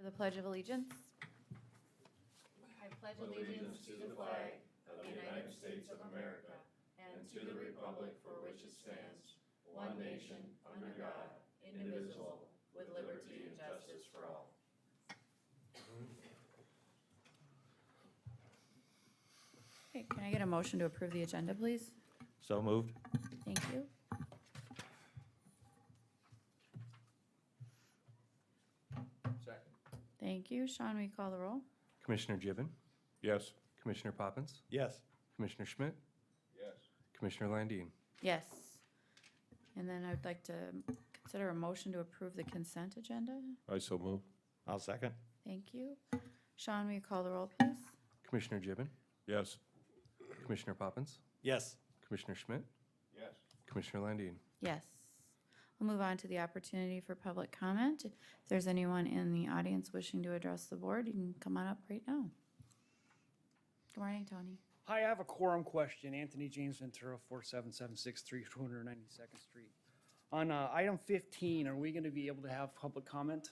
For the Pledge of Allegiance. I pledge allegiance to the flag of the United States of America and to the republic for which it stands, one nation, under God, indivisible, with liberty and justice for all. Okay, can I get a motion to approve the agenda, please? So moved. Thank you. Second. Thank you. Sean, will you call the roll? Commissioner Gibbon, Yes. Commissioner Poppins, Yes. Commissioner Schmidt, Yes. Commissioner Landine. Yes. And then I'd like to consider a motion to approve the consent agenda. I so move. I'll second. Thank you. Sean, will you call the roll, please? Commissioner Gibbon, Yes. Commissioner Poppins, Yes. Commissioner Schmidt, Yes. Commissioner Landine. Yes. We'll move on to the opportunity for public comment. If there's anyone in the audience wishing to address the board, you can come on up right now. Good morning, Tony. Hi, I have a quorum question. Anthony James Ventura, 47763 292nd Street. On item 15, are we going to be able to have public comment?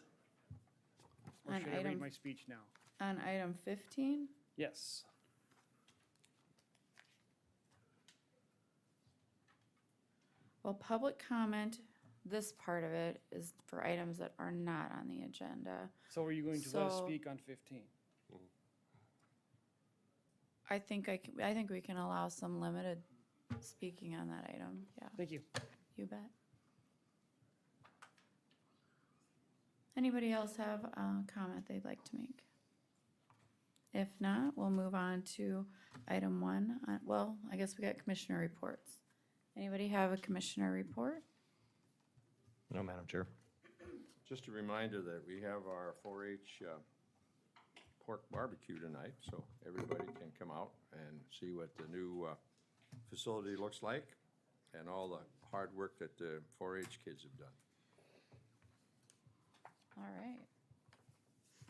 Or On should I read item- my speech now? On item 15, Yes. well, public comment, this part of it is for items that are not on the agenda. So are you going to let us So- speak on 15? I think we can allow some limited speaking on that item. Yeah, Thank you. you bet. Anybody else have a comment they'd like to make? If not, we'll move on to item 1. Well, I guess we got commissioner reports. Anybody have a commissioner report? No, Madam Chair. Just a reminder that we have our 4-H pork barbecue tonight, so everybody can come out and see what the new facility looks like and all the hard work that the 4-H kids have done. All right.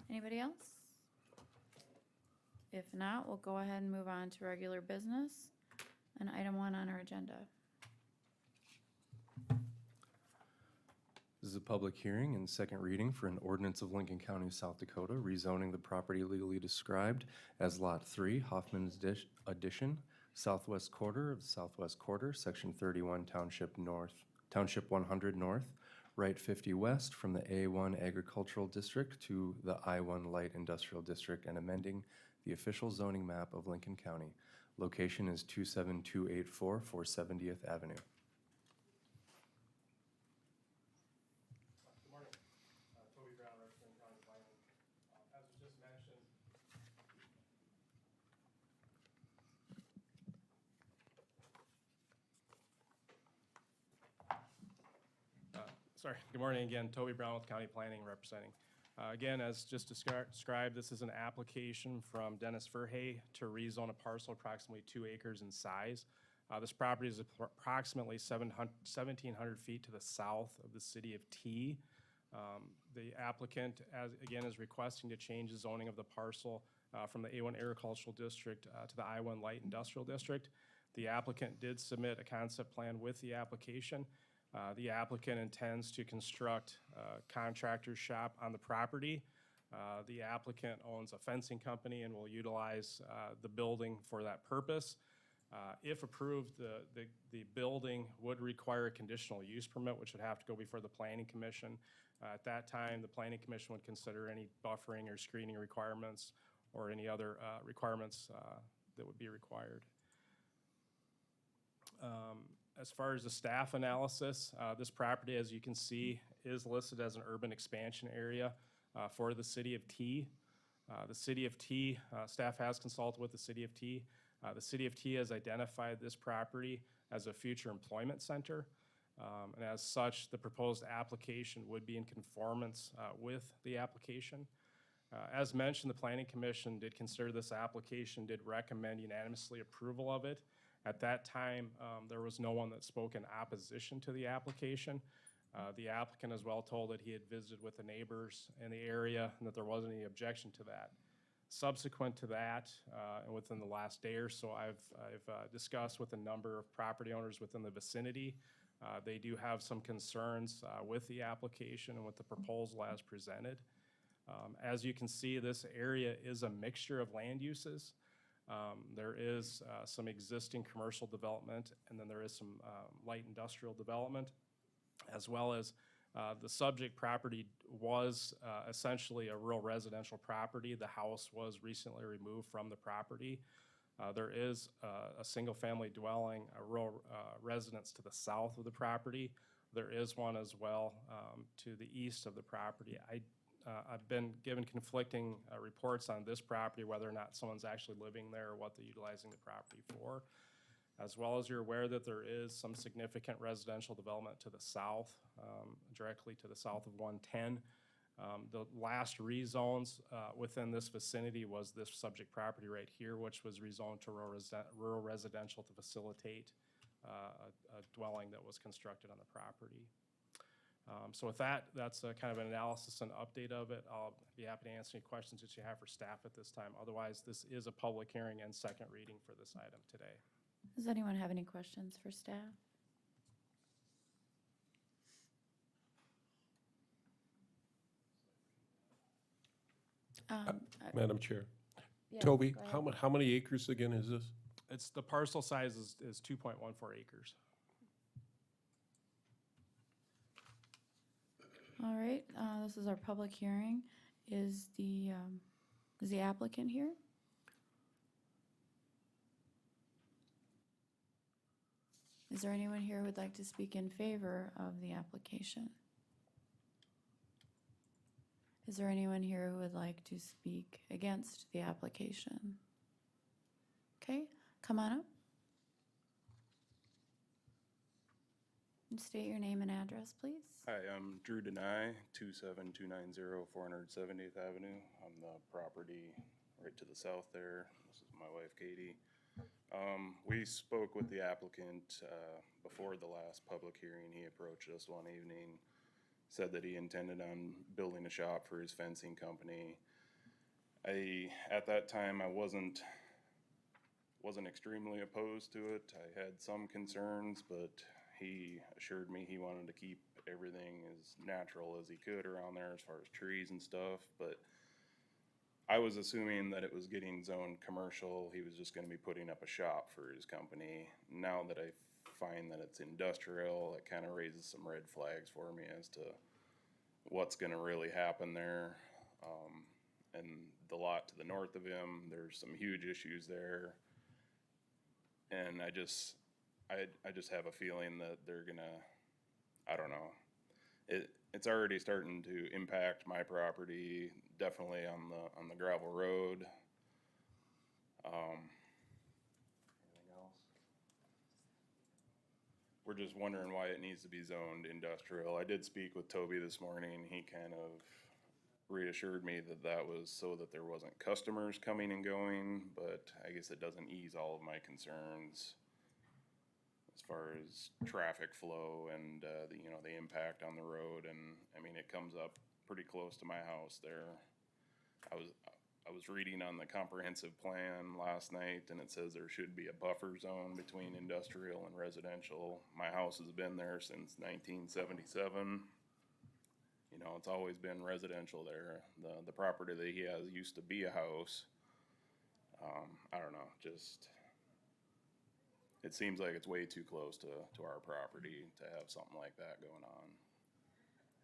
Anybody else? If not, we'll go ahead and move on to regular business and item 1 on our agenda. This is a public hearing and second reading for an ordinance of Lincoln County, South Dakota, rezoning the property legally described as Lot 3, Hoffman's Addition, southwest quarter of the southwest quarter, Section 31, Township 100 North, right 50 west from the A1 Agricultural District to the I1 Light Industrial District, and amending the official zoning map of Lincoln County. Location is 27284 470th Avenue. Good morning. Toby Brown, representing County Planning. As was just mentioned, good morning again. Toby Brown with County Planning representing. Again, as just described, this is an application from Dennis Verhey to rezone a parcel approximately 2 acres in size. This property is approximately 1,700 feet to the south of the city of T. The applicant, again, is requesting to change the zoning of the parcel from the A1 Agricultural District to the I1 Light Industrial District. The applicant did submit a concept plan with the application. The applicant intends to construct a contractor's shop on the property. The applicant owns a fencing company and will utilize the building for that purpose. If approved, the building would require a conditional use permit, which would have to go before the Planning Commission. At that time, the Planning Commission would consider any buffering or screening requirements or any other requirements that would be required. As far as the staff analysis, this property, as you can see, is listed as an urban expansion area for the city of T. The city of T, staff has consulted with the city of T. The city of T has identified this property as a future employment center. And as such, the proposed application would be in conformance with the application. As mentioned, the Planning Commission did consider this application, did recommend unanimously approval of it. At that time, there was no one that spoke in opposition to the application. The applicant is well told that he had visited with the neighbors in the area and that there wasn't any objection to that. Subsequent to that, and within the last day or so, I've discussed with a number of property owners within the vicinity. They do have some concerns with the application and with the proposal as presented. As you can see, this area is a mixture of land uses. There is some existing commercial development, and then there is some light industrial development, as well as the subject property was essentially a rural residential property. The house was recently removed from the property. There is a single-family dwelling, a rural residence to the south of the property. There is one as well to the east of the property. I've been given conflicting reports on this property, whether or not someone's actually living there or what they're utilizing the property for. As well as you're aware that there is some significant residential development to the south, directly to the south of 110. The last rezones within this vicinity was this subject property right here, which was rezoned to rural residential to facilitate a dwelling that was constructed on the property. So with that, that's kind of an analysis and update of it. I'll be happy to answer any questions that you have for staff at this time. Otherwise, this is a public hearing and second reading for this item today. Does anyone have any questions for staff? Madam Chair. Yeah, Toby, go ahead. how many acres again is this? It's, the parcel size is 2.14 acres. All right, this is our public hearing. Is the applicant here? Is there anyone here who would like to speak in favor of the application? Is there anyone here who would like to speak against the application? Okay, come on up. And state your name and address, please. Hi, I'm Drew Denai, 27290 470th Avenue. I'm the property right to the south there. This is my wife, Katie. We spoke with the applicant before the last public hearing. He approached us one evening, said that he intended on building a shop for his fencing company. At that time, I wasn't extremely opposed to it. I had some concerns, but he assured me he wanted to keep everything as natural as he could around there as far as trees and stuff. But I was assuming that it was getting zoned commercial. He was just going to be putting up a shop for his company. Now that I find that it's industrial, it kind of raises some red flags for me as to what's going to really happen there. And the lot to the north of him, there's some huge issues there. And I just have a feeling that they're gonna, I don't know. It's already starting to impact my property, definitely on the gravel road. Anything else? We're just wondering why it needs to be zoned industrial. I did speak with Toby this morning. He kind of reassured me that that was so that there wasn't customers coming and going, but I guess it doesn't ease all of my concerns as far as traffic flow and the impact on the road. And I mean, it comes up pretty close to my house there. I was reading on the comprehensive plan last night, and it says there should be a buffer zone between industrial and residential. My house has been there since 1977. You know, it's always been residential there. The property that he has used to be a house. I don't know, just, it seems like it's way too close to our property to have something like that going on.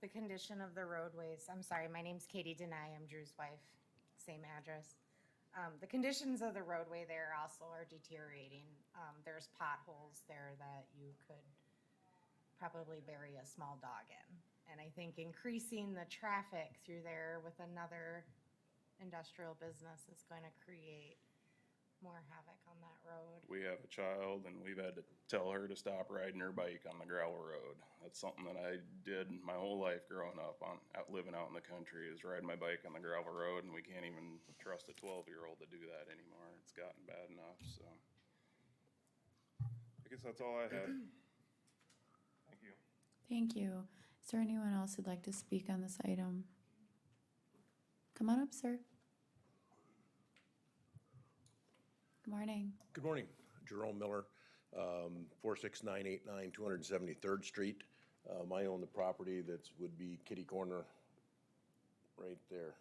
The condition of the roadways, I'm sorry, my name's Katie Denai, I'm Drew's wife, same address. The conditions of the roadway there also are deteriorating. There's potholes there that you could probably bury a small dog in. And I think increasing the traffic through there with another industrial business is going to create more havoc on that road. We have a child, and we've had to tell her to stop riding her bike on the gravel road. That's something that I did my whole life growing up, living out in the country, is riding my bike on the gravel road, and we can't even trust a 12-year-old to do that anymore. It's gotten bad enough, so. I guess that's all I had. Thank you. Thank you. Is there anyone else who'd like to speak on this item? Come on up, sir. Good morning. Good morning, Jerome Miller, 46989 273rd Street. I own the property that would be kitty corner right there.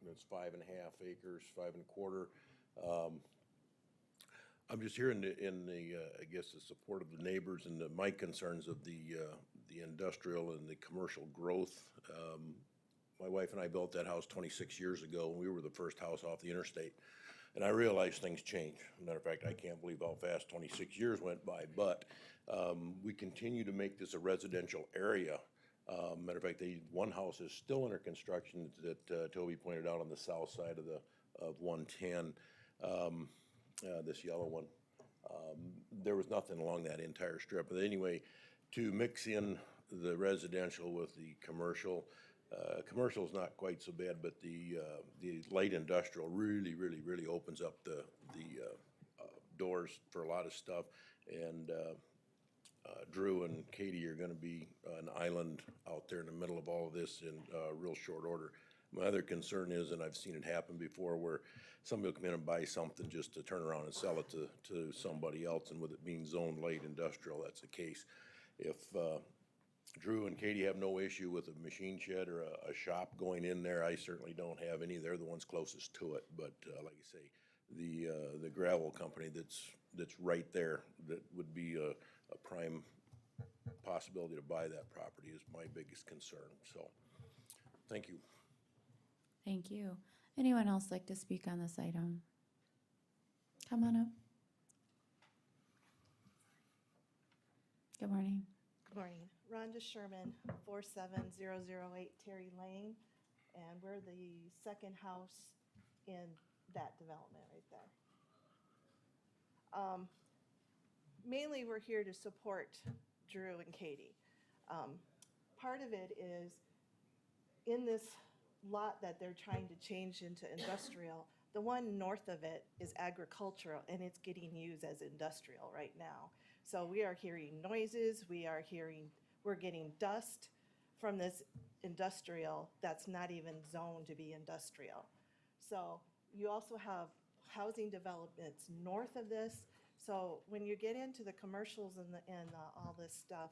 It's 5.5 acres, 5.25. I'm just here in the, I guess, the support of the neighbors and my concerns of the industrial and the commercial growth. My wife and I built that house 26 years ago, and we were the first house off the interstate. And I realized things change. Matter of fact, I can't believe how fast 26 years went by, but we continue to make this a residential area. Matter of fact, one house is still under construction that Toby pointed out on the south side of 110, this yellow one. There was nothing along that entire strip. But anyway, to mix in the residential with the commercial, commercial is not quite so bad, but the light industrial really opens up the doors for a lot of stuff. And Drew and Katie are gonna be an island out there in the middle of all of this in real short order. My other concern is, and I've seen it happen before, where somebody will come in and buy something just to turn around and sell it to somebody else, and with it being zone light industrial, that's the case. If Drew and Katie have no issue with a machine shed or a shop going in there, I certainly don't have any. They're the ones closest to it. But like I say, the gravel company that's right there, that would be a prime possibility to buy that property is my biggest concern. So, thank you. Thank you. Anyone else like to speak on this item? Come on up. Good morning. Good morning. Rhonda Sherman, 47008 Terry Lane, and we're the second house in that development right there. Mainly, we're here to support Drew and Katie. Part of it is in this lot that they're trying to change into industrial, the one north of it is agricultural, and it's getting used as industrial right now. So we are hearing noises, we're getting dust from this industrial that's not even zoned to be industrial. So you also have housing developments north of this. So when you get into the commercials and all this stuff,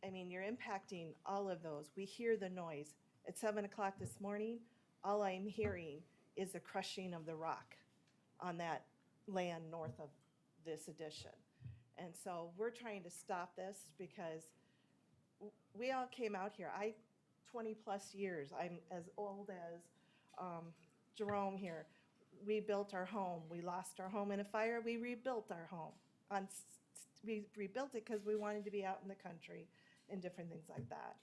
I mean, you're impacting all of those. We hear the noise. At 7 o'clock this morning, all I'm hearing is the crushing of the rock on that land north of this addition. And so we're trying to stop this because we all came out here. 20 plus years, I'm as old as Jerome here. We built our home. We lost our home in a fire. We rebuilt our home. We rebuilt it because we wanted to be out in the country and different things like that.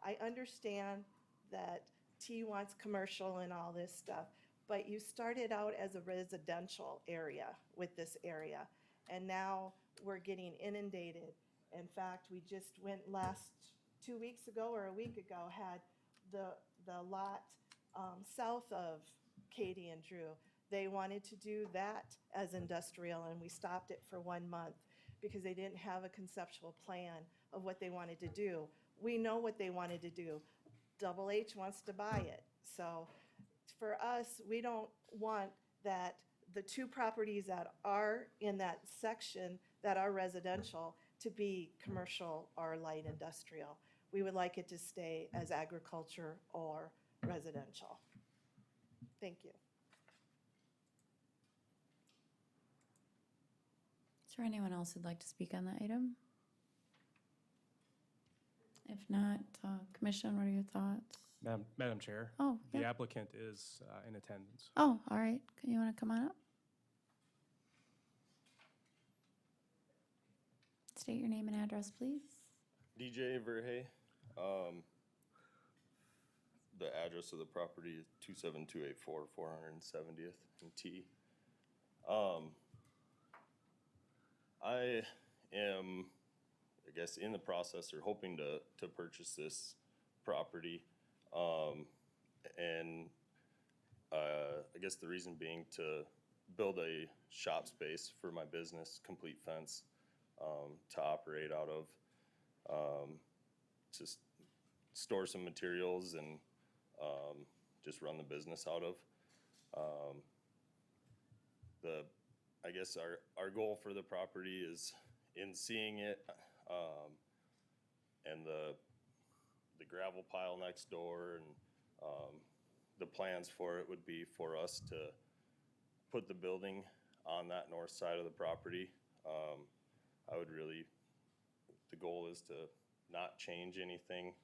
I understand that T wants commercial and all this stuff, but you started out as a residential area with this area, and now we're getting inundated. In fact, we just went 2 weeks ago or a week ago, had the lot south of Katie and Drew. They wanted to do that as industrial, and we stopped it for 1 month because they didn't have a conceptual plan of what they wanted to do. We know what they wanted to do. Double H wants to buy it. So for us, we don't want that the two properties that are in that section that are residential to be commercial or light industrial. We would like it to stay as agriculture or residential. Thank you. Is there anyone else who'd like to speak on the item? If not, Commission, what are your thoughts? Madam Chair, Oh, the yeah. applicant is in attendance. Oh, all right. You want to come on up? State your name and address, please. DJ Verhey. The address of the property is 27284 470th and T. I am, I guess, in the process or hoping to purchase this property. And I guess the reason being to build a shop space for my business, complete fence, to operate out of, to store some materials and just run the business out of. I guess our goal for the property is in seeing it, and the gravel pile next door and the plans for it would be for us to put the building on that north side of the property. I would really, the goal is to not change anything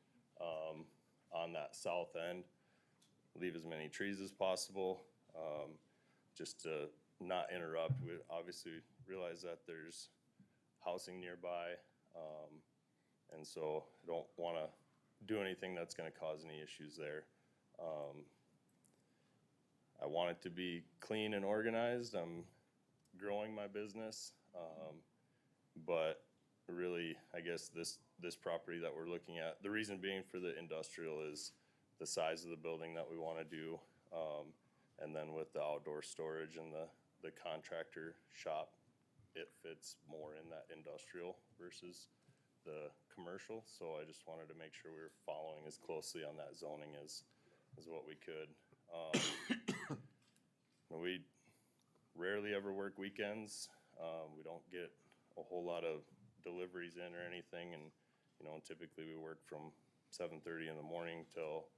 on that south end, leave as many trees as possible, just to not interrupt. We obviously realize that there's housing nearby, and so I don't want to do anything that's going to cause any issues there. I want it to be clean and organized. I'm growing my business, but really, I guess this property that we're looking at, the reason being for the industrial is the size of the building that we want to do, and then with the outdoor storage and the contractor shop, it fits more in that industrial versus the commercial. So I just wanted to make sure we were following as closely on that zoning as what we could. We rarely ever work weekends. We don't get a whole lot of deliveries in or anything, and typically we work from 7:30 in the morning till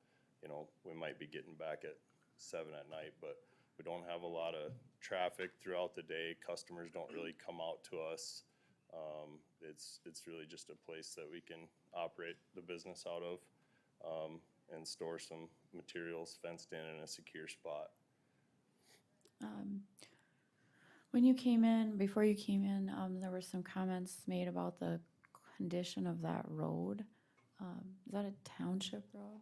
we might be getting back at 7 at night, but we don't have a lot of traffic throughout the day. Customers don't really come out to us. It's really just a place that we can operate the business out of, and store some materials fenced in a secure spot. When you came in, before you came in, there were some comments made about the condition of that road. Is that a township road?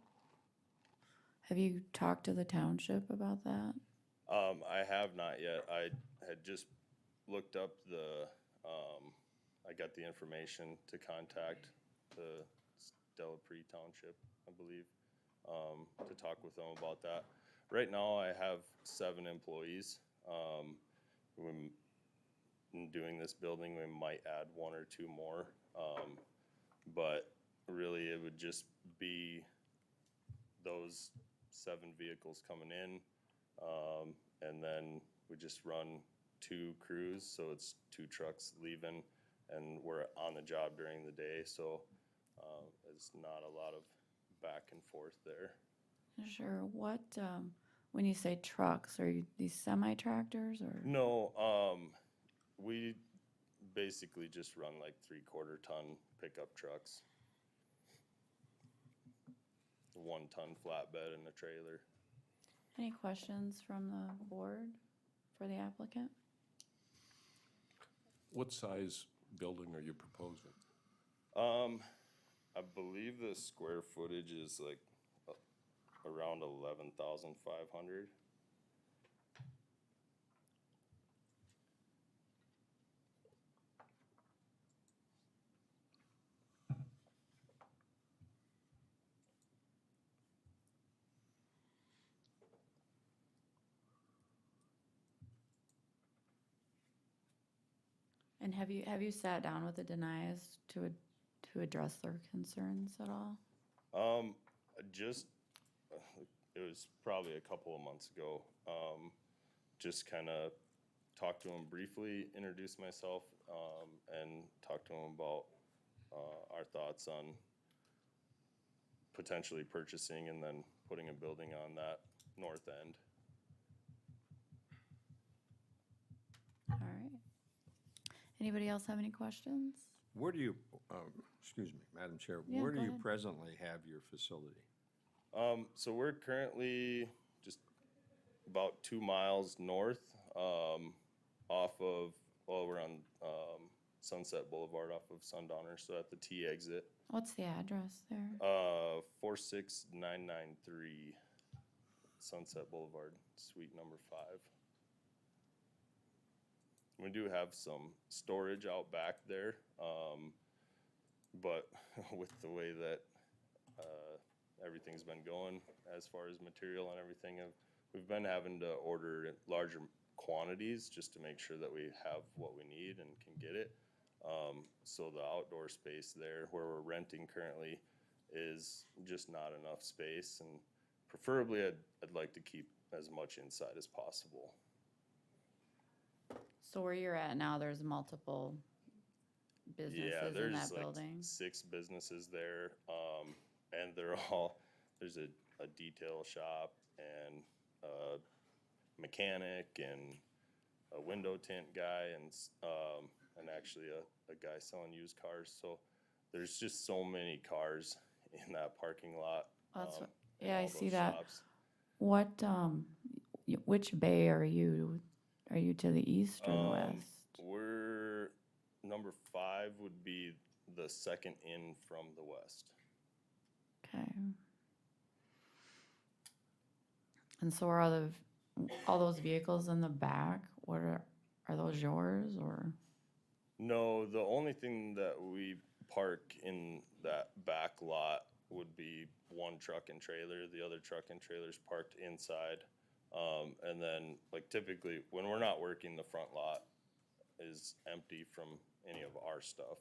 Have you talked to the township about that? I have not yet. I had just looked up I got the information to contact the Delapre Township, I believe, to talk with them about that. Right now, I have 7 employees. In doing this building, we might add 1 or 2 more, but really it would just be those 7 vehicles coming in, and then we just run 2 crews, so it's 2 trucks leaving, and we're on the job during the day, so it's not a lot of back and forth there. Sure. What, when you say trucks, are these semi-tractors or? No, we basically just run like 3/4 ton pickup trucks. 1 ton flatbed and a trailer. Any questions from the board for the applicant? What size building are you proposing? I believe the square footage is like around 11,500. And have you sat down with the deniers to address their concerns at all? It was probably a couple of months ago. Just kind of talked to him briefly, introduced myself, and talked to him about our thoughts on potentially purchasing and then putting a building on that north end. All right. Anybody else have any questions? Where do you, excuse me, Madam Chair, Yeah, where do go you ahead. presently have your facility? So we're currently just about 2 miles north, off of, we're on Sunset Boulevard off of Sundowner, so at the T exit. What's the address there? 46993 Sunset Boulevard, suite number 5. We do have some storage out back there, but with the way that everything's been going as far as material and everything, we've been having to order larger quantities just to make sure that we have what we need and can get it. So the outdoor space there where we're renting currently is just not enough space, and preferably I'd like to keep as much inside as possible. So where you're at now, there's multiple businesses in that there's like building? 6 businesses there, and they're all there's a detail shop and a mechanic and a window tint guy and actually a guy selling used cars. So there's just so many cars in that parking lot. That's what, and yeah, I all see those that. shops. What, which bay are you? Are you to the east or the west? We're, number 5 would be the second in from the west. Okay. And so are all those vehicles in the back, are those yours or? No, the only thing that we park in that back lot would be one truck and trailer. The other truck and trailer's parked inside. And then, like, typically, when we're not working, the front lot is empty from any of our stuff.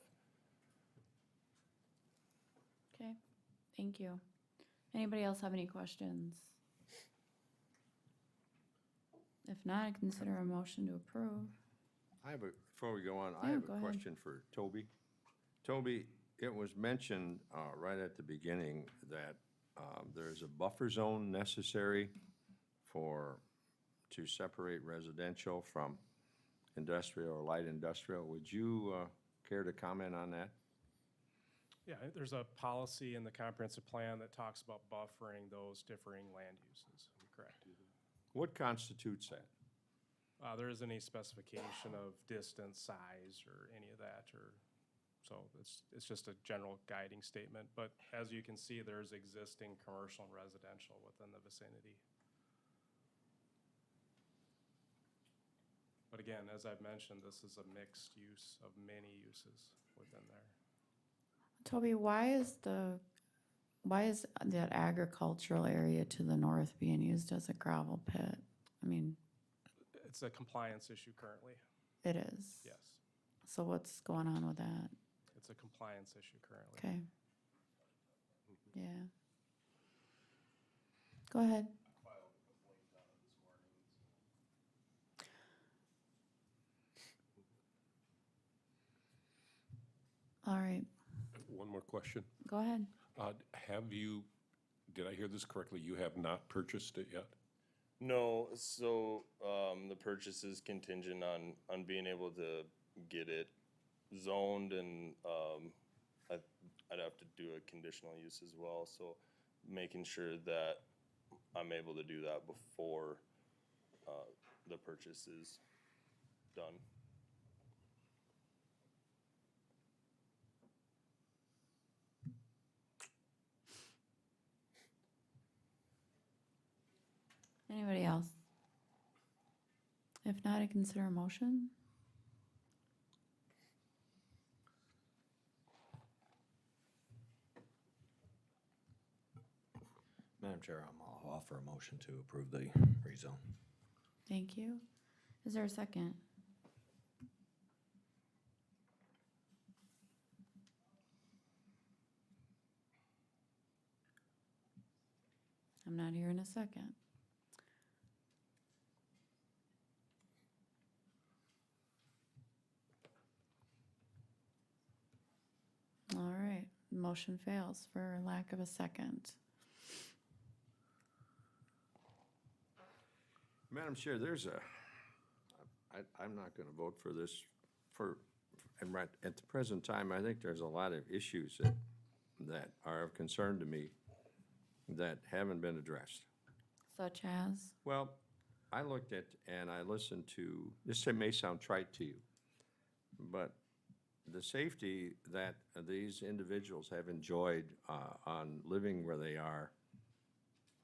Okay, thank you. Anybody else have any questions? If not, I consider a motion to approve. Before we go on, I Yeah, have go a ahead. question for Toby. Toby, it was mentioned right at the beginning that there's a buffer zone necessary to separate residential from industrial or light industrial. Would you care to comment on that? Yeah, there's a policy in the comprehensive plan that talks about buffering those differing land uses. Correct. What constitutes that? There isn't any specification of distance, size, or any of that, so it's just a general guiding statement. But as you can see, there's existing commercial and residential within the vicinity. But again, as I've mentioned, this is a mixed use of many uses within there. Toby, why is that agricultural area to the north being used as a gravel pit? I mean, It's a compliance issue currently, it is. yes. So what's going on with that? It's a compliance issue currently. Okay. Yeah. Go ahead. All right, One more question. go ahead. Did I hear this correctly? You have not purchased it yet? No, so the purchase is contingent on being able to get it zoned, and I'd have to do a conditional use as well, so making sure that I'm able to do that before the purchase is done. Anybody else? If not, I consider a motion. Madam Chair, I'll offer a motion to approve the rezone. Thank you. Is there a second? I'm not hearing a second. All right, motion fails for lack of a second. Madam Chair, I'm not going to vote for this and right at the present time, I think there's a lot of issues that are of concern to me that haven't been addressed. Such as? Well, I looked at and I listened to, this may sound trite to you, but the safety that these individuals have enjoyed on living where they are,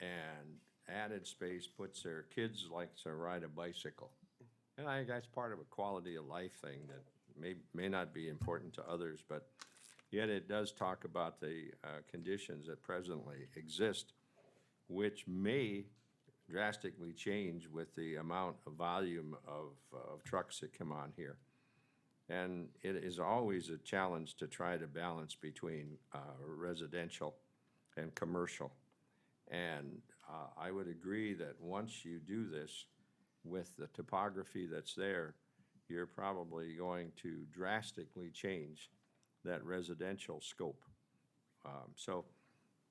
and added space puts their kids like to ride a bicycle. And I think that's part of a quality of life thing that may not be important to others, but yet it does talk about the conditions that presently exist, which may drastically change with the amount of volume of trucks that come on here. And it is always a challenge to try to balance between residential and commercial. And I would agree that once you do this with the topography that's there, you're probably going to drastically change that residential scope. So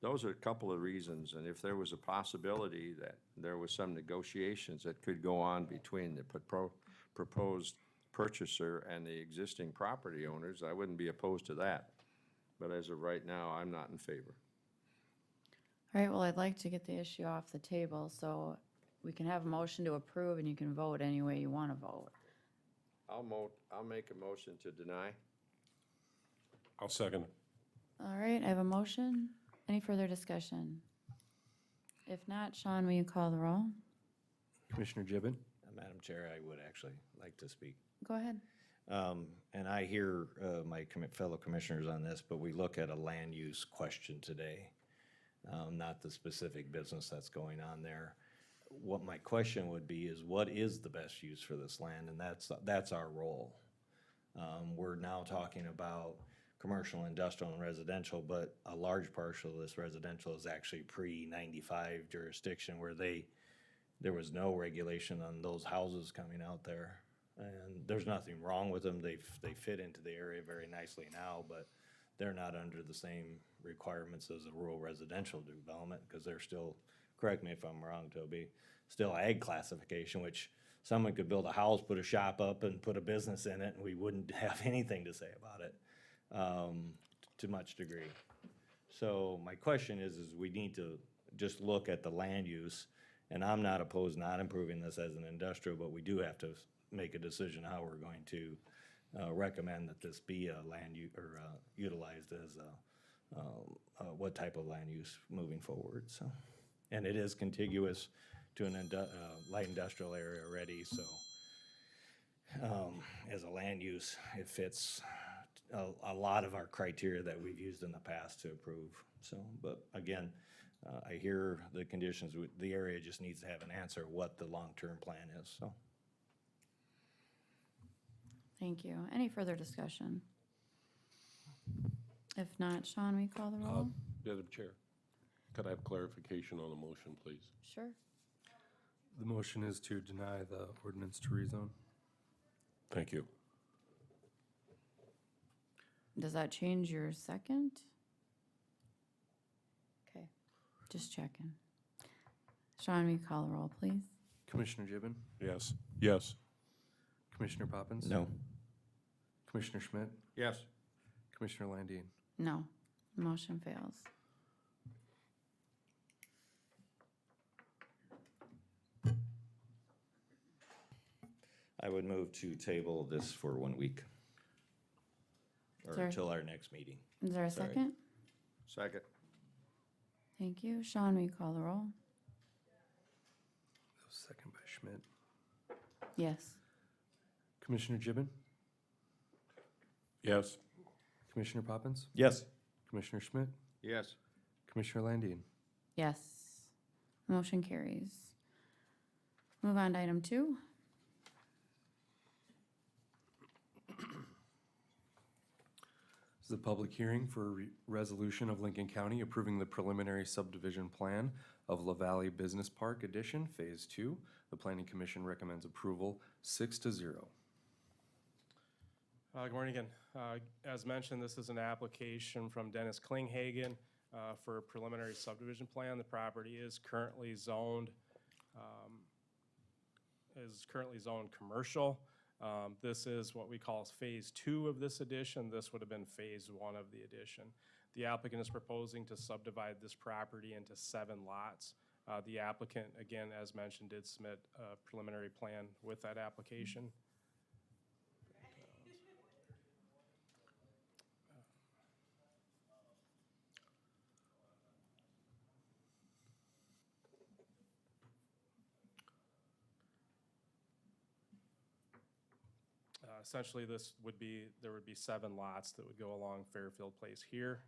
those are a couple of reasons, and if there was a possibility that there was some negotiations that could go on between the proposed purchaser and the existing property owners, I wouldn't be opposed to that. But as of right now, I'm not in favor. All right, well, I'd like to get the issue off the table, so we can have a motion to approve and you can vote any way you want to vote. I'll make a motion to deny. I'll second it. All right, I have a motion. Any further discussion? If not, Sean, will you call the roll? Commissioner Gibbon, Madam Chair, I would actually like to speak. Go ahead. And I hear my fellow commissioners on this, but we look at a land use question today, not the specific business that's going on there. What my question would be is, what is the best use for this land? And that's our role. We're now talking about commercial, industrial, and residential, but a large partial of this residential is actually pre-95 jurisdiction where there was no regulation on those houses coming out there. And there's nothing wrong with them. They fit into the area very nicely now, but they're not under the same requirements as a rural residential development because they're still, correct me if I'm wrong, Toby, still ag classification, which someone could build a house, put a shop up, and put a business in it, and we wouldn't have anything to say about it to much degree. So my question is we need to just look at the land use, and I'm not opposed not improving this as an industrial, but we do have to make a decision how we're going to recommend that this be a land use or utilized as what type of land use moving forward. So, and it is contiguous to an light industrial area already. So, as a land use, it fits a lot of our criteria that we've used in the past to approve. So, but again, I hear the conditions. The area just needs to have an answer what the long-term plan is. So. Thank you. Any further discussion? If not, Sean, will you call the roll? Madam Chair, could I have clarification on the motion, please? Sure. the motion is to deny the ordinance to rezone. Thank you. Does that change your second? Okay, just checking. Sean, will you call the roll, please? Commissioner Gibbon, Yes. Yes. Commissioner Poppins? No. Commissioner Schmidt, Yes. Commissioner Landine. No, motion fails. I would move to table this for 1 week. Or Sorry. until our next meeting. Is there a Sorry. second? Second. Thank you. Sean, will you call the roll? Second by Schmidt. Yes. Commissioner Gibbon, Yes. Commissioner Poppins, Yes. Commissioner Schmidt, Yes. Commissioner Landine. Yes. Motion carries. Move on to item 2. This is a public hearing for a resolution of Lincoln County approving the preliminary subdivision plan of La Valley Business Park Addition, Phase 2. The Planning Commission recommends approval 6-0. Good morning again. As mentioned, this is an application from Dennis Klinghagen for a preliminary subdivision plan. The property is currently zoned commercial. This is what we call Phase 2 of this addition. This would have been Phase 1 of the addition. The applicant is proposing to subdivide this property into 7 lots. The applicant, again, as mentioned, did submit a preliminary plan with that application. Essentially, there would be 7 lots that would go along Fairfield Place here.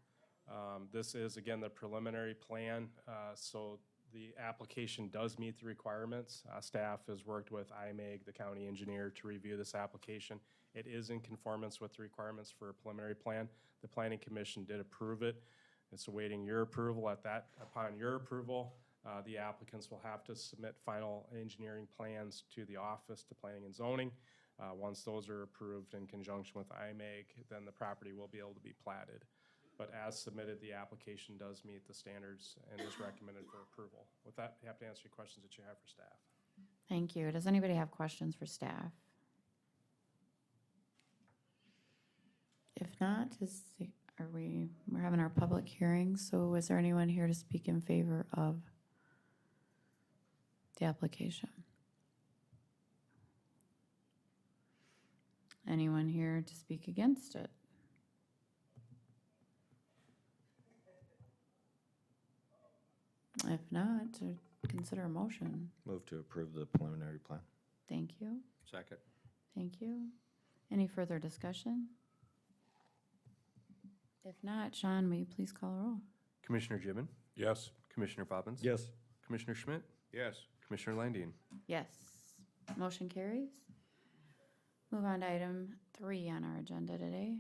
This is, again, the preliminary plan, so the application does meet the requirements. Staff has worked with IMAG, the county engineer, to review this application. It is in conformance with the requirements for a preliminary plan. The Planning Commission did approve it. It's awaiting your approval. Upon your approval, the applicants will have to submit final engineering plans to the Office to Planning and Zoning. Once those are approved in conjunction with IMAG, then the property will be able to be platted. but as submitted, the application does meet the standards and is recommended for approval. With that, happy to answer your questions that you have for staff. Thank you. Does anybody have questions for staff? If not, we're having our public hearing, so is there anyone here to speak in favor of the application? Anyone here to speak against it? If not, consider a motion. Move to approve the preliminary plan. Thank you. Second. Thank you. Any further discussion? If not, Sean, will you please call a roll? Commissioner Gibbon, Yes. Commissioner Poppins. Yes. Commissioner Schmidt, Yes. Commissioner Landine. Yes. Motion carries. Move on to item 3 on our agenda today.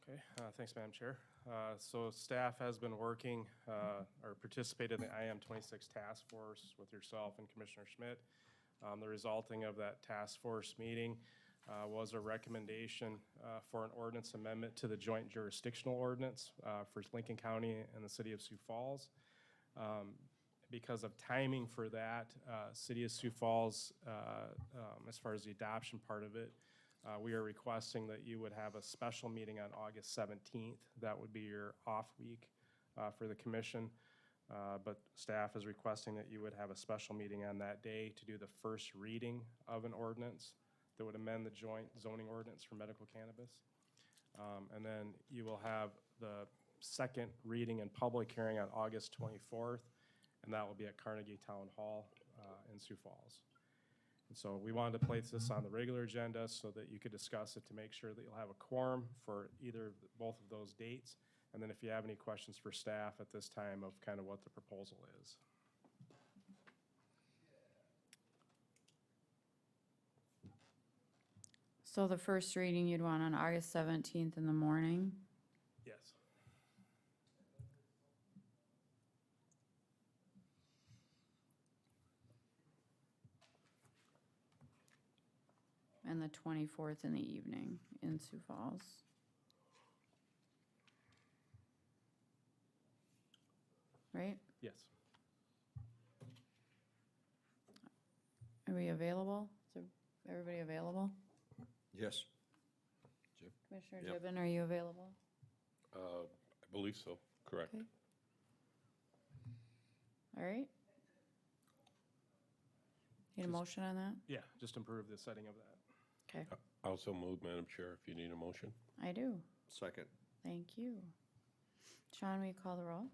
Okay, thanks, Madam Chair. So staff has been working or participated in the IM 26 task force with yourself and Commissioner Schmidt. The resulting of that task force meeting was a recommendation for an ordinance amendment to the joint jurisdictional ordinance for Lincoln County and the city of Sioux Falls. Because of timing for that, city of Sioux Falls, as far as the adoption part of it, we are requesting that you would have a special meeting on August 17th. That would be your off week for the commission. But staff is requesting that you would have a special meeting on that day to do the first reading of an ordinance that would amend the joint zoning ordinance for medical cannabis. And then you will have the second reading and public hearing on August 24th, and that will be at Carnegie Town Hall in Sioux Falls. And so we wanted to place this on the regular agenda so that you could discuss it to make sure that you'll have a quorum for both of those dates. And then if you have any questions for staff at this time of kind of what the proposal is. So the first reading you'd want on August 17th in the morning. Yes. And the 24th in the evening in Sioux Falls. Right? Yes. Are we available? Is everybody available? Yes. Commissioner Yep. Gibbon, are you available? I believe so, correct. Okay. All right. Need a motion on that? Yeah, just improve the setting of that. Okay, I also move, Madam Chair, if you need a motion. I do. Second. Thank you. Sean, will you call the roll?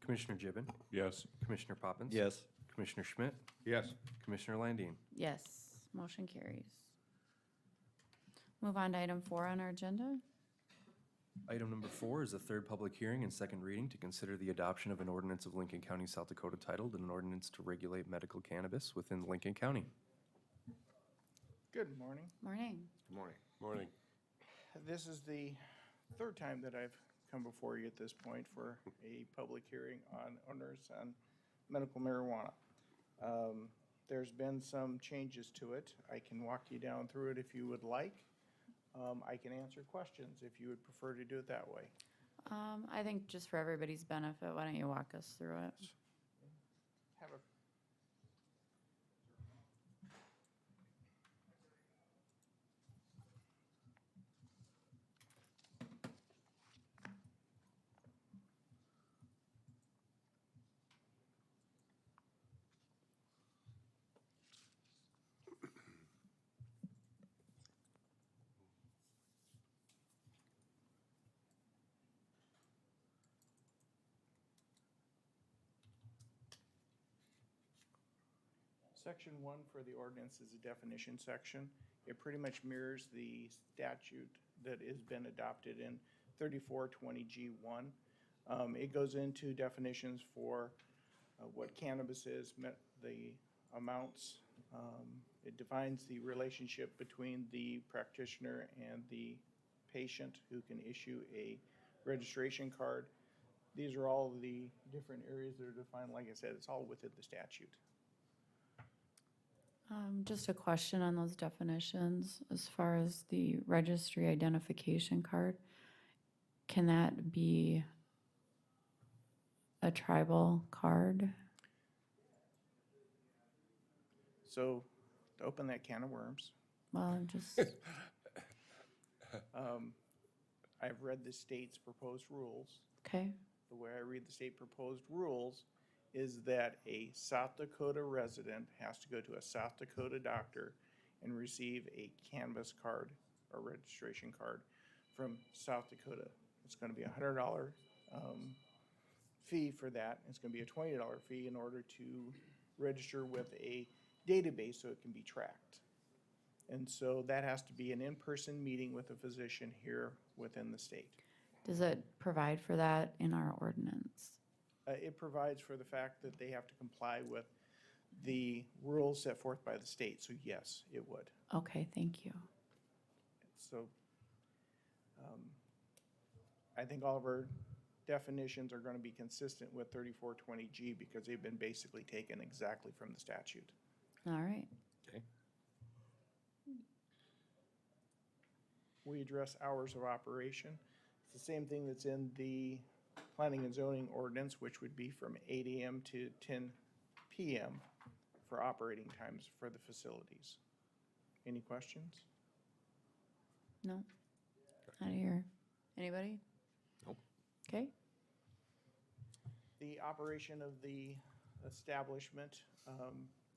Commissioner Gibbon, Yes. Commissioner Poppins. Yes. Commissioner Schmidt, Yes. Commissioner Landine. Yes, motion carries. Move on to item 4 on our agenda. Item number 4 is the third public hearing and second reading to consider the adoption of an ordinance of Lincoln County, South Dakota titled an ordinance to regulate medical cannabis within Lincoln County. Good morning. Morning. Good morning. Morning. This is the third time that I've come before you at this point for a public hearing on ordinance on medical marijuana. There's been some changes to it. I can walk you down through it if you would like. I can answer questions if you would prefer to do it that way. I think just for everybody's benefit, why don't you walk us through it? Have a Section 1 for the ordinance is a definition section. It pretty much mirrors the statute that has been adopted in 3420G1. It goes into definitions for what cannabis is, the amounts. It defines the relationship between the practitioner and the patient who can issue a registration card. These are all the different areas that are defined. Like I said, it's all within the statute. Just a question on those definitions as far as the registry identification card. can that be a tribal card? So, to open that can of worms, Well, I'm just, I've read the state's proposed rules. okay, The way I read the state proposed rules is that a South Dakota resident has to go to a South Dakota doctor and receive a cannabis card or registration card from South Dakota. It's gonna be $100 fee for that. It's gonna be a $20 fee in order to register with a database so it can be tracked. And so that has to be an in-person meeting with a physician here within the state. does it provide for that in our ordinance? It provides for the fact that they have to comply with the rules set forth by the state, so yes, it would. Okay, thank you. So, I think all of our definitions are gonna be consistent with 3420G because they've been basically taken exactly from the statute. All right, Okay. We address hours of operation. It's the same thing that's in the planning and zoning ordinance, which would be from 8 AM to 10 PM for operating times for the facilities. Any questions? no, not here. Anybody? Nope. Okay, The operation of the establishment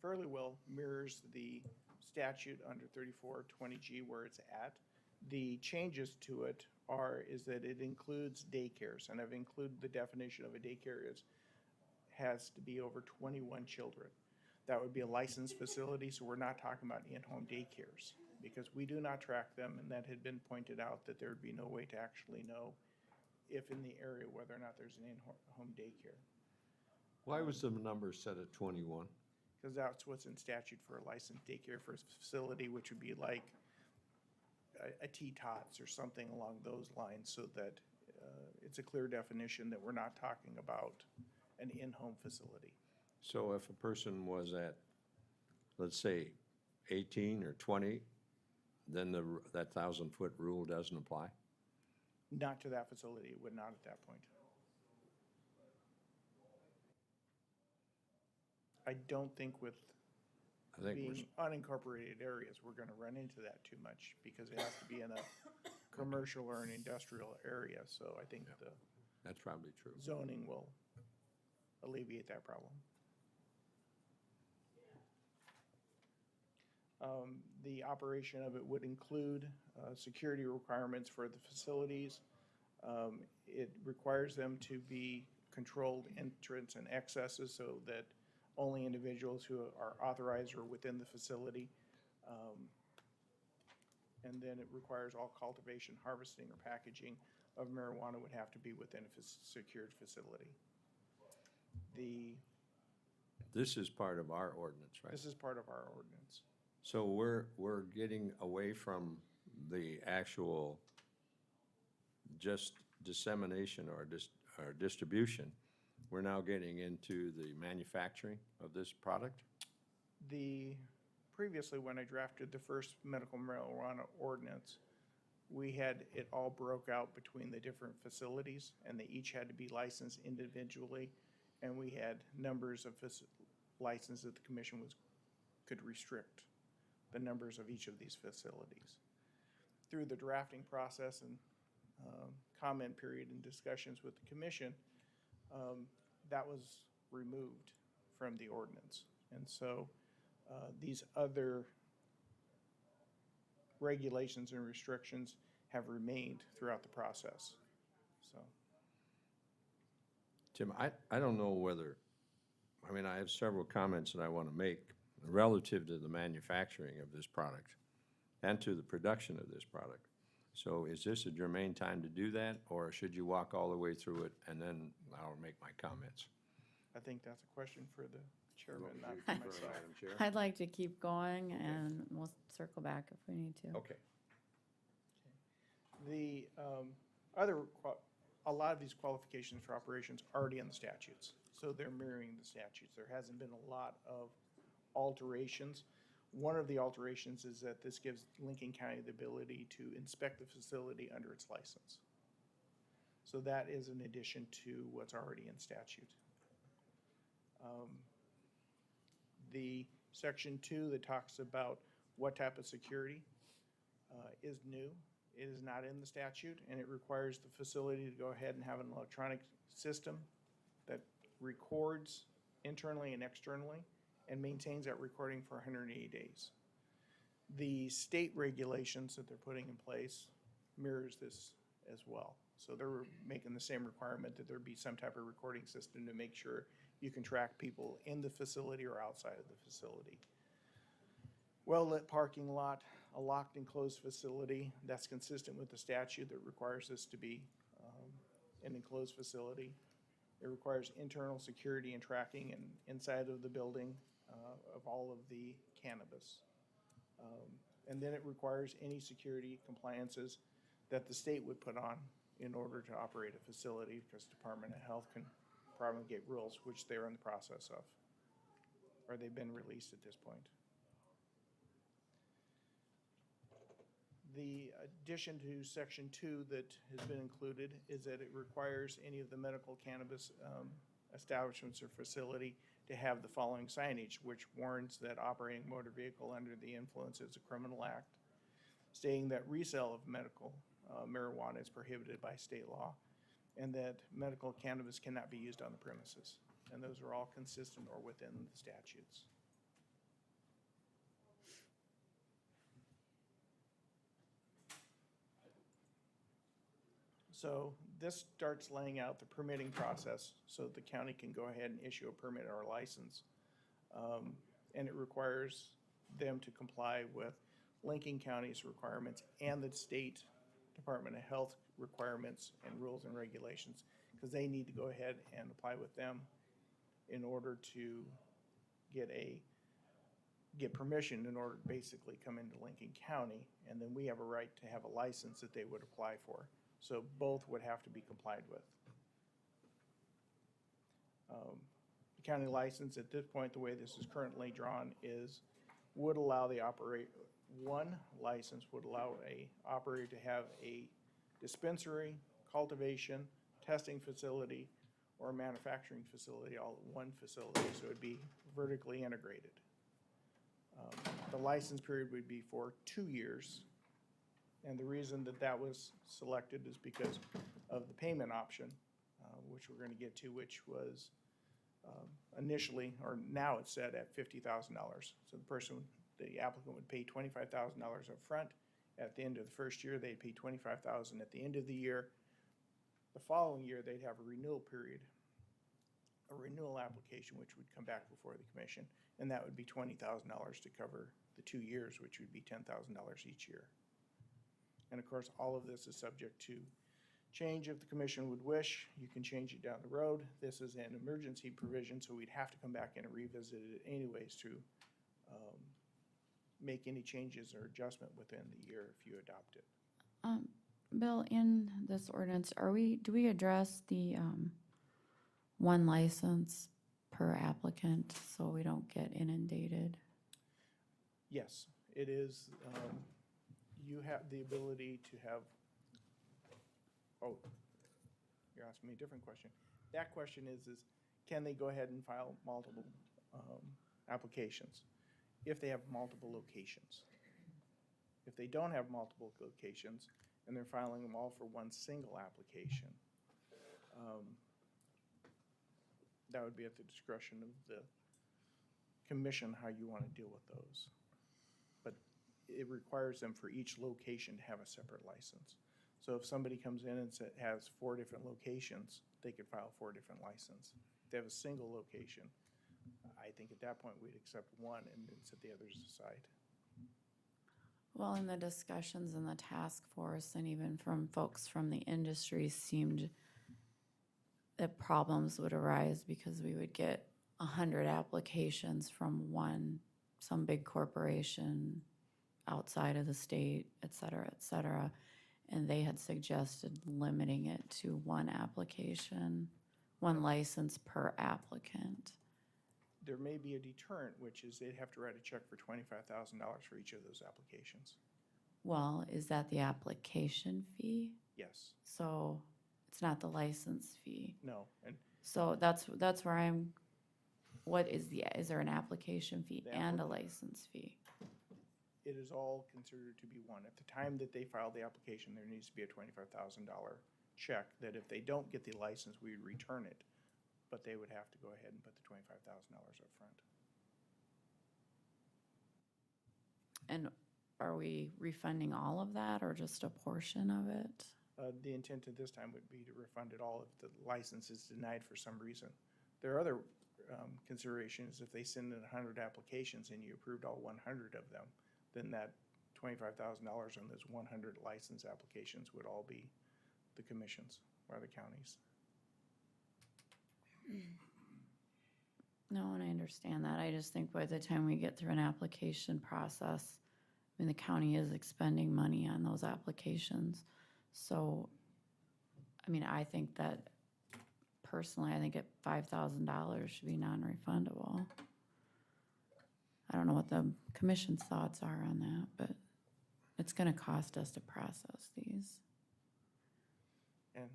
fairly well mirrors the statute under 3420G where it's at. The changes to it is that it includes daycares, and I've included the definition of a daycare has to be over 21 children. That would be a licensed facility, so we're not talking about in-home daycares, because we do not track them, and that had been pointed out that there would be no way to actually know if in the area whether or not there's an in-home daycare. Why was the number set at 21? Because that's what's in statute for a licensed daycare for a facility, which would be like a T-Tots or something along those lines, so that it's a clear definition that we're not talking about an in-home facility. So if a person was at, let's say, 18 or 20, then that 1,000-foot rule doesn't apply? Not to that facility, it would not at that point. I don't think with I think being unincorporated areas, we're gonna run into that too much, because it has to be in a commercial or an industrial area, so I think the that's probably true. zoning will alleviate that problem. The operation of it would include security requirements for the facilities. It requires them to be controlled entrance and accesses so that only individuals who are authorized or within the facility. And then it requires all cultivation, harvesting, or packaging of marijuana would have to be within a secured facility. This is part of our ordinance, right? This is part of our ordinance. So we're getting away from the actual just dissemination or distribution. We're now getting into the manufacturing of this product? Previously, when I drafted the first medical marijuana ordinance, we had it all broke out between the different facilities, and they each had to be licensed individually, and we had numbers of licenses that the commission could restrict the numbers of each of these facilities. Through the drafting process and comment period and discussions with the commission, that was removed from the ordinance. And so these other regulations and restrictions have remained throughout the process, so. Tim, I don't know whether, I have several comments that I want to make relative to the manufacturing of this product and to the production of this product. So is this a germane time to do that, or should you walk all the way through it and then I'll make my comments? I think that's a question for the chairman, not for myself. Madam Chair? I'd like to keep going, and we'll circle back if we need to. Okay. The a lot of these qualifications for operations are already in the statutes, so they're mirroring the statutes. There hasn't been a lot of alterations. One of the alterations is that this gives Lincoln County the ability to inspect the facility under its license. So that is in addition to what's already in statute. The section 2 that talks about what type of security is new. It is not in the statute, and it requires the facility to go ahead and have an electronic system that records internally and externally and maintains that recording for 180 days. The state regulations that they're putting in place mirrors this as well. So they're making the same requirement that there be some type of recording system to make sure you can track people in the facility or outside of the facility. Well-lit parking lot, a locked and closed facility, that's consistent with the statute that requires this to be an enclosed facility. It requires internal security and tracking and inside of the building of all of the cannabis. And then it requires any security compliances that the state would put on in order to operate a facility, because Department of Health can promulgate rules, which they're in the process of, or they've been released at this point. The addition to section 2 that has been included is that it requires any of the medical cannabis establishments or facility to have the following signage, which warns that operating motor vehicle under the influence is a criminal act, stating that resale of medical marijuana is prohibited by state law, and that medical cannabis cannot be used on the premises. And those are all consistent or within the statutes. So this starts laying out the permitting process so that the county can go ahead and issue a permit or a license. And it requires them to comply with Lincoln County's requirements and the state Department of Health requirements and rules and regulations, because they need to go ahead and apply with them in order to get permission in order to basically come into Lincoln County, and then we have a right to have a license that they would apply for. So both would have to be complied with. The county license at this point, the way this is currently drawn, would allow one license would allow a operator to have a dispensary, cultivation, testing facility, or a manufacturing facility all at one facility, so it'd be vertically integrated. The license period would be for 2 years. And the reason that that was selected is because of the payment option, which we're going to get to, which was initially, or now it's set at $50,000. So the applicant would pay $25,000 up front. At the end of the first year, they'd pay $25,000 at the end of the year. The following year, they'd have a renewal period, a renewal application, which would come back before the commission, and that would be $20,000 to cover the 2 years, which would be $10,000 each year. And of course, all of this is subject to change if the commission would wish. You can change it down the road. This is an emergency provision, so we'd have to come back in and revisit it anyways to make any changes or adjustment within the year if you adopt it. Bill, in this ordinance, do we address the one license per applicant so we don't get inundated? Yes, it is. You have the ability to have, oh, you're asking me a different question. That question is can they go ahead and file multiple applications if they have multiple locations? If they don't have multiple locations and they're filing them all for one single application, that would be at the discretion of the commission how you want to deal with those. But it requires them for each location to have a separate license. So if somebody comes in and has 4 different locations, they could file 4 different licenses. If they have a single location, I think at that point we'd accept one and then set the others aside. Well, in the discussions in the task force and even from folks from the industry seemed that problems would arise because we would get 100 applications from some big corporation outside of the state, et cetera, and they had suggested limiting it to one application, one license per applicant. There may be a deterrent, which is they'd have to write a check for $25,000 for each of those applications. Well, is that the application fee? Yes. So It's not the license fee. No, and So that's where is there an application fee and a license fee? it is all considered to be one. At the time that they file the application, there needs to be a $25,000 check that if they don't get the license, we would return it. But they would have to go ahead and put the $25,000 up front. And are we refunding all of that or just a portion of it? The intent at this time would be to refund it all if the license is denied for some reason. There are other considerations. If they send in 100 applications and you approved all 100 of them, then that $25,000 on those 100 license applications would all be the commissions or the counties. No, and I understand that. I just think by the time we get through an application process, I mean, the county is expending money on those applications. So, I mean, I think that personally, I think at $5,000 should be non-refundable. I don't know what the commission's thoughts are on that, but it's gonna cost us to process these. And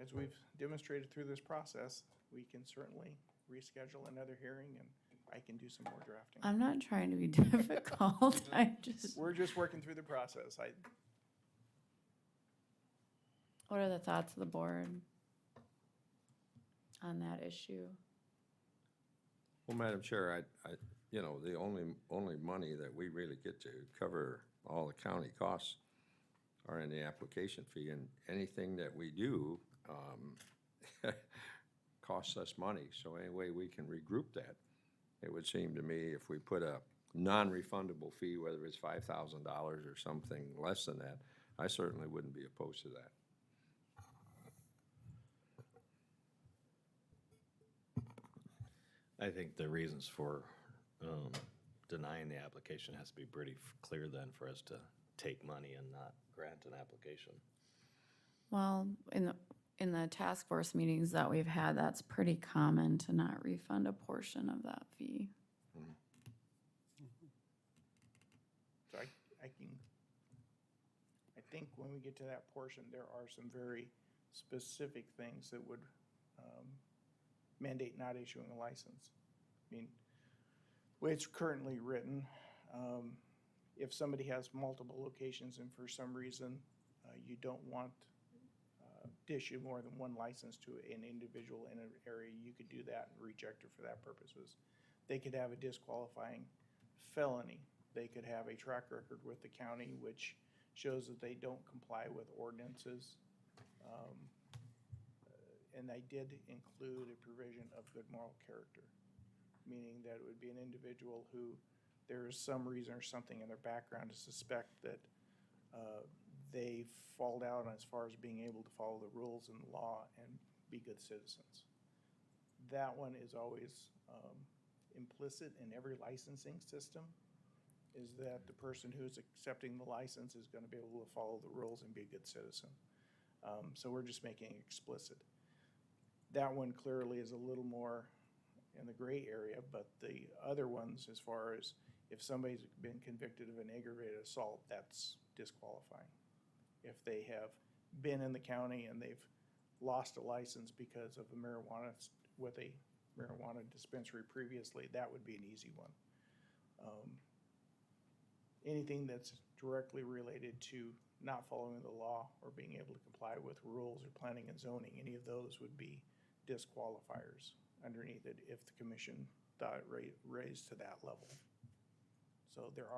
as we've demonstrated through this process, we can certainly reschedule another hearing and I can do some more drafting. I'm not trying to be difficult. We're just working through the process. What are the thoughts of the board on that issue? Well, Madam Chair, the only money that we really get to cover all the county costs are in the application fee, and anything that we do costs us money. So any way we can regroup that, it would seem to me if we put a non-refundable fee, whether it's $5,000 or something less than that, I certainly wouldn't be opposed to that. I think the reasons for denying the application has to be pretty clear then for us to take money and not grant an application. Well, in the task force meetings that we've had, that's pretty common to not refund a portion of that fee. So I think when we get to that portion, there are some very specific things that would mandate not issuing a license. I mean, the way it's currently written, if somebody has multiple locations and for some reason you don't want to issue more than one license to an individual in an area, you could do that and reject it for that purposes. They could have a disqualifying felony. They could have a track record with the county which shows that they don't comply with ordinances. And I did include a provision of good moral character, meaning that it would be an individual who there is some reason or something in their background to suspect that they fall down as far as being able to follow the rules and the law and be good citizens. That one is always implicit in every licensing system, is that the person who's accepting the license is going to be able to follow the rules and be a good citizen. So we're just making it explicit. That one clearly is a little more in the gray area, but the other ones, as far as if somebody's been convicted of an aggravated assault, that's disqualifying. If they have been in the county and they've lost a license because of a marijuana dispensary previously, that would be an easy one. Anything that's directly related to not following the law or being able to comply with rules or planning and zoning, any of those would be disqualifiers underneath it if the commission thought it raised to that level. So there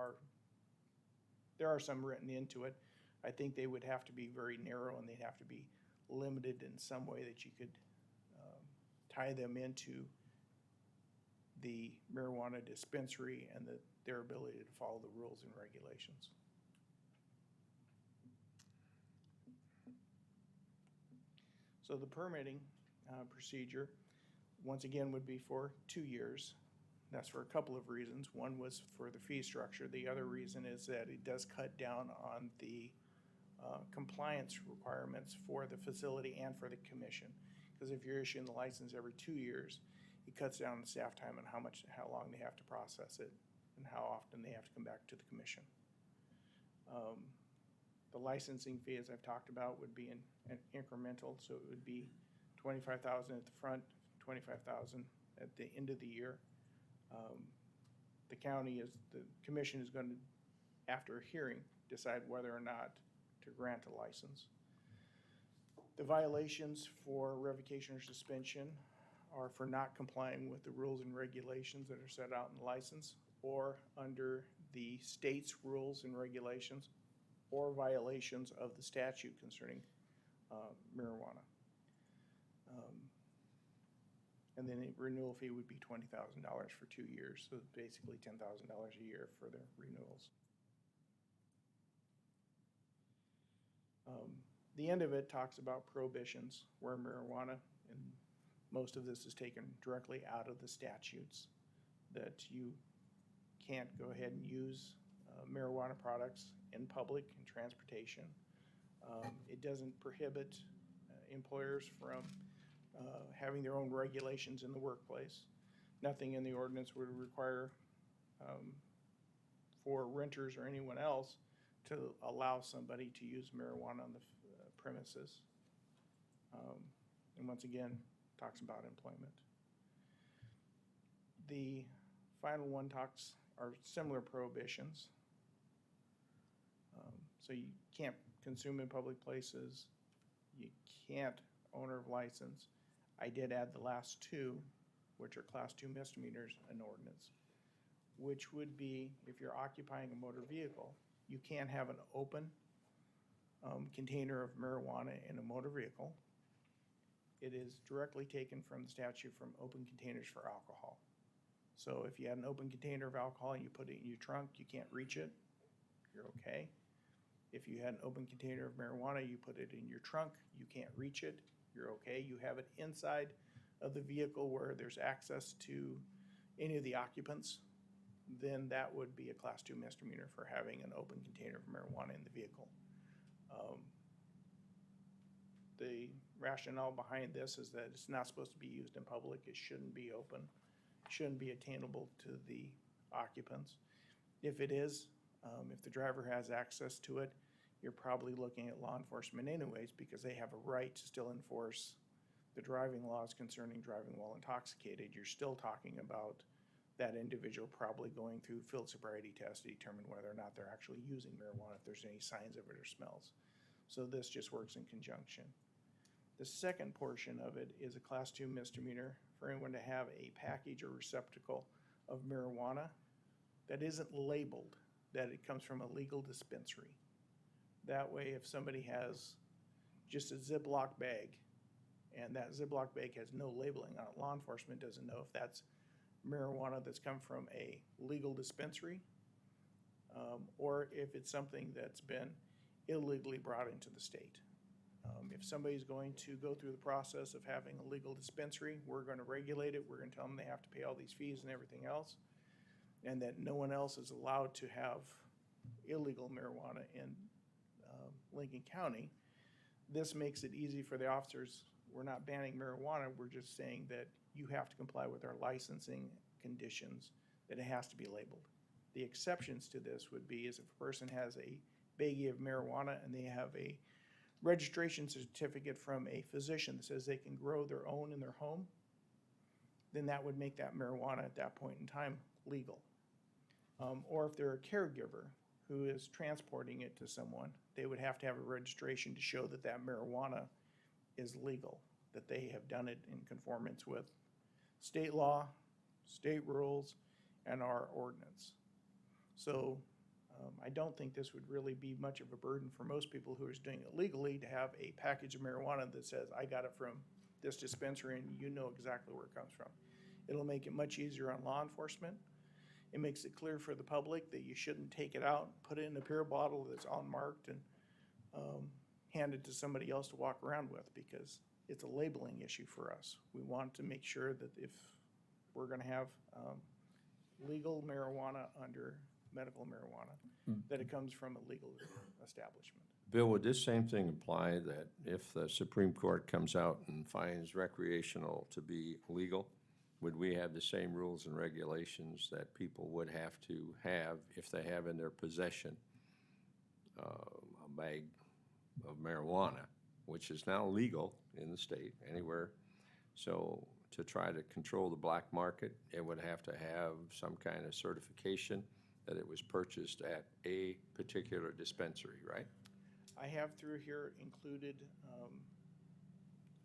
are some written into it. I think they would have to be very narrow and they'd have to be limited in some way that you could tie them into the marijuana dispensary and their ability to follow the rules and regulations. So the permitting procedure, once again, would be for 2 years. That's for a couple of reasons. One was for the fee structure. The other reason is that it does cut down on the compliance requirements for the facility and for the commission. Because if you're issuing the license every 2 years, it cuts down the staff time and how long they have to process it and how often they have to come back to the commission. The licensing fee, as I've talked about, would be an incremental, so it would be 25,000 at the front, 25,000 at the end of the year. The commission is going to, after a hearing, decide whether or not to grant a license. The violations for revocation or suspension are for not complying with the rules and regulations that are set out in the license, or under the state's rules and regulations, or violations of the statute concerning marijuana. And then a renewal fee would be $20,000 for 2 years, so basically $10,000 a year for the renewals. The end of it talks about prohibitions where marijuana, and most of this is taken directly out of the statutes, that you can't go ahead and use marijuana products in public and transportation. It doesn't prohibit employers from having their own regulations in the workplace. Nothing in the ordinance would require for renters or anyone else to allow somebody to use marijuana on the premises. And once again, talks about employment. The final one are similar prohibitions. So you can't consume in public places. You can't owner of license. I did add the last two, which are class 2 misdemeanors, an ordinance, which would be if you're occupying a motor vehicle, you can't have an open container of marijuana in a motor vehicle. It is directly taken from the statute from open containers for alcohol. So if you had an open container of alcohol and you put it in your trunk, you can't reach it, you're okay. If you had an open container of marijuana, you put it in your trunk, you can't reach it, you're okay. You have it inside of the vehicle where there's access to any of the occupants, then that would be a class 2 misdemeanor for having an open container of marijuana in the vehicle. The rationale behind this is that it's not supposed to be used in public. It shouldn't be open, shouldn't be attainable to the occupants. If it is, if the driver has access to it, you're probably looking at law enforcement anyways, because they have a right to still enforce the driving laws concerning driving while intoxicated. You're still talking about that individual probably going through field sobriety tests to determine whether or not they're actually using marijuana, if there's any signs of it or smells. So this just works in conjunction. The second portion of it is a class 2 misdemeanor for anyone to have a package or receptacle of marijuana that isn't labeled that it comes from a legal dispensary. That way, if somebody has just a Ziploc bag and that Ziploc bag has no labeling on it, law enforcement doesn't know if that's marijuana that's come from a legal dispensary or if it's something that's been illegally brought into the state. If somebody's going to go through the process of having a legal dispensary, we're going to regulate it. We're going to tell them they have to pay all these fees and everything else, and that no one else is allowed to have illegal marijuana in Lincoln County. This makes it easy for the officers. We're not banning marijuana. We're just saying that you have to comply with our licensing conditions, that it has to be labeled. The exceptions to this would be is if a person has a baggie of marijuana and they have a registration certificate from a physician that says they can grow their own in their home, then that would make that marijuana at that point in time legal. Or if they're a caregiver who is transporting it to someone, they would have to have a registration to show that that marijuana is legal, that they have done it in conformance with state law, state rules, and our ordinance. So I don't think this would really be much of a burden for most people who are doing it legally to have a package of marijuana that says, I got it from this dispensary, and you know exactly where it comes from. It'll make it much easier on law enforcement. It makes it clear for the public that you shouldn't take it out, put it in a beer bottle that's unmarked, and hand it to somebody else to walk around with, because it's a labeling issue for us. We want to make sure that if we're going to have legal marijuana under medical marijuana, that it comes from a legal establishment. Bill, would this same thing apply that if the Supreme Court comes out and finds recreational to be legal, would we have the same rules and regulations that people would have to have if they have in their possession bag of marijuana, which is now legal in the state anywhere. So to try to control the black market, it would have to have some kind of certification that it was purchased at a particular dispensary, right? I have through here included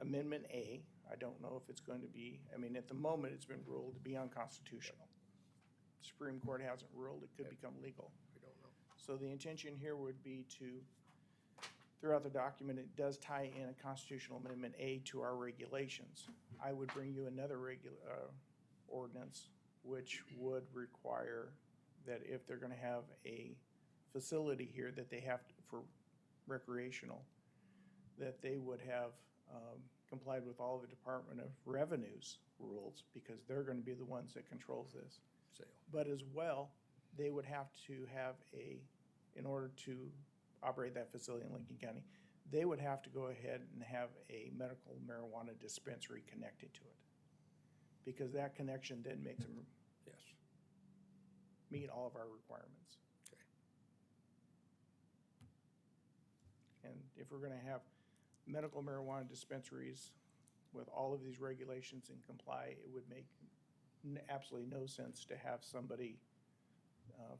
Amendment A. I don't know if it's going to be, I mean, at the moment, it's been ruled to be unconstitutional. Supreme Court hasn't ruled, it could become legal. We don't know. So the intention here would be to, throughout the document, it does tie in a constitutional amendment A to our regulations. I would bring you another ordinance, which would require that if they're gonna have a facility here that they have to, for recreational, that they would have complied with all the Department of Revenue's rules, because they're gonna be the ones that controls this. Sale. But as well, they would have to have in order to operate that facility in Lincoln County, they would have to go ahead and have a medical marijuana dispensary connected to it. Because that connection then makes them Yes. meet all of our requirements. Okay. And if we're gonna have medical marijuana dispensaries with all of these regulations and comply, it would make absolutely no sense to have somebody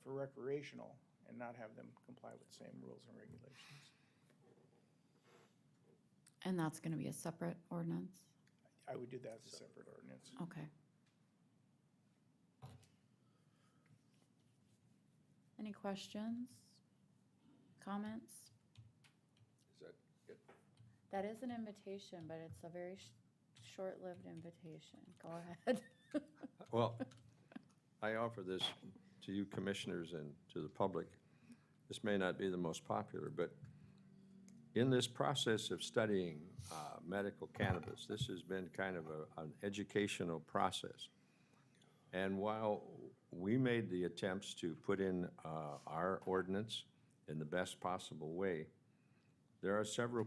for recreational and not have them comply with the same rules and regulations. And that's gonna be a separate ordinance? I would do that as a separate ordinance. Okay. Any questions? Comments? Is that it? That is an invitation, but it's a very short-lived invitation. Go ahead. Well, I offer this to you commissioners and to the public. This may not be the most popular, but in this process of studying medical cannabis, this has been kind of an educational process. And while we made the attempts to put in our ordinance in the best possible way, there are several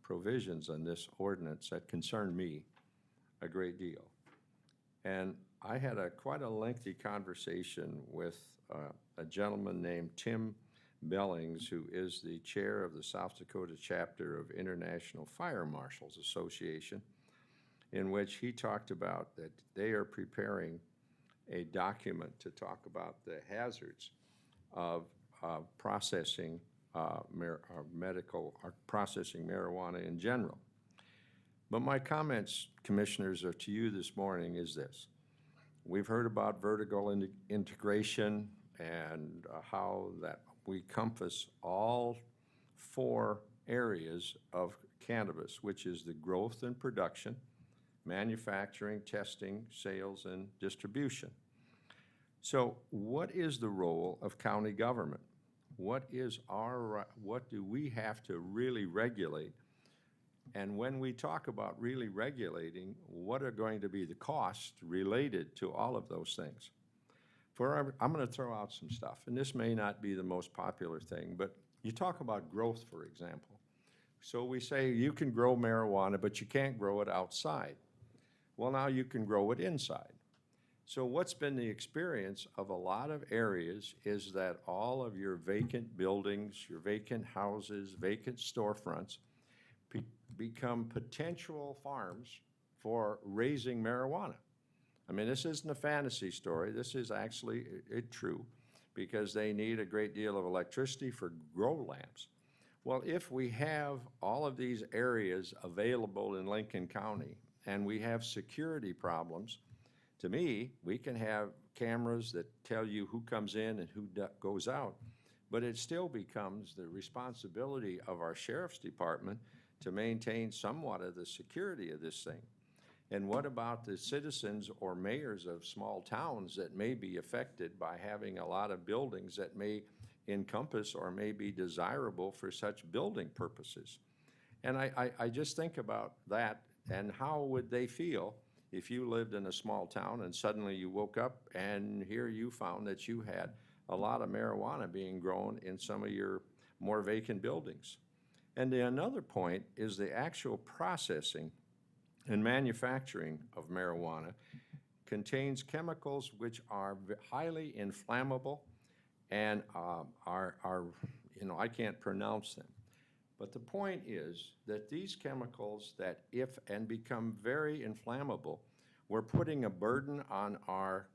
provisions in this ordinance that concern me a great deal. And I had quite a lengthy conversation with a gentleman named Tim Bellings, who is the chair of the South Dakota chapter of International Fire Marshals Association, in which he talked about that they are preparing a document to talk about the hazards of processing processing marijuana in general. But my comments, commissioners, are to you this morning is this. We've heard about vertical integration and how that we compass all 4 areas of cannabis, which is the growth and production, manufacturing, testing, sales, and distribution. So what is the role of county government? What do we have to really regulate? And when we talk about really regulating, what are going to be the costs related to all of those things? I'm going to throw out some stuff, and this may not be the most popular thing, but you talk about growth, for example. So we say you can grow marijuana, but you can't grow it outside. Well, now you can grow it inside. So what's been the experience of a lot of areas is that all of your vacant buildings, your vacant houses, vacant storefronts become potential farms for raising marijuana. I mean, this isn't a fantasy story. This is actually true, because they need a great deal of electricity for grow lamps. Well, if we have all of these areas available in Lincoln County and we have security problems, to me, we can have cameras that tell you who comes in and who goes out, but it still becomes the responsibility of our sheriff's department to maintain somewhat of the security of this thing. And what about the citizens or mayors of small towns that may be affected by having a lot of buildings that may encompass or may be desirable for such building purposes? And I just think about that, and how would they feel if you lived in a small town and suddenly you woke up and here you found that you had a lot of marijuana being grown in some of your more vacant buildings? And the another point is the actual processing and manufacturing of marijuana contains chemicals which are highly inflammable and are I can't pronounce them. But the point is that these chemicals that if and become very inflammable, we're putting a burden on our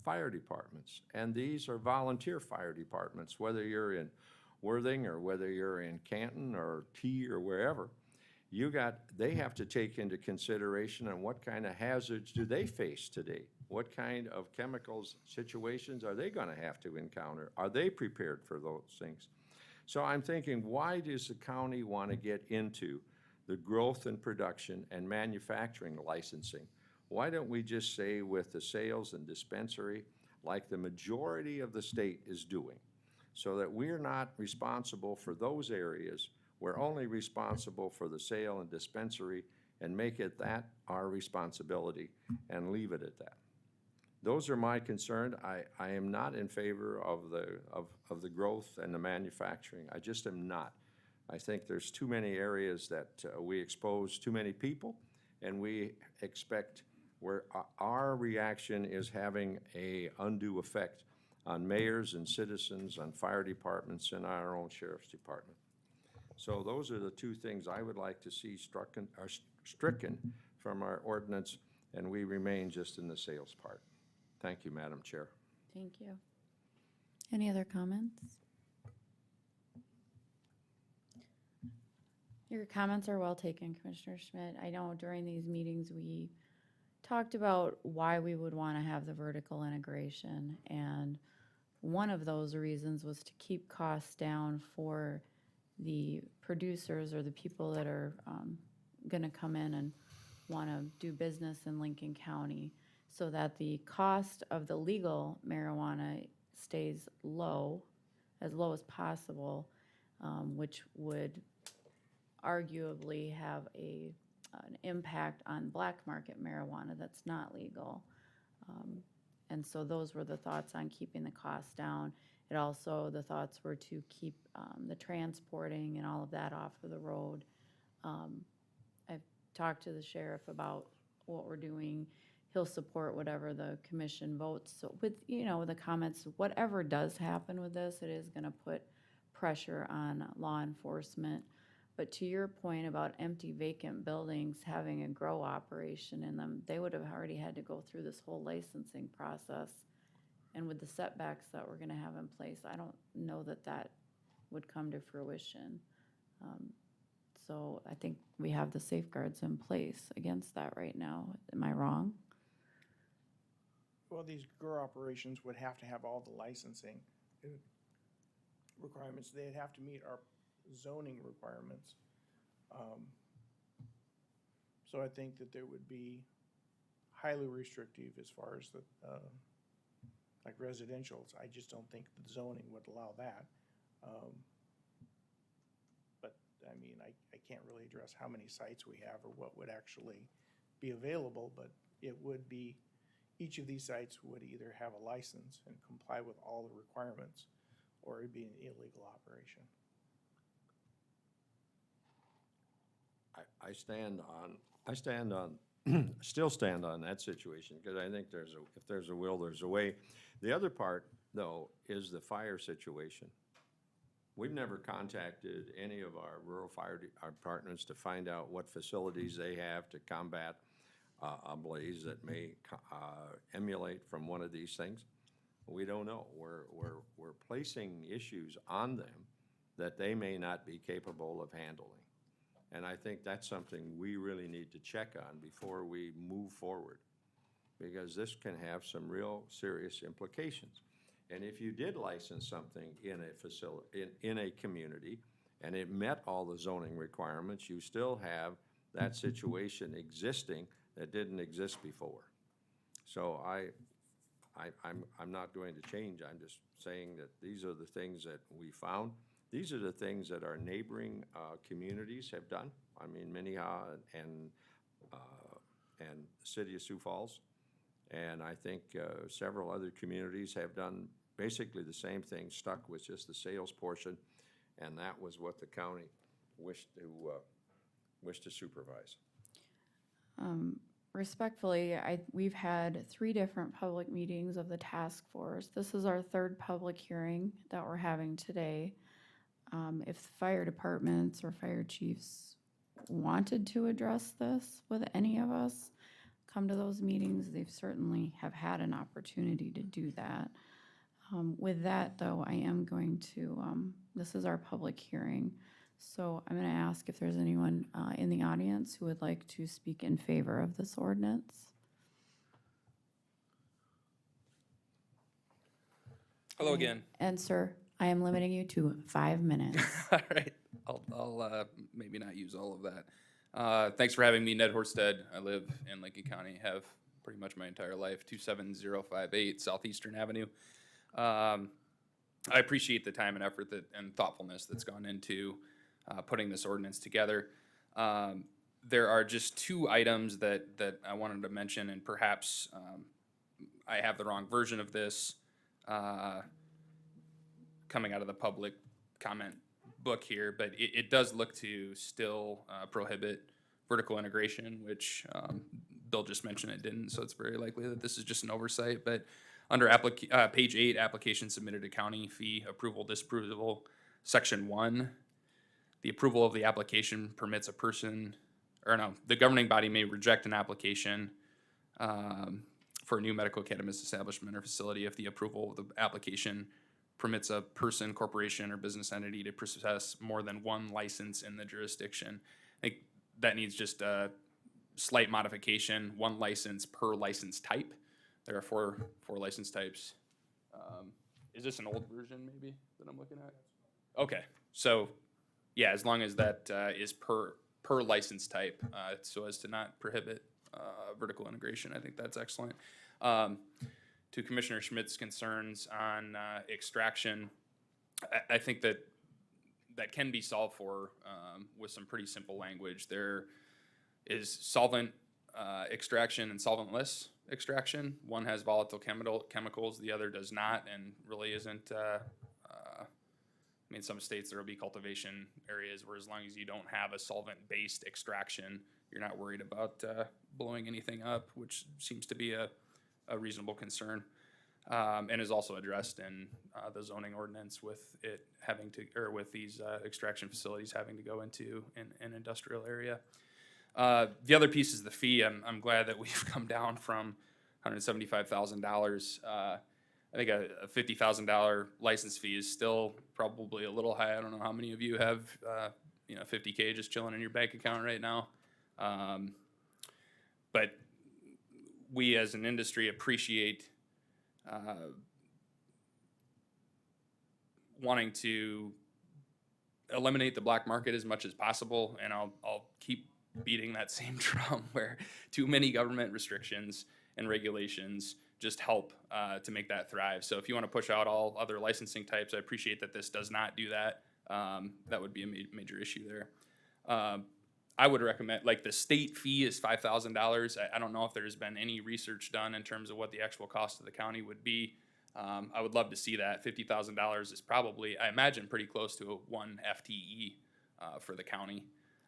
fire departments. And these are volunteer fire departments, whether you're in Worthing or whether you're in Canton or T or wherever. They have to take into consideration on what kind of hazards do they face today? What kind of chemicals situations are they gonna have to encounter? Are they prepared for those things? So I'm thinking, why does the county want to get into the growth and production and manufacturing licensing? Why don't we just say with the sales and dispensary, like the majority of the state is doing, so that we're not responsible for those areas? We're only responsible for the sale and dispensary, and make it that our responsibility and leave it at that. Those are my concerns. I am not in favor of the growth and the manufacturing. I just am not. I think there's too many areas that we expose too many people, and we expect where our reaction is having an undue effect on mayors and citizens, on fire departments, and our own sheriff's department. So those are the two things I would like to see stricken from our ordinance, and we remain just in the sales part. Thank you, Madam Chair. Thank you. Any other comments? Your comments are well taken, Commissioner Schmidt. I know during these meetings, we talked about why we would want to have the vertical integration. And one of those reasons was to keep costs down for the producers or the people that are going to come in and want to do business in Lincoln County, so that the cost of the legal marijuana stays low as possible, which would arguably have an impact on black market marijuana that's not legal. And so those were the thoughts on keeping the costs down. It also, the thoughts were to keep the transporting and all of that off of the road. I've talked to the sheriff about what we're doing. He'll support whatever the commission votes. So with, the comments, whatever does happen with this, it is gonna put pressure on law enforcement. But to your point about empty vacant buildings having a grow operation in them, they would have already had to go through this whole licensing process. And with the setbacks that we're gonna have in place, I don't know that would come to fruition. So I think we have the safeguards in place against that right now. Am I wrong? Well, these grow operations would have to have all the licensing requirements. They'd have to meet our zoning requirements. So I think that there would be highly restrictive as far as the, like residential's. I just don't think the zoning would allow that. But I mean, I can't really address how many sites we have or what would actually be available, but it would be, each of these sites would either have a license and comply with all the requirements, or it'd be an illegal operation. Still stand on that situation, because I think if there's a will, there's a way. The other part, though, is the fire situation. We've never contacted any of our rural fire departments to find out what facilities they have to combat a blaze that may emulate from one of these things. We don't know. We're placing issues on them that they may not be capable of handling. And I think that's something we really need to check on before we move forward, because this can have some real serious implications. And if you did license something in a facility, in a community, and it met all the zoning requirements, you still have that situation existing that didn't exist before. So I'm not going to change. I'm just saying that these are the things that we found. These are the things that our neighboring communities have done. I mean, Minnehaha and the city of Sioux Falls. And I think several other communities have done basically the same thing, stuck with just the sales portion, and that was what the county wished to supervise. Respectfully, we've had 3 different public meetings of the task force. This is our 3rd public hearing that we're having today. if fire departments or fire chiefs wanted to address this with any of us, come to those meetings. They've certainly have had an opportunity to do that. With that, though, I am going to, this is our public hearing, so I'm going to ask if there's anyone in the audience who would like to speak in favor of this ordinance. Hello again. And sir, I am limiting you to 5 minutes. All right, I'll maybe not use all of that. Thanks for having me, Ned Horsted. I live in Lincoln County, have pretty much my entire life, 27058 Southeastern Avenue. I appreciate the time and effort and thoughtfulness that's gone into putting this ordinance together. There are just two items that I wanted to mention, and perhaps I have the wrong version of this coming out of the public comment book here, but it does look to still prohibit vertical integration, which Bill just mentioned it didn't, so it's very likely that this is just an oversight. But under page 8, application submitted to county, fee, approval, disapproval, section 1, the approval of the application permits a person, or no, the governing body may reject an application for a new medical cannabis establishment or facility if the approval of the application permits a person, corporation, or business entity to possess more than one license in the jurisdiction. I think that needs just a slight modification, one license per license type. There are four license types. Is this an old version maybe that I'm looking at? Okay, so yeah, as long as that is per license type, so as to not prohibit vertical integration, I think that's excellent. To Commissioner Schmidt's concerns on extraction, I think that can be solved for with some pretty simple language. There is solvent extraction and solventless extraction. One has volatile chemicals, the other does not, and really isn't. I mean, some states there will be cultivation areas where as long as you don't have a solvent-based extraction, you're not worried about blowing anything up, which seems to be a reasonable concern, and is also addressed in the zoning ordinance with it having to, or with these extraction facilities having to go into an industrial area. The other piece is the fee. I'm glad that we've come down from $175,000. I think a $50,000 license fee is still probably a little high. I don't know how many of you have $50K just chilling in your bank account right now. But we as an industry appreciate wanting to eliminate the black market as much as possible, and I'll keep beating that same drum where too many government restrictions and regulations just help to make that thrive. So if you want to push out all other licensing types, I appreciate that this does not do that. That would be a major issue there. I would recommend, like, the state fee is $5,000. I don't know if there's been any research done in terms of what the actual cost of the county would be. I would love to see that. $50,000 is probably, I imagine, pretty close to one FTE for the county.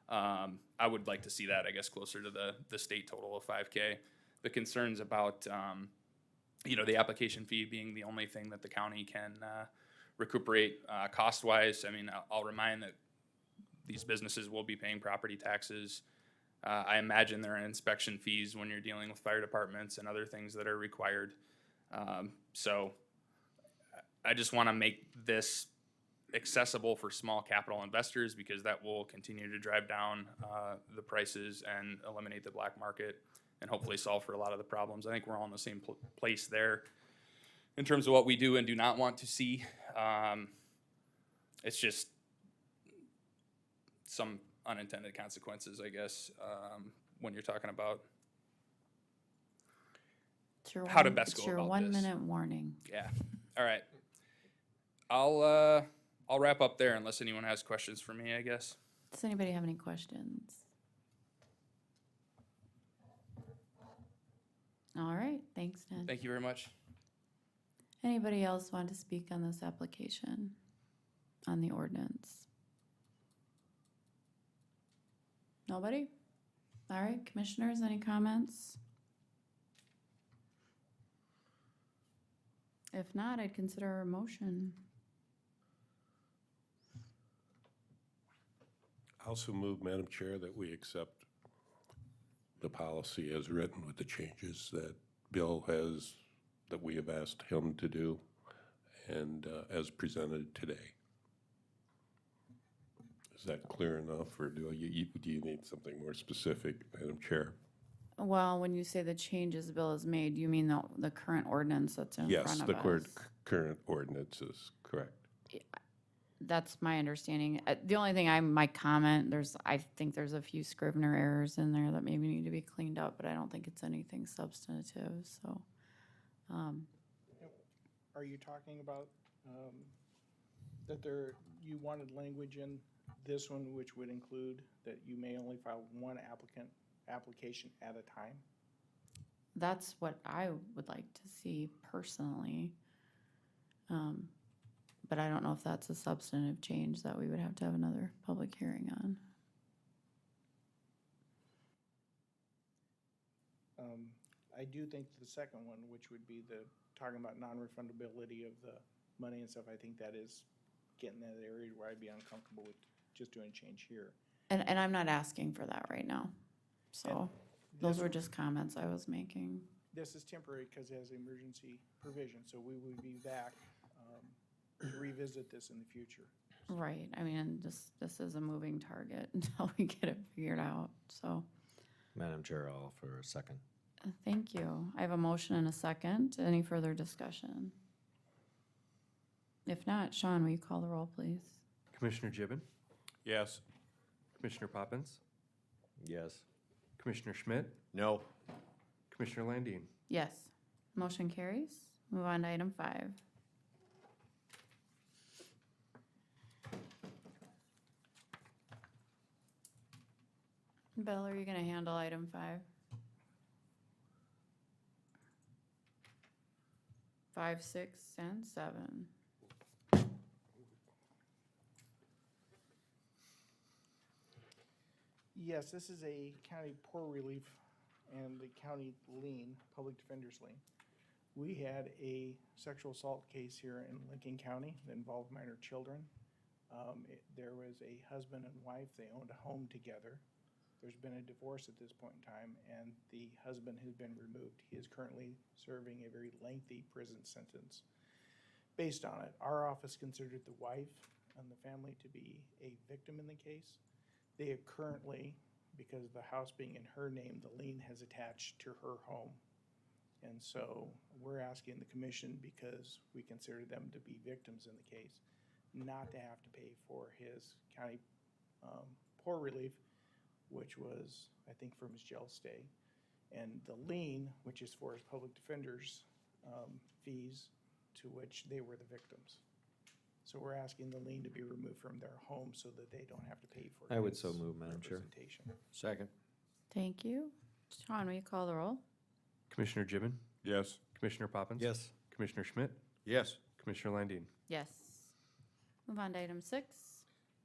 I would like to see that, I guess, closer to the state total of $5K. The concerns about, the application fee being the only thing that the county can recuperate cost-wise. I mean, I'll remind that these businesses will be paying property taxes. I imagine there are inspection fees when you're dealing with fire departments and other things that are required. So I just want to make this accessible for small capital investors, because that will continue to drive down the prices and eliminate the black market and hopefully solve for a lot of the problems. I think we're all in the same place there in terms of what we do and do not want to see. It's just some unintended consequences, I guess, when you're talking about how to best go about this. It's your 1 minute warning. Yeah. All right. I'll wrap up there unless anyone has questions for me, I guess. Does anybody have any questions? All right, thanks, Ned. Thank you very much. Anybody else want to speak on this application, on the ordinance? Nobody? All right, commissioners, any comments? If not, I'd consider a motion. Also move, Madam Chair, that we accept the policy as written with the changes that Bill has, that we have asked him to do, and as presented today. Is that clear enough, or do you need something more specific, Madam Chair? Well, when you say the changes the bill has made, you mean the current ordinance that's in front Yes, of the us? current ordinance is correct. That's my understanding. The only thing my comment, I think there's a few Scrivener errors in there that maybe need to be cleaned up, but I don't think it's anything substantive, so. Are you talking about, that you wanted language in this one which would include that you may only file one application at a time? That's what I would like to see personally. But I don't know if that's a substantive change that we would have to have another public hearing on. I do think the second one, which would be the, talking about non-refundability of the money and stuff, I think that is getting that area where I'd be uncomfortable with just doing a change here. And I'm not asking for that right now. So those this- were just comments I was making. This is temporary because it has emergency provision, so we would be back to revisit this in the future. Right, I mean, this is a moving target until we get it figured out, so. Madam Chair, I'll offer a second. Thank you. I have a motion and a second. Any further discussion? If not, Sean, will you call the roll, please? Commissioner Gibbon, Yes. Commissioner Poppins, Yes. Commissioner Schmidt, No. Commissioner Landine. Yes. Motion carries. Move on to item 5. Bill, are you gonna handle item 5? 5, 6, and 7. Yes, this is a county poor relief and the county lien, public defender's lien. We had a sexual assault case here in Lincoln County that involved minor children. There was a husband and wife, they owned a home together. There's been a divorce at this point in time, and the husband has been removed. He is currently serving a very lengthy prison sentence. Based on it, our office considered the wife and the family to be a victim in the case. They are currently, because of the house being in her name, the lien has attached to her home. And so we're asking the commission, because we consider them to be victims in the case, not to have to pay for his county poor relief, which was, I think, from his jail stay. And the lien, which is for his public defender's fees, to which they were the victims. So we're asking the lien to be removed from their home so that they don't have to pay for I would his so move, Madam Chair. representation. Second. Thank you. Sean, will you call the roll? Commissioner Gibbon, Yes. Commissioner Poppins. Yes. Commissioner Schmidt, Yes. Commissioner Landine. Yes. Move on to item 6.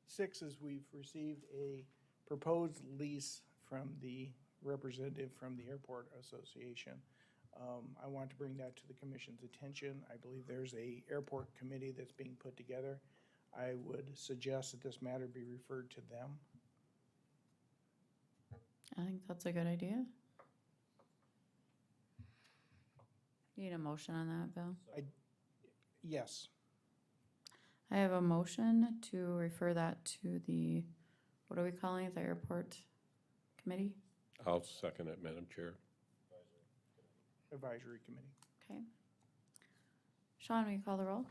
6 is we've received a proposed lease from the representative from the Airport Association. I want to bring that to the commission's attention. I believe there's a airport committee that's being put together. I would suggest that this matter be referred to them. I think that's a good idea. Need a motion on that, Bill? Yes. I have a motion to refer that to the, what are we calling it, the airport committee? I'll second it, Madam Chair. Advisory committee. Okay. Sean, will you call the roll?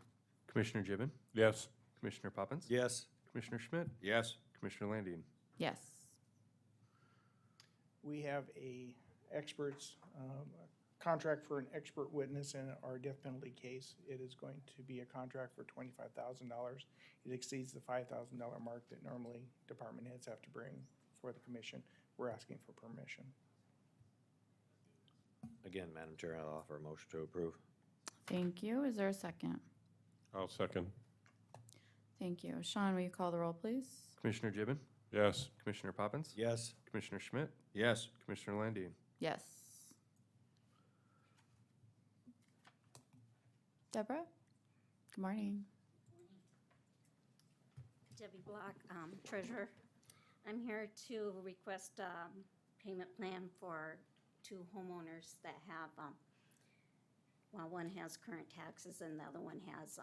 Commissioner Gibbon, Yes. Commissioner Poppins. Yes. Commissioner Schmidt, Yes. Commissioner Landine. Yes. We have a experts, contract for an expert witness in our death penalty case. It is going to be a contract for $25,000. It exceeds the $5,000 mark that normally department heads have to bring for the commission. We're asking for permission. Again, Madam Chair, I'll offer a motion to approve. Thank you. Is there a second? I'll second. Thank you. Sean, will you call the roll, please? Commissioner Gibbon, Yes. Commissioner Poppins. Yes. Commissioner Schmidt, Yes. Commissioner Landine. Yes. Deborah? Good morning. Debbie Block, Treasurer. I'm here to request a payment plan for two homeowners that have, well, one has current taxes and the other one has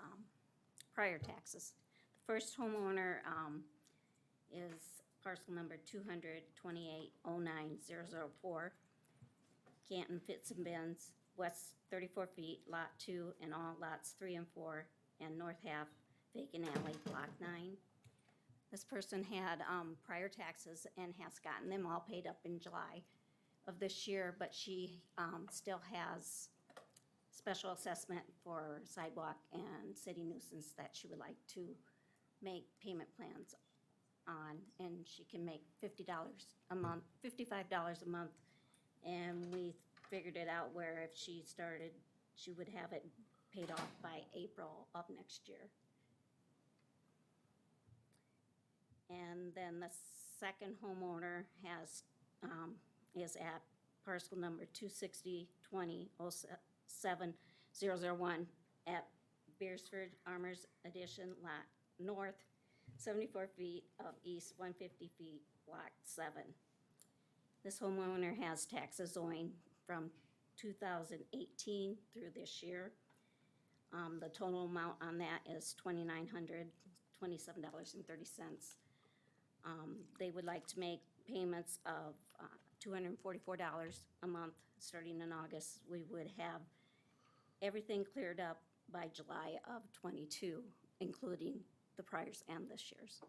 prior taxes. The first homeowner is parcel number 228-09004, Canton Fits and Bends, west 34 feet, lot 2, and all lots 3 and 4, and north half vacant alley, block 9. This person had prior taxes and has gotten them all paid up in July of this year, but she still has special assessment for sidewalk and city nuisance that she would like to make payment plans on, and she can make $50 a month, $55 a month, and we figured it out where if she started, she would have it paid off by April of next year. And then the second homeowner has, is at parcel number 260-20-07001 at Beersford Armors Addition, lot north, 74 feet of east, 150 feet, block 7. This homeowner has taxes owing from 2018 through this year. The total amount on that is $2,927.30. They would like to make payments of $244 a month starting in August. We would have everything cleared up by July of '22, including the priors and this year's.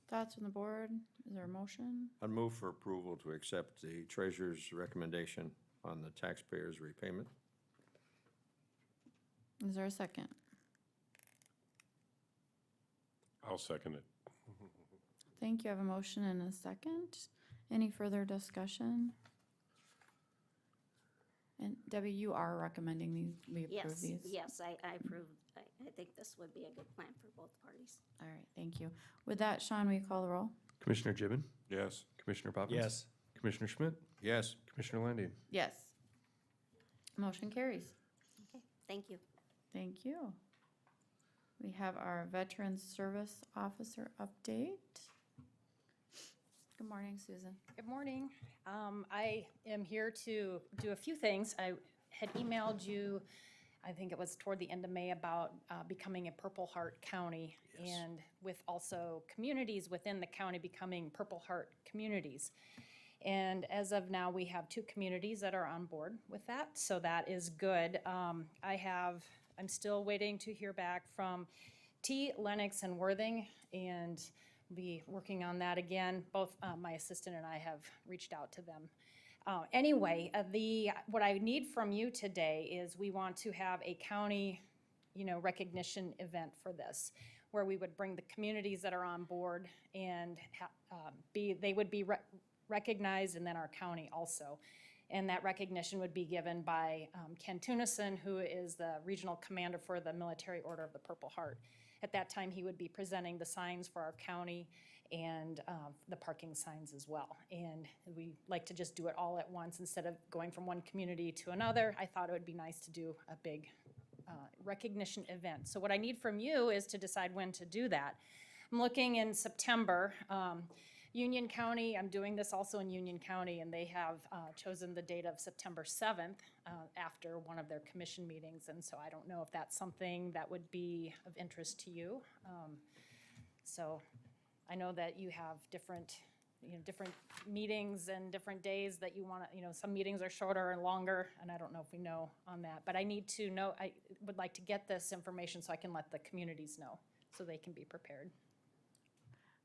Thoughts from the board? Is there a motion? I'd move for approval to accept the treasurer's recommendation on the taxpayer's repayment. Is there a second? I'll second it. Thank you. I have a motion and a second. Any further discussion? And Debbie, you are recommending we approve Yes, these? yes, I approve. I think this would be a good plan for both parties. All right, thank you. With that, Sean, will you call the roll? Commissioner Gibbon, Yes. Commissioner Poppins. Yes. Commissioner Schmidt, Yes. Commissioner Landine. Yes. Motion carries. Okay, thank you. Thank you. We have our Veteran Service Officer update. Good morning, Susan. Good morning. I am here to do a few things. I had emailed you, I think it was toward the end of May, about becoming a Purple Heart County, and with also communities within the county becoming Purple Heart communities. And as of now, we have 2 communities that are on board with that, so that is good. I'm still waiting to hear back from T, Lennox, and Worthing, and be working on that again. Both my assistant and I have reached out to them. Anyway, what I need from you today is we want to have a county, recognition event for this, where we would bring the communities that are on board and they would be recognized, and then our county also. And that recognition would be given by Ken Tunison, who is the regional commander for the Military Order of the Purple Heart. At that time, he would be presenting the signs for our county and the parking signs as well. And we like to just do it all at once instead of going from one community to another. I thought it would be nice to do a big recognition event. So what I need from you is to decide when to do that. I'm looking in September. Union County, I'm doing this also in Union County, and they have chosen the date of September 7th after one of their commission meetings, and so I don't know if that's something that would be of interest to you. So I know that you have different meetings and different days that you want to, some meetings are shorter and longer, and I don't know if we know on that, but I need to know, I would like to get this information so I can let the communities know, so they can be prepared.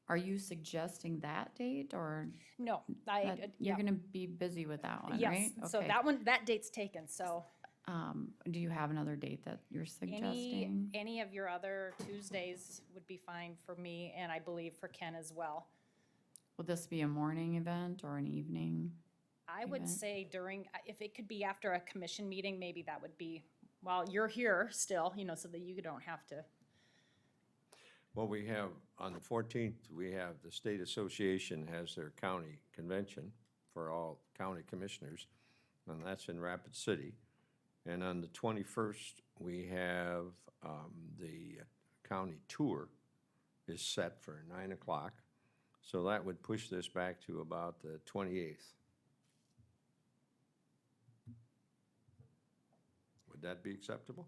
Are you suggesting that date, or? No, You're gonna be busy with that one, right? Yes, so Okay. that date's taken, so. Do you have another date that you're suggesting? Any of your other Tuesdays would be fine for me, and I believe for Ken as well. Will this be a morning event or an evening? I would event? say if it could be after a commission meeting, maybe that would be, while you're here still, so that you don't have to. Well, we have, on the 14th, we have the State Association has their county convention for all county commissioners, and that's in Rapid City. And on the 21st, we have the County tour is set for 9 o'clock. So that would push this back to about the 28th. Would that be acceptable?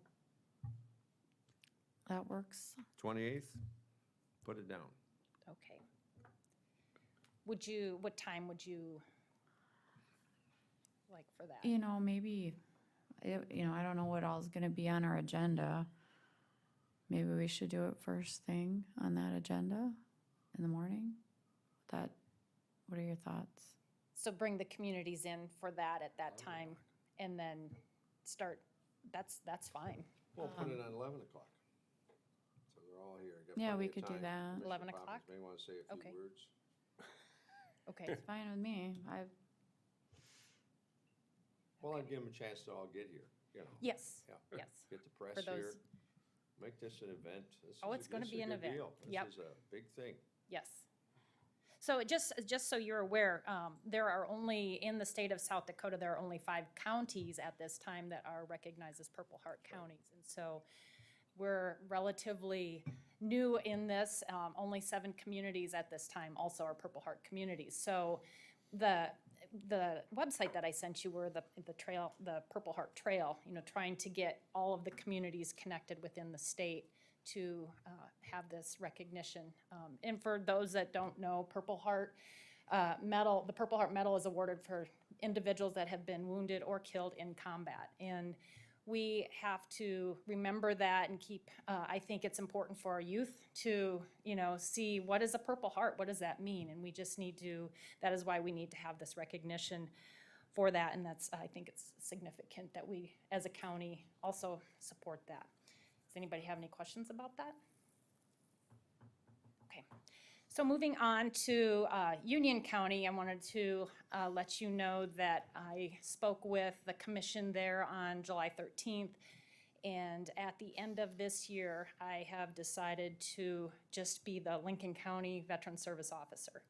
That works. 28th? Put it down. Okay. What time would you like for that? You know, maybe, I don't know what all's gonna be on our agenda. Maybe we should do it first thing on that agenda in the morning? What are your thoughts? So bring the communities in for that at that time and then start, that's fine. Well, put it on 11 o'clock. So they're all here. Got Yeah, plenty we of could do time. that. Commissioner 11 Poppins o'clock? May want to say a few Okay. words. Okay. It's fine with me. Well, I'd give them a chance to all get here, you know. Yes, Yeah. yes. Get the press For those- here. Make this an event. Oh, it's gonna be an event. Yep. This is a big thing. Yes. So just so you're aware, there are only, in the state of South Dakota, there are only 5 counties at this time that are recognized as Purple Heart counties. And so we're relatively new in this. Only 7 communities at this time also are Purple Heart communities. So the website that I sent you were the trail, the Purple Heart Trail, trying to get all of the communities connected within the state to have this recognition. And for those that don't know, Purple Heart Medal, the Purple Heart Medal is awarded for individuals that have been wounded or killed in combat. And we have to remember that and keep, I think it's important for our youth to, see what is a Purple Heart, what does that mean? And we just need to, that is why we need to have this recognition for that. And I think it's significant that we, as a county, also support that. Does anybody have any questions about that? Okay. So moving on to Union County, I wanted to let you know that I spoke with the commission there on July 13th. And at the end of this year, I have decided to just be the Lincoln County Veteran Service Officer.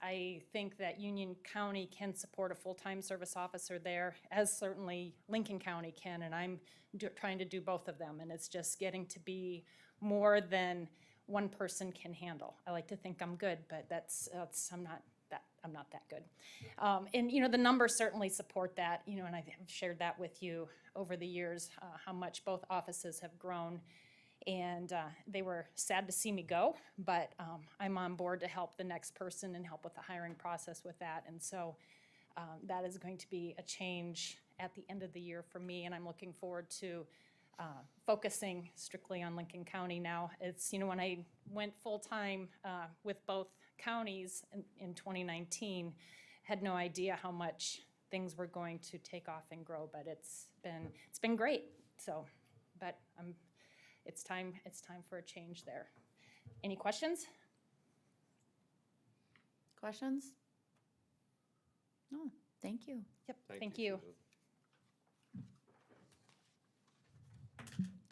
I think that Union County can support a full-time service officer there, as certainly Lincoln County can, and I'm trying to do both of them, and it's just getting to be more than one person can handle. I like to think I'm good, but I'm not that good. And the numbers certainly support that, and I've shared that with you over the years, how much both offices have grown. And they were sad to see me go, but I'm on board to help the next person and help with the hiring process with that. And so that is going to be a change at the end of the year for me, and I'm looking forward to focusing strictly on Lincoln County now. It's, when I went full-time with both counties in 2019, had no idea how much things were going to take off and grow, but it's been great. So, but it's time for a change there. Any questions? Questions? No, thank you. Yep, thank you. Susan.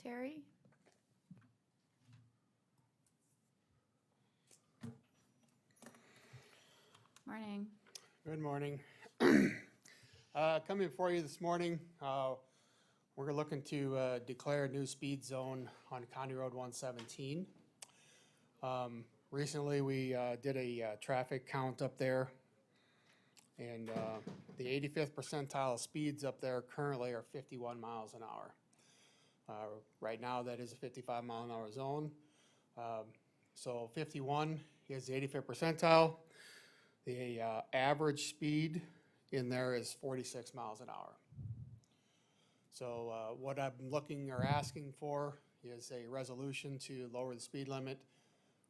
Terry? Morning. Good morning. Coming before you this morning, we're looking to declare a new speed zone on County Road 117. Recently, we did a traffic count up there, and the 85th percentile speeds up there currently are 51 miles an hour. Right now, that is a 55 mile an hour zone. So 51 is the 85th percentile. The average speed in there is 46 miles an hour. So what I'm looking or asking for is a resolution to lower the speed limit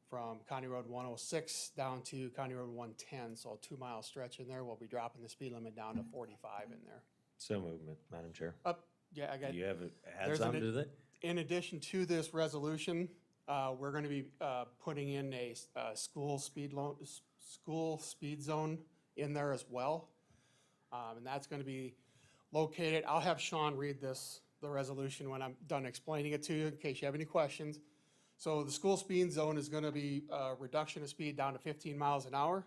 from County Road 106 down to County Road 110. So a 2 mile stretch in there, we'll be dropping the speed limit down to 45 in there. So movement, Madam Chair. Yeah, I got. Do you have, add There's something to that? In addition to this resolution, we're gonna be putting in a school speed zone in there as well. And that's gonna be located, I'll have Sean read the resolution when I'm done explaining it to you in case you have any questions. So the school speed zone is gonna be a reduction of speed down to 15 miles an hour.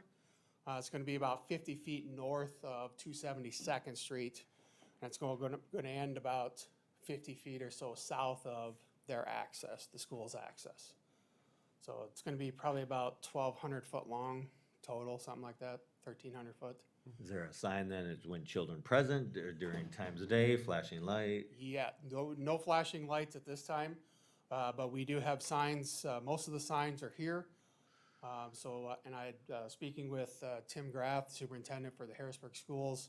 It's gonna be about 50 feet north of 272nd Street. And it's gonna end about 50 feet or so south of their access, the school's access. So it's gonna be probably about 1,200 foot long total, something like that, 1,300 foot. Is there a sign then, it's when children present, or during times of day, flashing light? Yeah, no flashing lights at this time, but we do have signs, most of the signs are here. And speaking with Tim Graff, superintendent for the Harrisburg schools,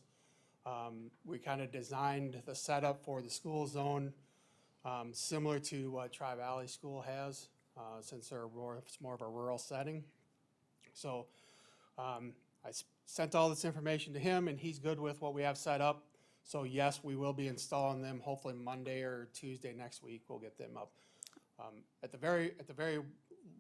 we kind of designed the setup for the school zone similar to what Tri-Valley School has, since it's more of a rural setting. So I sent all this information to him, and he's good with what we have set up. So yes, we will be installing them hopefully Monday or Tuesday next week. We'll get them up. At the very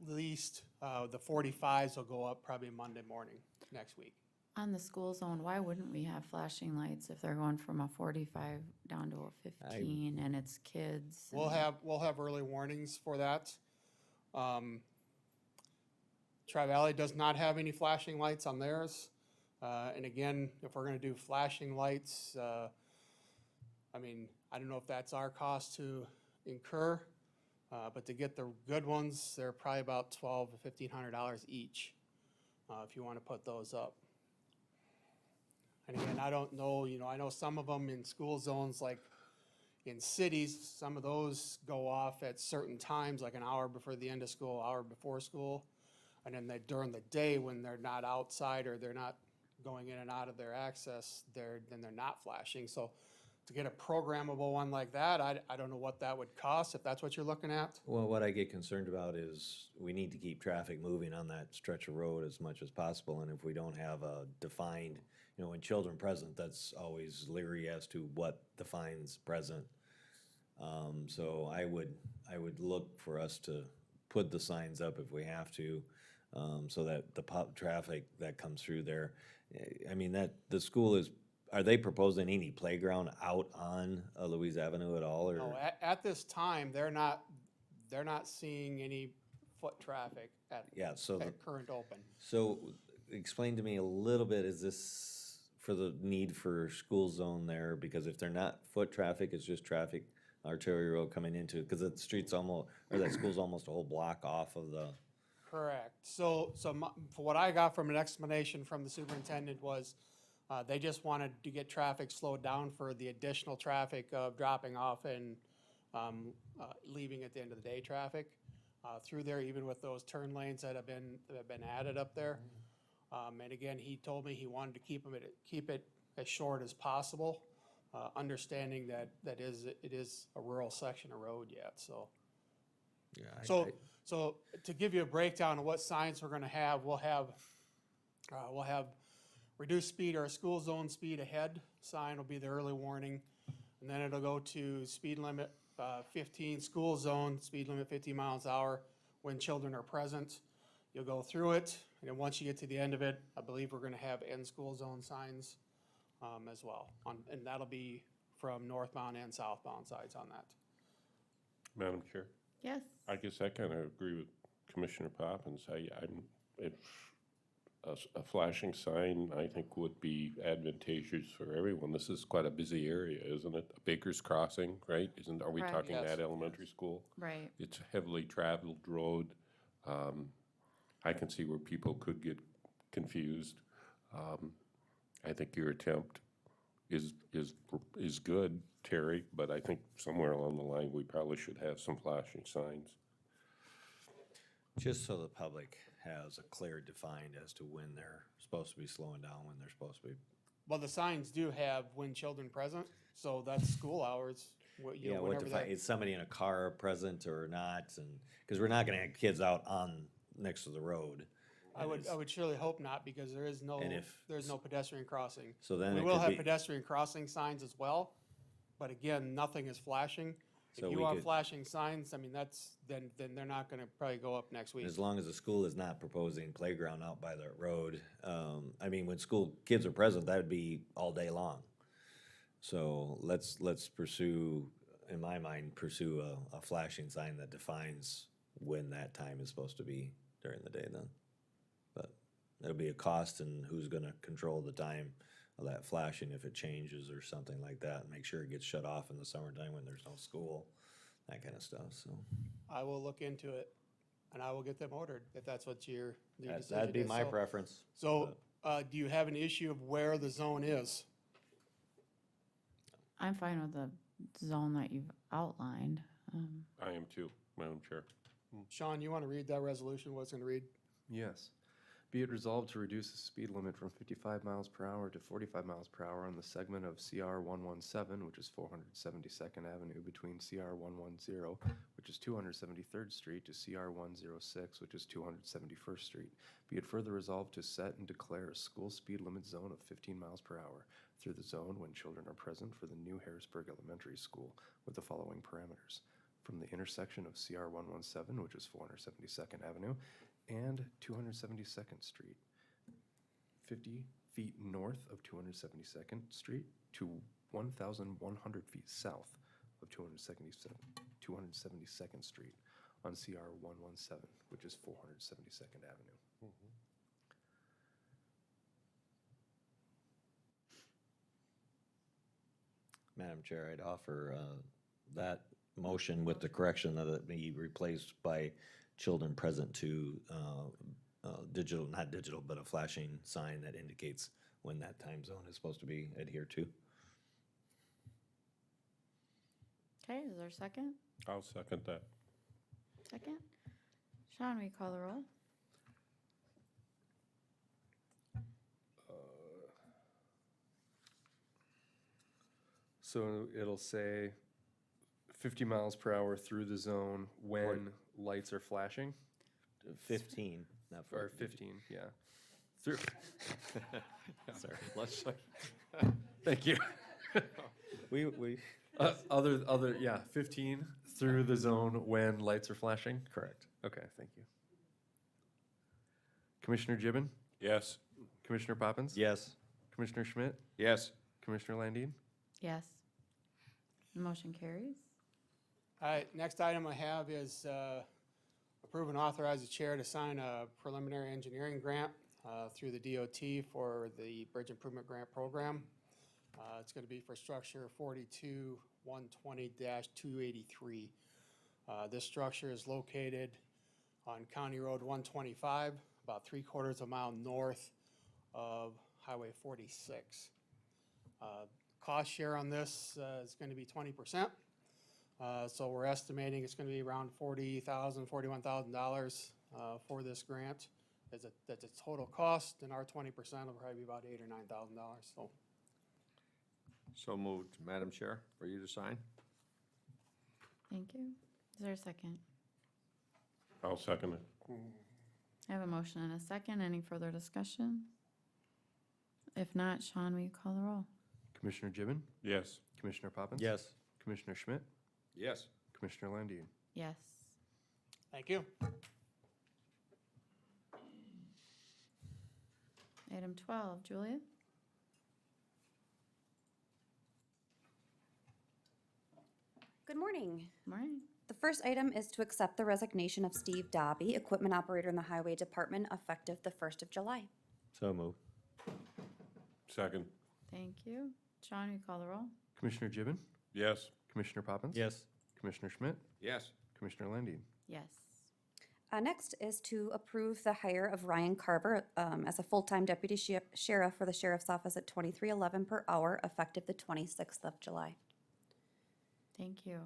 least, the 45s will go up probably Monday morning next week. On the school zone, why wouldn't we have flashing lights if they're going from a 45 down to a 15 and it's kids? We'll have early warnings for that. Tri-Valley does not have any flashing lights on theirs. And again, if we're gonna do flashing lights, I mean, I don't know if that's our cost to incur, but to get the good ones, they're probably about $1,200 to $1,500 each, if you wanna put those up. And again, I don't know, I know some of them in school zones, like in cities, some of those go off at certain times, like an hour before the end of school, hour before school. And then during the day, when they're not outside or they're not going in and out of their access, then they're not flashing. So to get a programmable one like that, I don't know what that would cost, if that's what you're looking at. Well, what I get concerned about is we need to keep traffic moving on that stretch of road as much as possible, and if we don't have a defined, when children present, that's always leery as to what defines present. So I would look for us to put the signs up if we have to, so that the traffic that comes through there, I mean, the school is, are they proposing any playground out on Louise Avenue at all, or? No, at this time, they're not seeing any foot traffic at current open. So explain to me a little bit, is this for the need for school zone there? Because if they're not foot traffic, it's just traffic, arterial road coming into it, because the street's almost, or that school's almost a whole block off of the. Correct. So for what I got from an explanation from the superintendent was, they just wanted to get traffic slowed down for the additional traffic of dropping off and leaving at the end of the day traffic through there, even with those turn lanes that have been added up there. And again, he told me he wanted to keep it as short as possible, understanding that it is a rural section of road yet. So. Yeah. So to give you a breakdown of what signs we're gonna have, we'll have reduced speed or school zone speed ahead sign will be the early warning. And then it'll go to speed limit 15, school zone, speed limit 50 miles an hour when children are present. You'll go through it, and then once you get to the end of it, I believe we're gonna have end school zone signs as well. And that'll be from northbound and southbound sides on that. Madam Chair? Yes. I guess I kind of agree with Commissioner Poppins. A flashing sign, I think, would be advantageous for everyone. This is quite a busy area, isn't it? Baker's Crossing, right? Are we Right. talking Yes. that elementary school? Right. It's a heavily traveled road. I can see where people could get confused. I think your attempt is good, Terry, but I think somewhere along the line, we probably should have some flashing signs. Just so the public has a clear defined as to when they're supposed to be slowing down, when they're supposed to be. Well, the signs do have when children present, so that's school hours. Yeah, what define, is somebody in a car present or not? And, because we're not gonna have kids out on, next to the road. I would surely hope not, because there's no pedestrian crossing. So then We it will could have be- pedestrian crossing signs as well, but again, nothing is flashing. So If you we want could- flashing signs, I mean, then they're not gonna probably go up next week. As long as the school is not proposing playground out by the road, I mean, when school kids are present, that would be all day long. So let's pursue, in my mind, a flashing sign that defines when that time is supposed to be during the day then. But there'll be a cost, and who's gonna control the time of that flashing if it changes or something like that, and make sure it gets shut off in the summertime when there's no school. that kind of stuff, so. I will look into it, and I will get them ordered, if that's what your decision That'd be is. my So- preference. So, do you have an issue of where the zone is? I'm fine with the zone that you've outlined. I am too, Madam Chair. Sean, you want to read that resolution, what's going to read? Yes. Be it resolved to reduce the speed limit from 55 miles per hour to 45 miles per hour on the segment of CR 117, which is 472nd Avenue, between CR 110, which is 273rd Street, to CR 106, which is 271st Street. Be it further resolved to set and declare a school speed limit zone of 15 miles per hour through the zone when children are present for the new Harrisburg Elementary School with the following parameters. From the intersection of CR 117, which is 472nd Avenue, and 272nd Street, 50 feet north of 272nd Street to 1,100 feet south of 272nd Street on CR 117, which is 472nd Avenue. Madam Chair, I'd offer that motion with the correction that it be replaced by children present to digital, not digital, but a flashing sign that indicates when that time zone is supposed to be adhered to. Okay, is there a second? I'll second that. Second? Sean, will you call the roll? So it'll say 50 miles per hour through the zone when lights are flashing? 15, not Or 40. 15, yeah. Through. Sorry. Let's, Thank you. We. Yeah, 15 through the zone when lights are flashing? Correct. Okay, thank you. Commissioner Gibbon? Yes. Commissioner Poppins? Yes. Commissioner Schmidt? yes. Commissioner Landine? Yes. The motion carries. All right, next item I have is approve and authorize the chair to sign a preliminary engineering grant through the DOT for the Bridge Improvement Grant Program. It's going to be for structure 42120-283. This structure is located on County Road 125, about 3/4 of a mile north of Highway 46. Cost share on this is going to be 20%. So we're estimating it's going to be around $40,000, $41,000 for this grant. That's a total cost, and our 20% will probably be about $8,000 or $9,000. So moved, Madam Chair, for you to sign. Thank you. Is there a second? I'll second it. I have a motion and a second. Any further discussion? If not, Sean, will you call the roll? Commissioner Gibbon? Yes. Commissioner Poppins? Yes. Commissioner Schmidt? Yes. Commissioner Landine? Yes. Thank you. Item 12, Julia? Good morning. Morning. The first item is to accept the resignation of Steve Dobby, equipment operator in the Highway Department, effective the 1st of July. So moved. Second. Thank you. Sean, will you call the roll? Commissioner Gibbon? Yes. Commissioner Poppins? Yes. Commissioner Schmidt? Yes. Commissioner Landine? Yes. Next is to approve the hire of Ryan Carver as a full-time deputy sheriff for the sheriff's office at $23.11 per hour, effective the 26th of July. Thank you.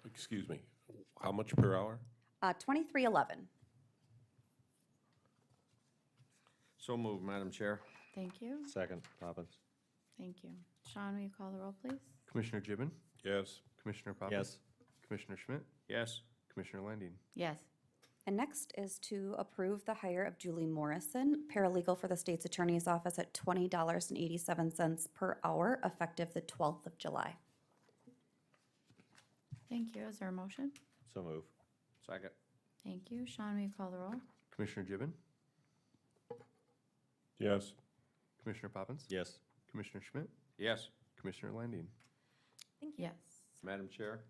Excuse me, how much per hour? $23.11. So moved, Madam Chair. Thank you. Second, Poppins. Thank you. Sean, will you call the roll, please? Commissioner Gibbon? Yes. Commissioner Poppins? Yes. Commissioner Schmidt? Yes. Commissioner Landine? Yes. And next is to approve the hire of Julie Morrison, paralegal for the state's attorney's office at $20.87 per hour, effective the 12th of July. Thank you. Is there a motion? So moved. Second. Thank you. Sean, will you call the roll? Commissioner Gibbon? Yes. Commissioner Poppins? Yes. Commissioner Schmidt? Yes. Commissioner Landine? Yes. Madam Chair,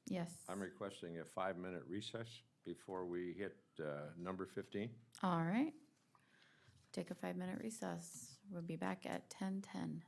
Yes. I'm requesting a 5-minute recess before we hit number 15. All right. Take a 5-minute recess. We'll be back at 10:10.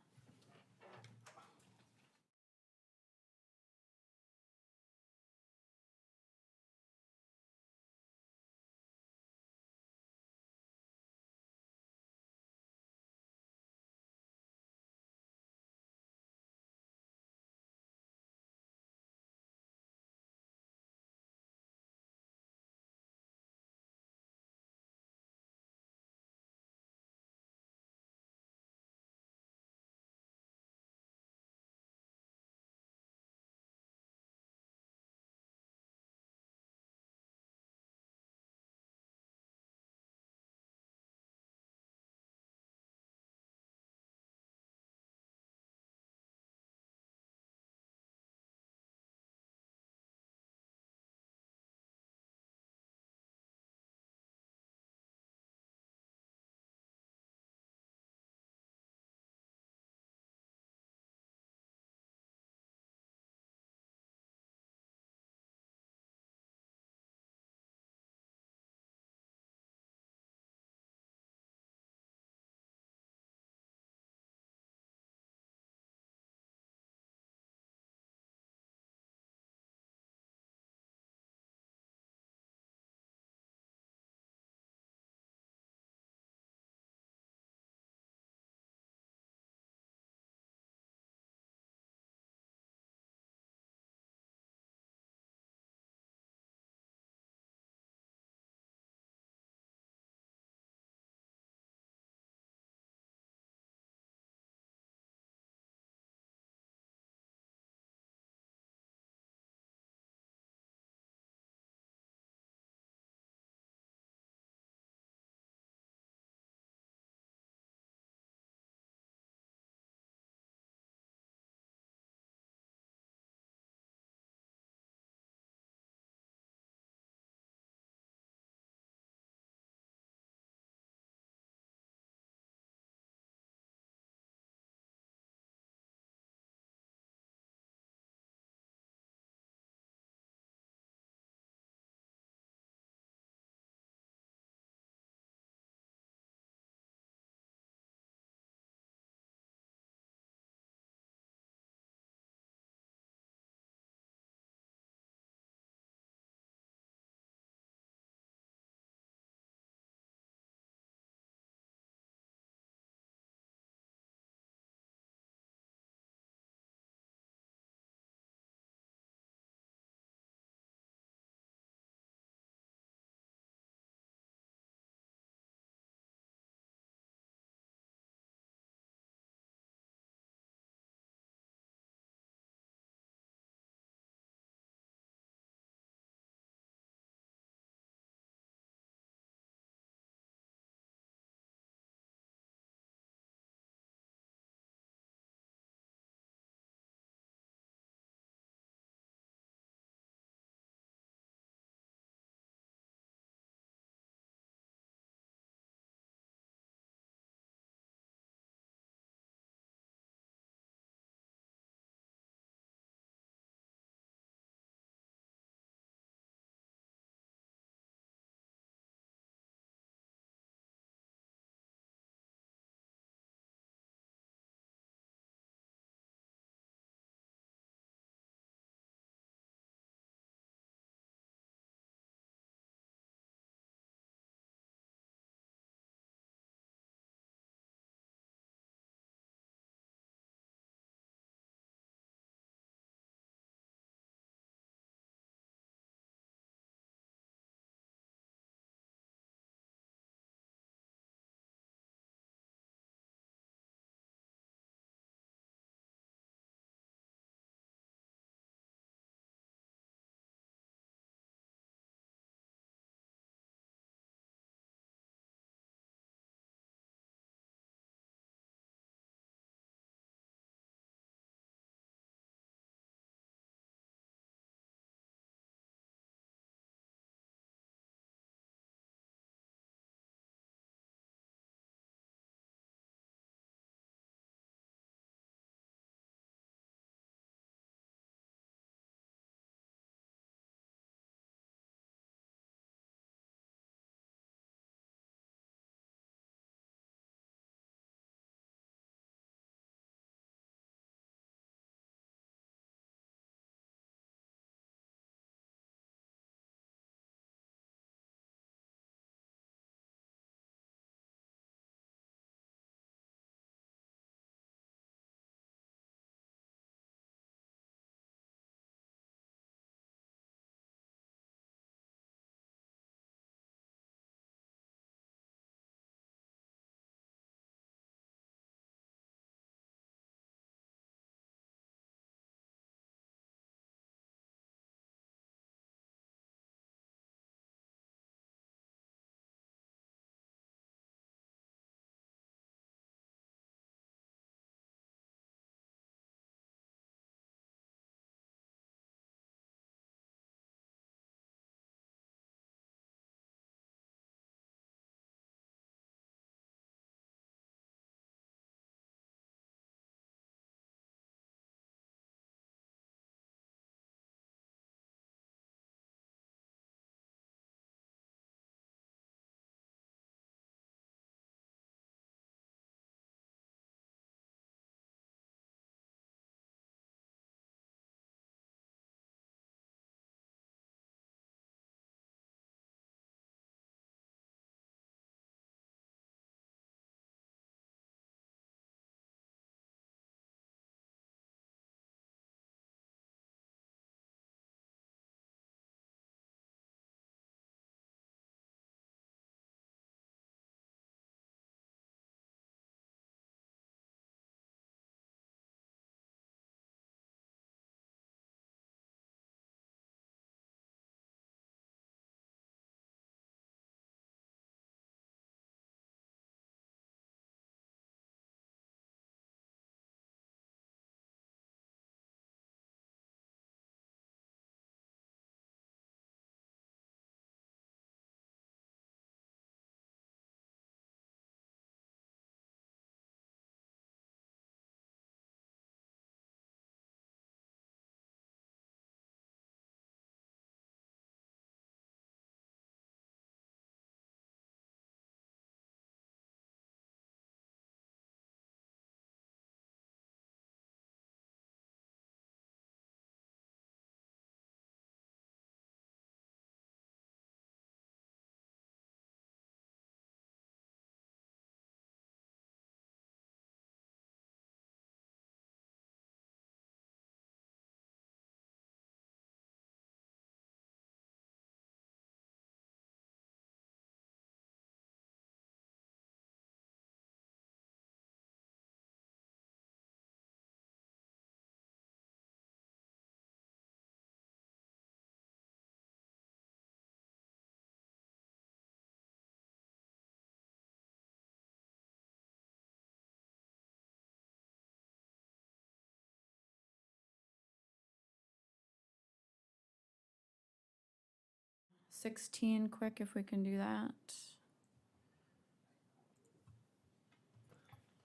16 quick if we can do that.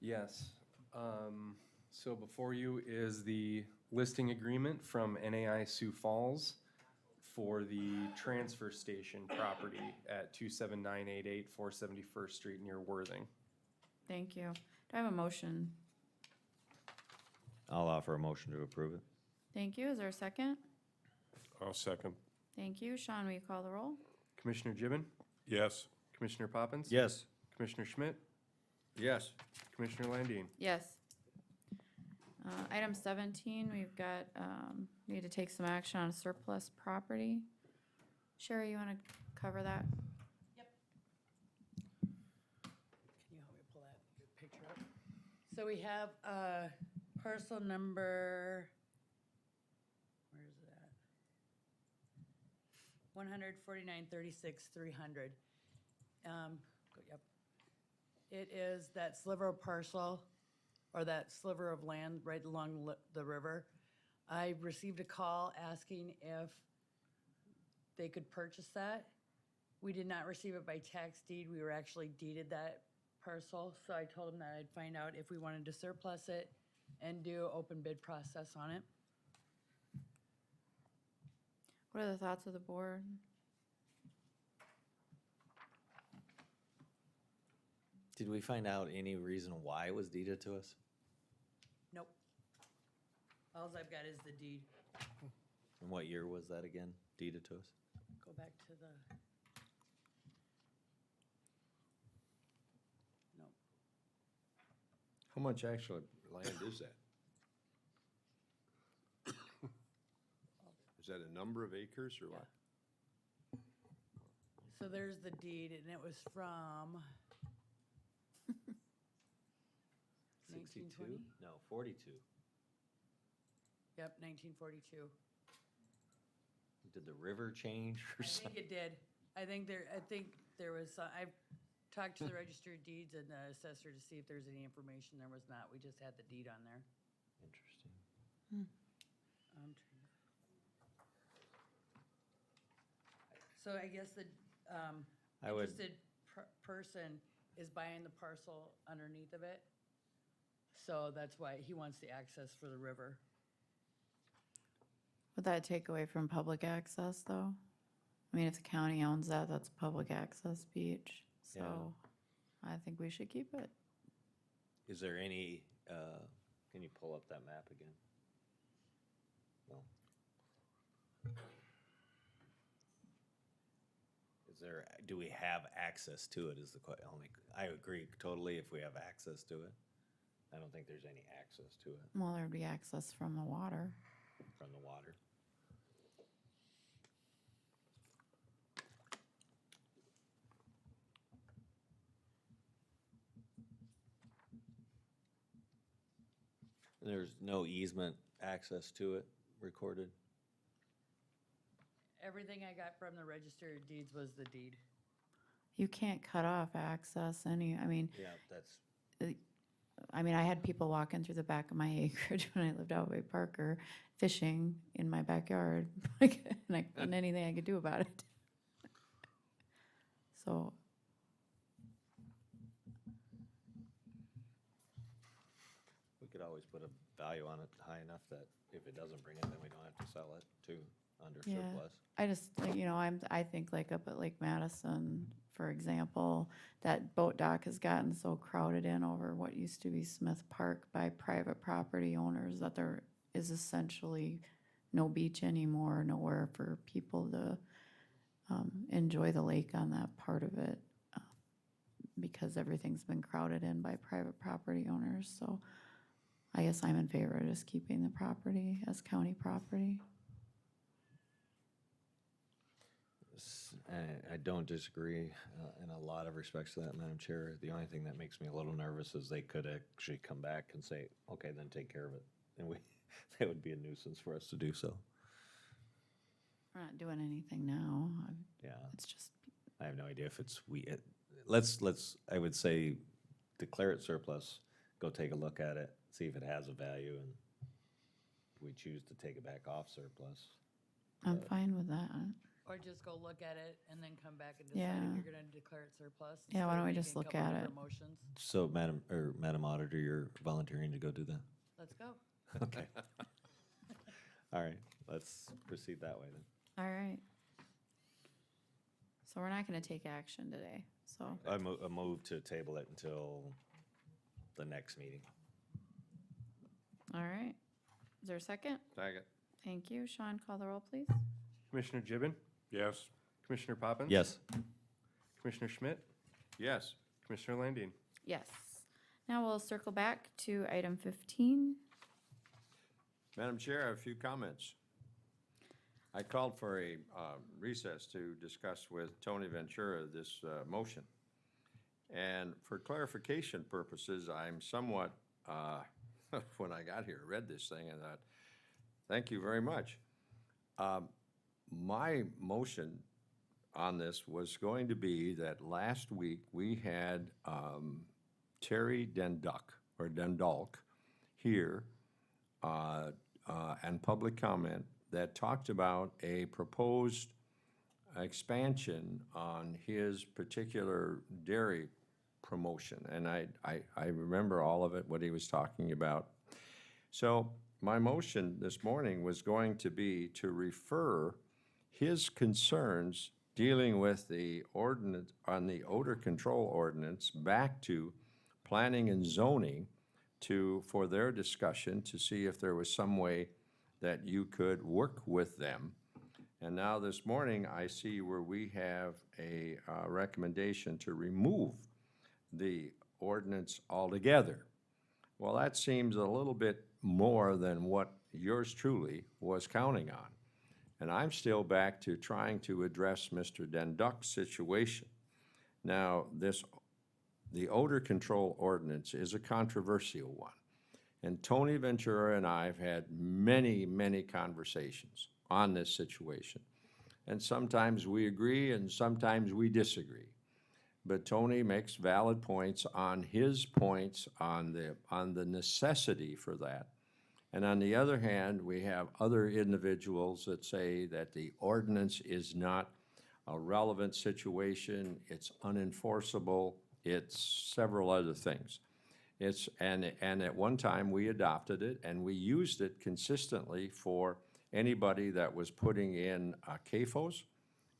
Yes. So before you is the listing agreement from NAI Sioux Falls for the transfer station property at 27988 471st Street near Worthing. Thank you. Do I have a motion? I'll offer a motion to approve it. Thank you. Is there a second? I'll second. Thank you. Sean, will you call the roll? Commissioner Gibbon, Yes. Commissioner Poppins. Yes. Commissioner Schmidt, Yes. Commissioner Landine. Yes. Item 17, we've got, need to take some action on surplus property. Sherry, you want to cover that? Can you help me pull that picture up? So we have parcel number, where is it at? 149,36,300. Yep. It is that sliver of parcel, or that sliver of land right along the river. I received a call asking if they could purchase that. We did not receive it by tax deed. We were actually deeded that parcel. So I told them that I'd find out if we wanted to surplus it and do open bid process on it. What are the thoughts of the board? Did we find out any reason why it was deeded to us? Nope. Alls I've got is the deed. And what year was that again, deeded to us? Go back to the, nope. How much actual land is that? Is that a number of acres or what? So there's the deed, and it was from 1920? No, 42. Yep, 1942. Did the river change or I something? think it did. I think there was, I've talked to the Register of Deeds and the assessor to see if there's any information. There was not. We just had the deed on there. Interesting. So I guess the I would- interested person is buying the parcel underneath of it. So that's why he wants the access for the river. Would that take away from public access, though? I mean, if the county owns that, that's a public access beach, so I think we should keep it. Is there any, can you pull up that map again? No. Is there, do we have access to it is the only, I agree totally if we have access to it. I don't think there's any access to it Well, there'd be access from the water. from the water. There's no easement access to it recorded? Everything I got from the Register of Deeds was the deed. You can't cut off access I mean, Yeah, that's, I mean, I had people walking through the back of my acreage when I lived out by Parker, fishing in my backyard, and I couldn't anything I could do about it. So, we could always put a value on it high enough that if it doesn't bring it, then we don't have to sell it too, under yeah, surplus. I just, I think like up at Lake Madison, for example, that boat dock has gotten so crowded in over what used to be Smith Park by private property owners that there is essentially no beach anymore, nowhere for people to enjoy the lake on that part of it, because everything's been crowded in by private property owners. So I guess I'm in favor of just keeping the property as county property. I don't disagree in a lot of respects to that, Madam Chair. The only thing that makes me a little nervous is they could actually come back and say, okay, then take care of it. And that would be a nuisance for us to do so. We're not doing anything now. Yeah. It's just, I have no idea if it's, I would say, declare it surplus, go take a look at it, see if it has a value, and if we choose to take it back off surplus. I'm fine with that. Or just go look at it and then come back and decide Yeah. if you're gonna declare it surplus? Yeah, why instead don't of we making just a look couple at different it? Motions. So Madam Auditor, you're volunteering to go do that? Let's go. Okay. All right, let's proceed that way then. All right. So we're not gonna take action today, so. I move to table it until the next meeting. All right. Is there a second? Second. Thank you. Sean, call the roll, please. Commissioner Gibbon, Yes. Commissioner Poppins. Yes. Commissioner Schmidt, Yes. Commissioner Landine. Yes. Now we'll circle back to item 15. Madam Chair, I have a few comments. I called for a recess to discuss with Tony Ventura this motion. And for clarification purposes, I'm somewhat, when I got here, read this thing and thought, thank you very much. My motion on this was going to be that last week we had Terry Dendalk here and public comment that talked about a proposed expansion on his particular dairy promotion. And I remember all of it, what he was talking about. So my motion this morning was going to be to refer his concerns dealing with the ordinance, on the odor control ordinance, back to planning and zoning for their discussion to see if there was some way that you could work with them. And now this morning, I see where we have a recommendation to remove the ordinance altogether. Well, that seems a little bit more than what yours truly was counting on. And I'm still back to trying to address Mr. Denduck's situation. Now, the odor control ordinance is a controversial one. And Tony Ventura and I have had many, many conversations on this situation. And sometimes we agree and sometimes we disagree. But Tony makes valid points on his points on the necessity for that. And on the other hand, we have other individuals that say that the ordinance is not a relevant situation, it's unenforceable, it's several other things. And at one time, we adopted it, and we used it consistently for anybody that was putting in CAFOs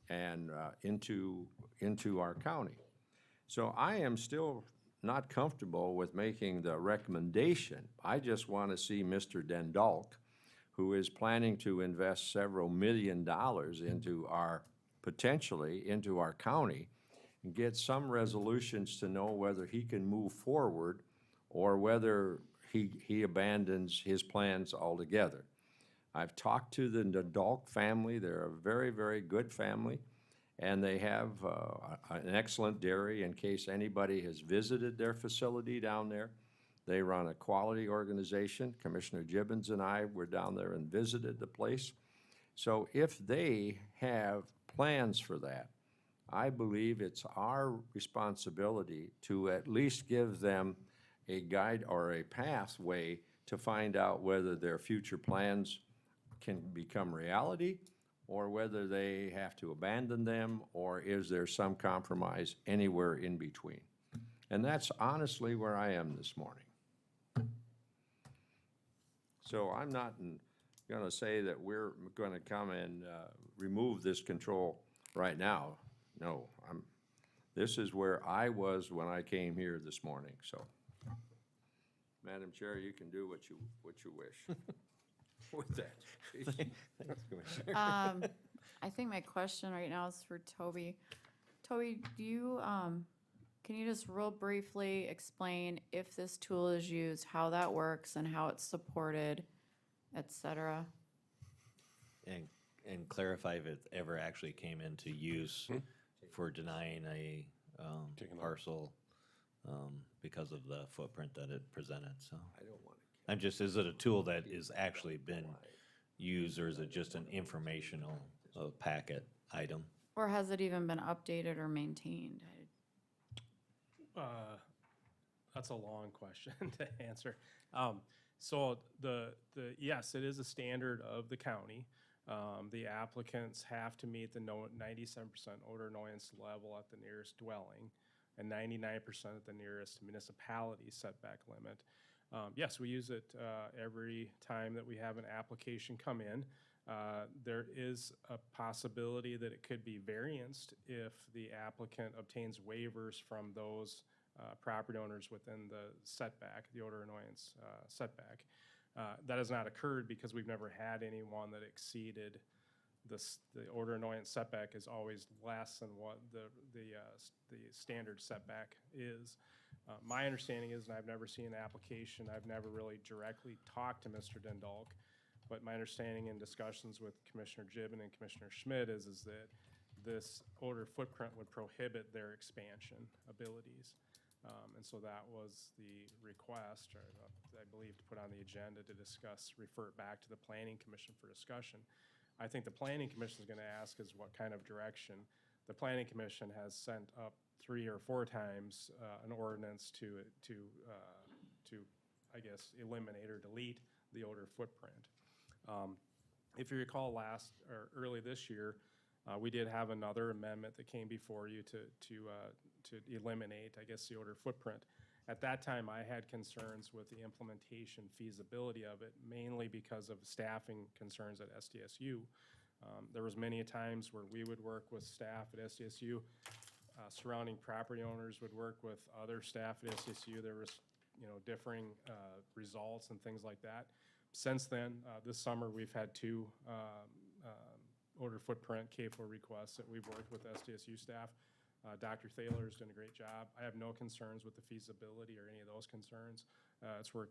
and into our county. So I am still not comfortable with making the recommendation. I just want to see Mr. Dendalk, who is planning to invest several $1 million potentially into our county, and get some resolutions to know whether he can move forward or whether he abandons his plans altogether. I've talked to the Dendalk family. They're a very, very good family. And they have an excellent dairy in case anybody has visited their facility down there. They run a quality organization. Commissioner Gibbons and I were down there and visited the place. So if they have plans for that, I believe it's our responsibility to at least give them a guide or a pathway to find out whether their future plans can become reality, or whether they have to abandon them, or is there some compromise anywhere in between? And that's honestly where I am this morning. So I'm not gonna say that we're gonna come and remove this control right now. No, this is where I was when I came here this morning, so. Madam Chair, you can do what you wish with that. Thanks, Commissioner. I think my question right now is for Toby. Toby, do you, can you just real briefly explain if this tool is used, how that works and how it's supported, et cetera? And clarify if it ever actually came into use for denying a parcel because of the footprint that it presented, so. I don't want to. I'm just, is it a tool that is actually been used, or is it just an informational packet item? Or has it even been updated or maintained? That's a long question to answer. So yes, it is a standard of the county. The applicants have to meet the 97% odor annoyance level at the nearest dwelling and 99% at the nearest municipality setback limit. Yes, we use it every time that we have an application come in. There is a possibility that it could be varianced if the applicant obtains waivers from those property owners within the setback, the odor annoyance setback. That has not occurred because we've never had anyone that exceeded the odor annoyance setback is always less than what the standard setback is. My understanding is, and I've never seen an application, I've never really directly talked to Mr. Dundalk, but my understanding in discussions with Commissioner Gibbon and Commissioner Schmidt is that this odor footprint would prohibit their expansion abilities. And so that was the request, or I believe, to put on the agenda to discuss, refer it back to the Planning Commission for discussion. I think the Planning Commission is going to ask is what kind of direction. The Planning Commission has sent up 3 or 4 times an ordinance to I guess, eliminate or delete the odor footprint. If you recall early this year, we did have another amendment that came before you to eliminate, I guess, the odor footprint. At that time, I had concerns with the implementation feasibility of it, mainly because of staffing concerns at SDSU. There was many times where we would work with staff at SDSU, surrounding property owners would work with other staff at SDSU. There was, differing results and things like that. Since then, this summer, we've had 2 odor footprint CAFO requests that we've worked with SDSU staff. Dr. Thaler's done a great job. I have no concerns with the feasibility or any of those concerns. It's where,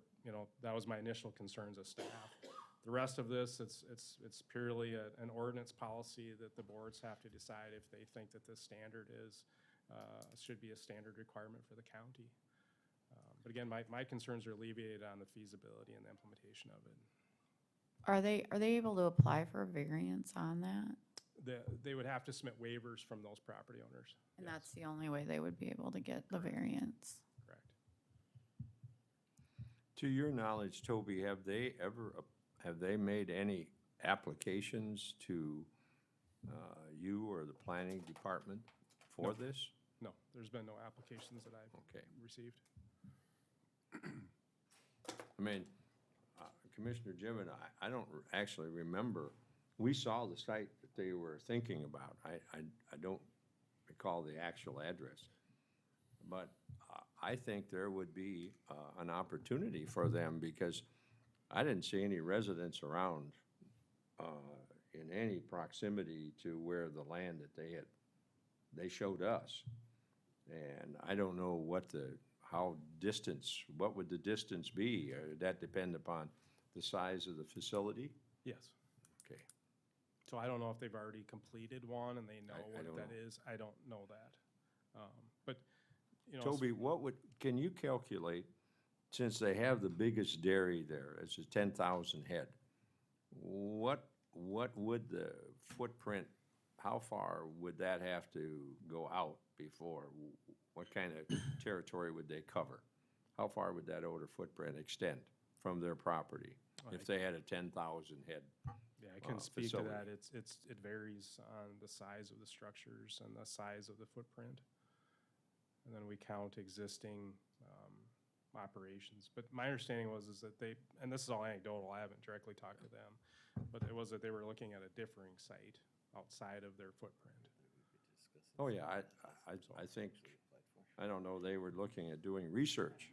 that was my initial concerns as staff. The rest of this, it's purely an ordinance policy that the boards have to decide if they think that this standard should be a standard requirement for the county. But again, my concerns are alleviated on the feasibility and the implementation of it. Are they able to apply for a variance on that? They would have to submit waivers from those property owners. And Yes, that's the only way they would be able to get the variance? correct. To your knowledge, Toby, have they made any applications to you or the planning department for this? No, there's been no applications that I've Okay. received. I mean, Commissioner Gibbon, I don't actually remember. We saw the site that they were thinking about. I don't recall the actual address. But I think there would be an opportunity for them because I didn't see any residents around in any proximity to where the land that they showed us. And I don't know what would the distance be? Or that depend upon the size of the facility? Yes. Okay. So I don't know if they've already completed one and they know I what don't that know. is. I don't know that. But, Toby, can you calculate, since they have the biggest dairy there, it's a 10,000 head, what would the footprint, how far would that have to go out before? What kind of territory would they cover? How far would that odor footprint extend from their property if they had a 10,000 head? yeah, I can speak to facility? that. It varies on the size of the structures and the size of the footprint. And then we count existing operations. But my understanding is that and this is all anecdotal, I haven't directly talked to them, but it was that they were looking at a differing site outside of their footprint. Oh, yeah, I think, I don't know, they were looking at doing research.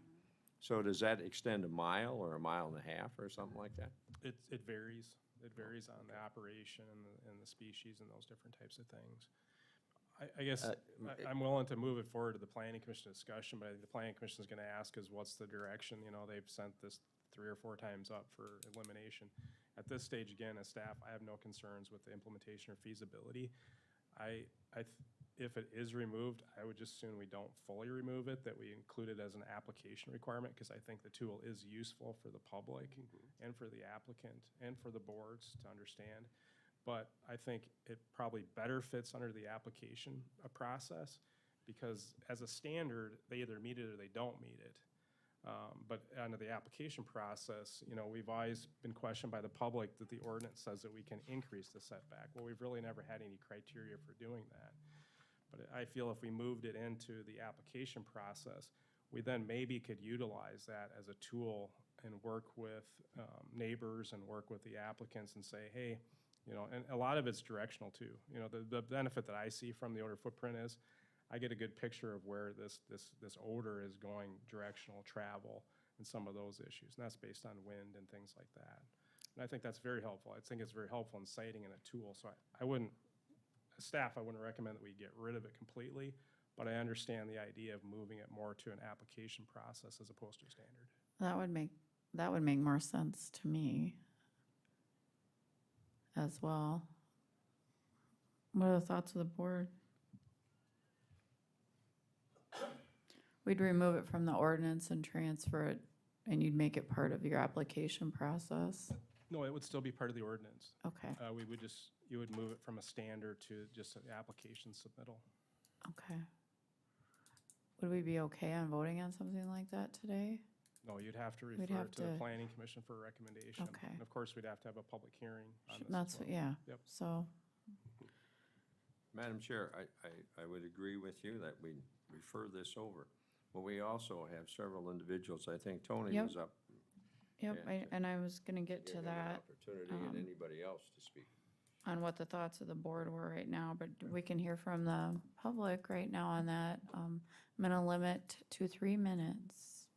So does that extend a mile or a mile and a half or something like that? It varies. It varies on the operation and the species and those different types of things. I guess I'm willing to move it forward to the Planning Commission discussion, but I think the Planning Commission is going to ask is what's the direction? They've sent this 3 or 4 times up for elimination. At this stage, again, as staff, I have no concerns with the implementation or feasibility. If it is removed, I would just assume we don't fully remove it, that we include it as an application requirement, because I think the tool is useful for the public and for the applicant and for the boards to understand. But I think it probably better fits under the application process, because as a standard, they either meet it or they don't meet it. But under the application process, you know, we've always been questioned by the public that the ordinance says that we can increase the setback. Well, we've really never had any criteria for doing that. But I feel if we moved it into the application process, we then maybe could utilize that as a tool and work with neighbors and work with the applicants and say, hey, you know, and a lot of it's directional too. You know, the benefit that I see from the odor footprint is I get a good picture of where this odor is going, directional travel, and some of those issues. And that's based on wind and things like that. And I think that's very helpful. I think it's very helpful in citing and a tool. So I wouldn't, as staff, I wouldn't recommend that we get rid of it completely, but I understand the idea of moving it more to an application process as opposed to a standard. That would make more sense to me as well. What are the thoughts of the board? We'd remove it from the ordinance and transfer it, and you'd make it part of your application process. No, it would still be part of the ordinance. Okay, We would just, you would move it from a standard to just an application submittal. okay. Would we be okay on voting on something like that today? No, you'd have to We'd refer have it to the to- planning commission for a recommendation. Okay. And of course, we'd have to have a public hearing on this as That's, well. yeah, Yep. so, Madam Chair, I would agree with you that we refer this over. But we also have several individuals, I think Tony Yep. was up. yep, and I was gonna get Give to him an that opportunity and anybody else to speak. on what the thoughts of the board were right now, but we can hear from the public right now on that. I'm gonna limit to 3 minutes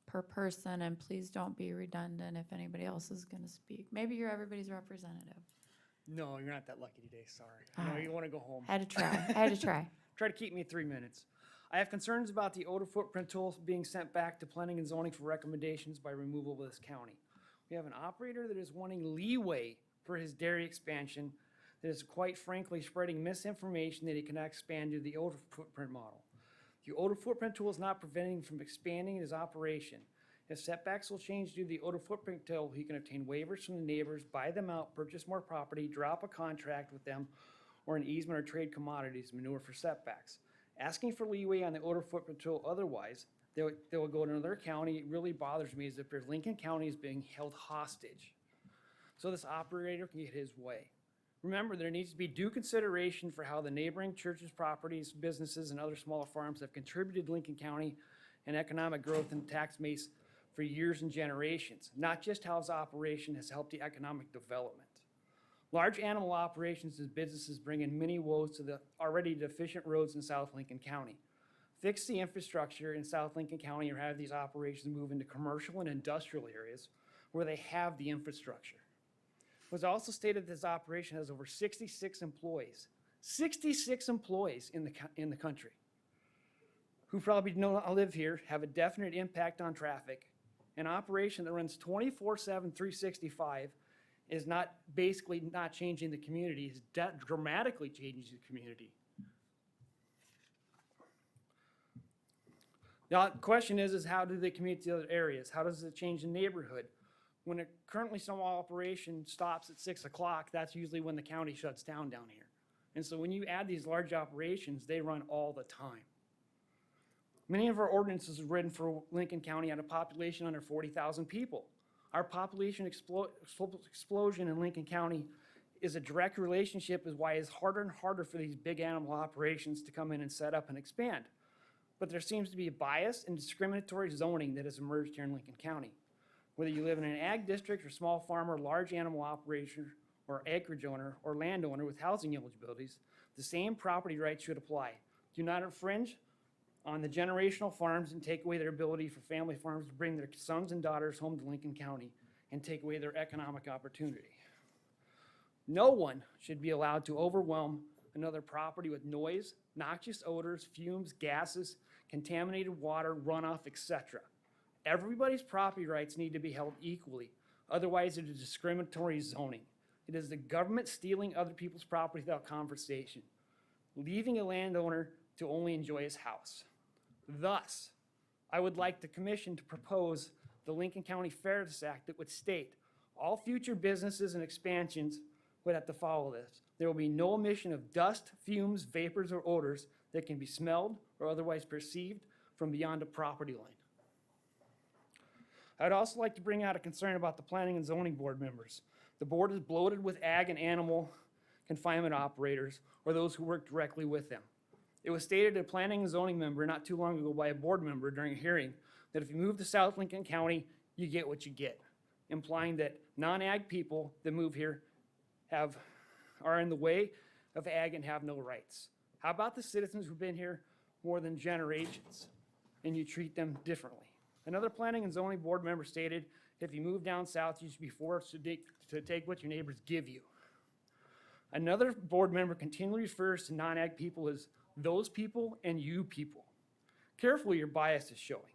per person, and please don't be redundant if anybody else is gonna speak. Maybe you're everybody's representative. No, you're not that lucky today, sorry. I know Alright. you want to go home. Had to try, had to try. Try to keep me at 3 minutes. I have concerns about the odor footprint tool being sent back to planning and zoning for recommendations by removal of this county. We have an operator that is wanting leeway for his dairy expansion that is quite frankly spreading misinformation that he cannot expand to the odor footprint model. The odor footprint tool is not preventing him from expanding his operation. If setbacks will change due to the odor footprint tool, he can obtain waivers from the neighbors, buy them out, purchase more property, drop a contract with them, or an easement or trade commodities, manure for setbacks. Asking for leeway on the odor footprint tool otherwise, they will go to another county. It really bothers me as if there's Lincoln County is being held hostage. So this operator can get his way. Remember, there needs to be due consideration for how the neighboring churches, properties, businesses, and other smaller farms have contributed to Lincoln County and economic growth and tax base for years and generations, not just how his operation has helped the economic development. Large animal operations and businesses bring in many woes to the already deficient roads in South Lincoln County. Fix the infrastructure in South Lincoln County or have these operations move into commercial and industrial areas where they have the infrastructure. It was also stated this operation has over 66 employees. 66 employees in the country who probably don't live here, have a definite impact on traffic. An operation that runs 24/7, 365 is not basically not changing the community, it's dramatically changing the community. Now, the question is how do they commute to other areas? How does it change the neighborhood? When currently some operation stops at 6 o'clock, that's usually when the county shuts down here. And so when you add these large operations, they run all the time. Many of our ordinances are written for Lincoln County at a population under 40,000 people. Our population explosion in Lincoln County is a direct relationship is why it's harder and harder for these big animal operations to come in and set up and expand. But there seems to be a bias and discriminatory zoning that has emerged here in Lincoln County. Whether you live in an ag district or small farmer, large animal operation, or acreage owner or landowner with housing eligibilities, the same property rights should apply. Do not infringe on the generational farms and take away their ability for family farms to bring their sons and daughters home to Lincoln County and take away their economic opportunity. No one should be allowed to overwhelm another property with noise, noxious odors, fumes, gases, contaminated water, runoff, etc. Everybody's property rights need to be held equally. Otherwise, it is discriminatory zoning. It is the government stealing other people's property without conversation, leaving a landowner to only enjoy his house. Thus, I would like the commission to propose the Lincoln County Fairness Act that would state all future businesses and expansions would have to follow this. There will be no emission of dust, fumes, vapors, or odors that can be smelled or otherwise perceived from beyond a property line. I'd also like to bring out a concern about the planning and zoning board members. The board is bloated with ag and animal confinement operators or those who work directly with them. It was stated to a planning and zoning member not too long ago by a board member during a hearing that if you move to South Lincoln County, you get what you get, implying that non-ag people that move here are in the way of ag and have no rights. How about the citizens who've been here more than generations and you treat them differently? Another planning and zoning board member stated, if you move down south, you should be forced to take what your neighbors give you. Another board member continually refers to non-ag people as those people and you people. Carefully, your bias is showing.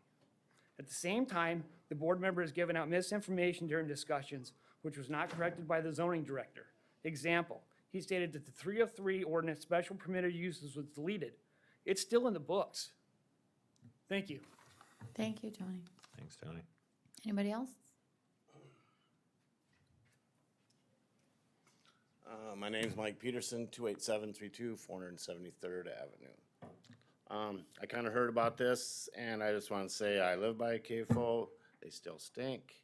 At the same time, the board member has given out misinformation during discussions, which was not corrected by the zoning director. Example, he stated that the 303 ordinance special permitted uses was deleted. It's still in the books. Thank you. Thank you, Tony. Thanks, Tony. Anybody else? My name's Mike Peterson, 28732 473rd Avenue. I kind of heard about this, and I just want to say I live by a CAFO. They still stink.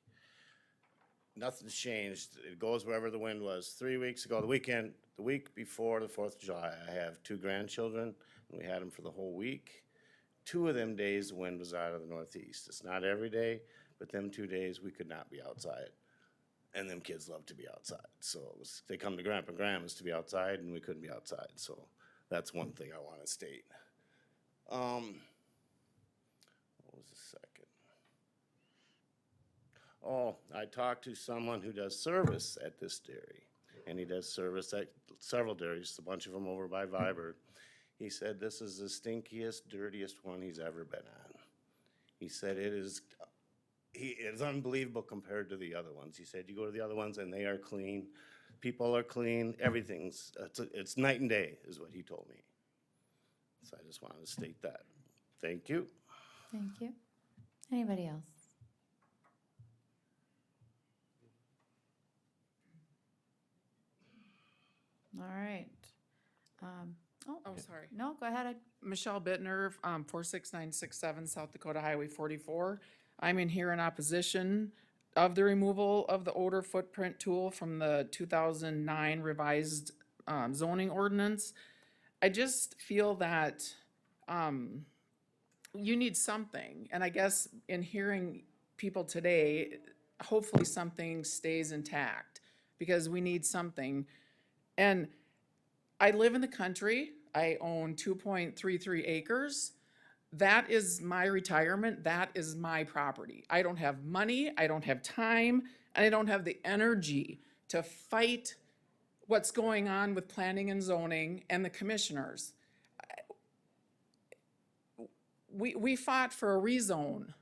Nothing's changed. It goes wherever the wind was. 3 weeks ago, the week before the 4th of July, I have 2 grandchildren, and we had them for the whole week. 2 of them days, the wind was out of the northeast. It's not every day, but them 2 days, we could not be outside. And them kids love to be outside. So they come to Grandpa and Grandma's to be outside, and we couldn't be outside. So that's one thing I want to state. What was the second? Oh, I talked to someone who does service at this dairy, and he does service at several dairies, a bunch of them over by Viber. He said this is the stinkiest, dirtiest one he's ever been on. He said it is unbelievable compared to the other ones. He said you go to the other ones and they are clean, people are clean, everything's, it's night and day is what he told me. So I just wanted to state that. Thank you. Thank you. Anybody else? All right. Oh, sorry. No, go ahead. Michelle Bittner, 46967 South Dakota Highway 44. I'm in here in opposition of the removal of the odor footprint tool from the 2009 revised zoning ordinance. I just feel that you need something, and I guess in hearing people today, hopefully something stays intact, because we need something. And I live in the country. I own 2.33 acres. That is my retirement. That is my property. I don't have money, I don't have time, and I don't have the energy to fight what's going on with planning and zoning and the commissioners. We fought for a rezone.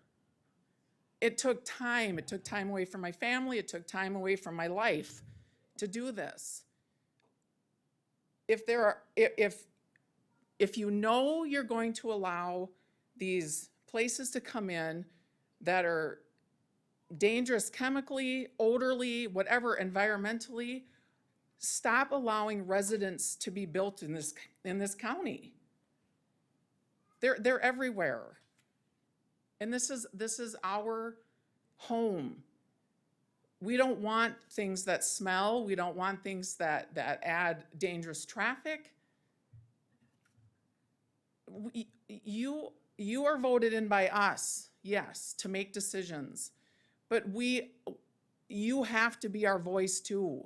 It took time. It took time away from my family. It took time away from my life to do this. If you know you're going to allow these places to come in that are dangerous chemically, odorly, whatever, environmentally, stop allowing residents to be built in this county. They're everywhere. And this is our home. We don't want things that smell. We don't want things that add dangerous traffic. You are voted in by us, yes, to make decisions. But you have to be our voice too.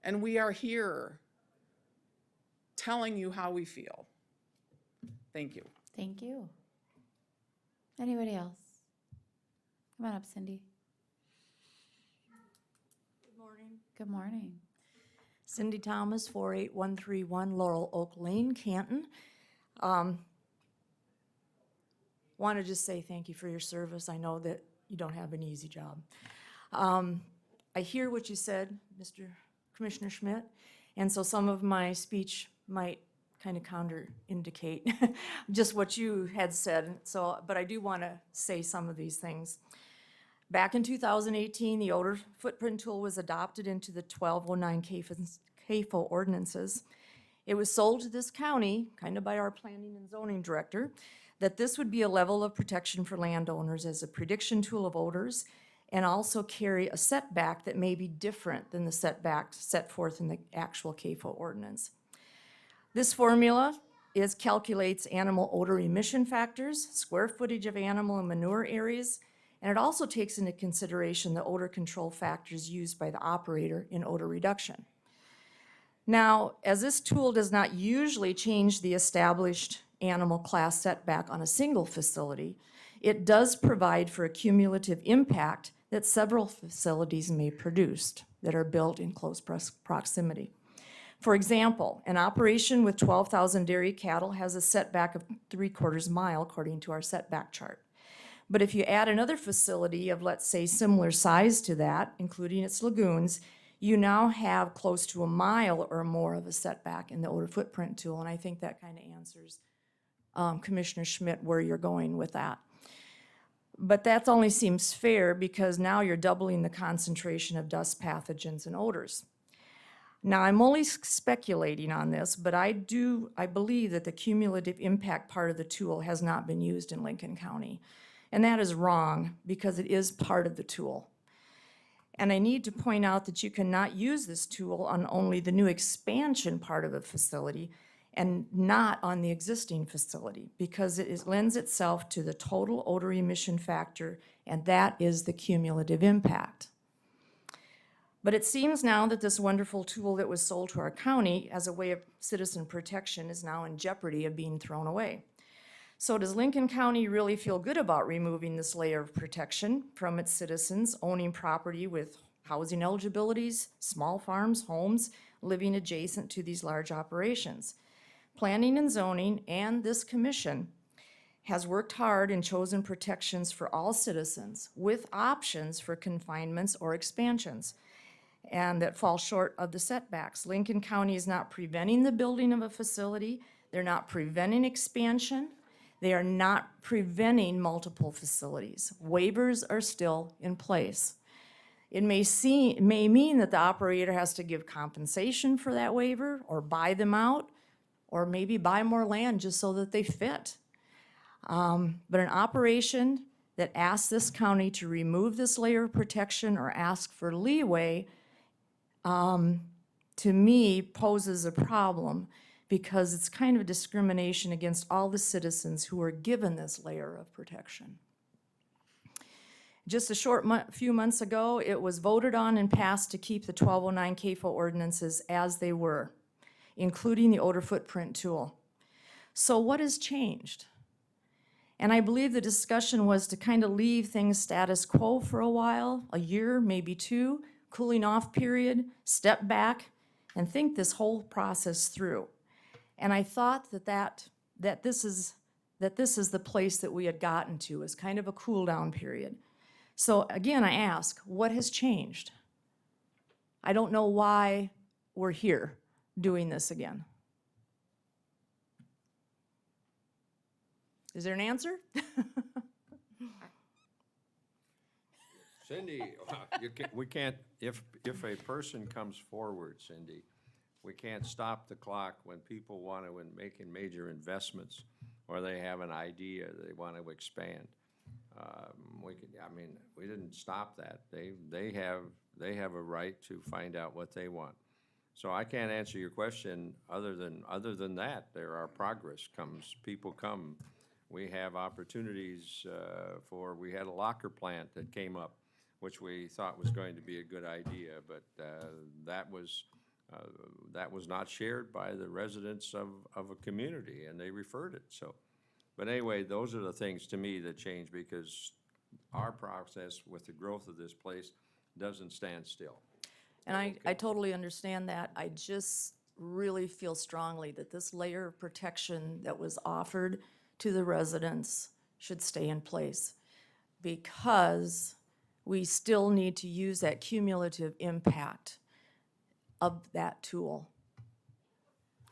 And we are here telling you how we feel. Thank you. Thank you. Anybody else? Come on up, Cindy. Good morning. Good morning. Cindy Thomas, 48131 Laurel Oak Lane, Canton. Want to just say thank you for your service. I know that you don't have an easy job. I hear what you said, Mr. Commissioner Schmidt, and so some of my speech might kind of counter-indicate just what you had said. So, but I do want to say some of these things. Back in 2018, the odor footprint tool was adopted into the 1209 CAFO ordinances. It was sold to this county, kind of by our planning and zoning director, that this would be a level of protection for landowners as a prediction tool of odors and also carry a setback that may be different than the setbacks set forth in the actual CAFO ordinance. This formula calculates animal odor emission factors, square footage of animal and manure areas, and it also takes into consideration the odor control factors used by the operator in odor reduction. Now, as this tool does not usually change the established animal class setback on a single facility, it does provide for a cumulative impact that several facilities may produce that are built in close proximity. For example, an operation with 12,000 dairy cattle has a setback of 3/4 mile according to our setback chart. But if you add another facility of, let's say, similar size to that, including its lagoons, you now have close to a mile or more of a setback in the odor footprint tool, and I think that kind of answers Commissioner Schmidt where you're going with that. But that only seems fair because now you're doubling the concentration of dust pathogens and odors. Now, I'm only speculating on this, but I believe that the cumulative impact part of the tool has not been used in Lincoln County. And that is wrong because it is part of the tool. And I need to point out that you cannot use this tool on only the new expansion part of a facility and not on the existing facility because it lends itself to the total odor emission factor, and that is the cumulative impact. But it seems now that this wonderful tool that was sold to our county as a way of citizen protection is now in jeopardy of being thrown away. So does Lincoln County really feel good about removing this layer of protection from its citizens owning property with housing eligibilities, small farms, homes, living adjacent to these large operations? Planning and zoning and this commission has worked hard and chosen protections for all citizens with options for confinements or expansions, and that fall short of the setbacks. Lincoln County is not preventing the building of a facility. They're not preventing expansion. They are not preventing multiple facilities. Waivers are still in place. It may mean that the operator has to give compensation for that waiver or buy them out or maybe buy more land just so that they fit. But an operation that asks this county to remove this layer of protection or ask for leeway to me poses a problem because it's kind of discrimination against all the citizens who are given this layer of protection. Just a few months ago, it was voted on and passed to keep the 1209 CAFO ordinances as they were, including the odor footprint tool. So what has changed? And I believe the discussion was to kind of leave things status quo for a while, a year, maybe two, cooling off period, step back, and think this whole process through. And I thought that this is the place that we had gotten to, as kind of a cool down period. So again, I ask, what has changed? I don't know why we're here doing this again. Is there an answer? Cindy, we can't, if a person comes forward, Cindy, we can't stop the clock when people want to make major investments or they have an idea, they want to expand. We didn't stop that. They have a right to find out what they want. So I can't answer your question other than that. There are progress comes, people come. We have opportunities we had a locker plant that came up, which we thought was going to be a good idea, but that was not shared by the residents of a community, and they referred it. So, but anyway, those are the things to me that change because our process with the growth of this place doesn't stand still. And I totally understand that. I just really feel strongly that this layer of protection that was offered to the residents should stay in place because we still need to use that cumulative impact of that tool.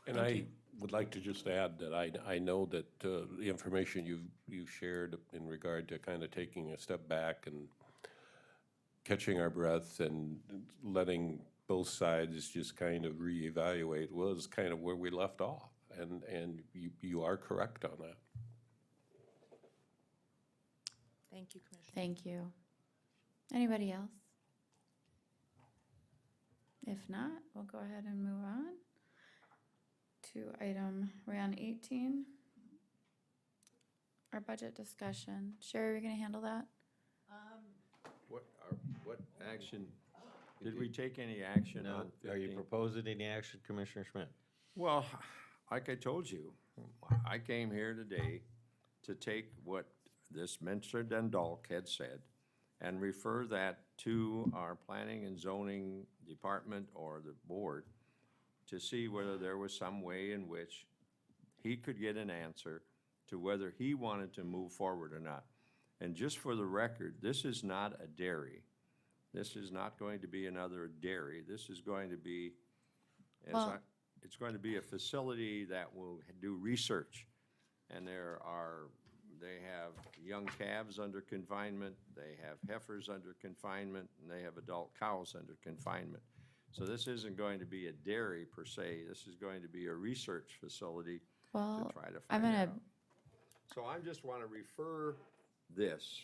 And I would like to just add that I know that the information you've shared in regard to kind of taking a step back and catching our breath and letting both sides just kind of reevaluate was kind of where we left off. And you are correct on that. Thank you, Commissioner. Thank you. Anybody else? If not, we'll go ahead and move on to we're on 18. Our budget discussion. Sherry, are you gonna handle that? What action, did we take any action No, on are you 15? proposing any action, Commissioner Schmidt? Well, like I told you, I came here today to take what this Mr. Dundalk had said and refer that to our planning and zoning department or the board to see whether there was some way in which he could get an answer to whether he wanted to move forward or not. And just for the record, this is not a dairy. This is not going to be another dairy. This is going to be, it's going to be a facility that will do research. And they have young calves under confinement, they have heifers under confinement, and they have adult cows under confinement. So this isn't going to be a dairy per se, this is going to be a research facility to try to find out. So I just want to refer this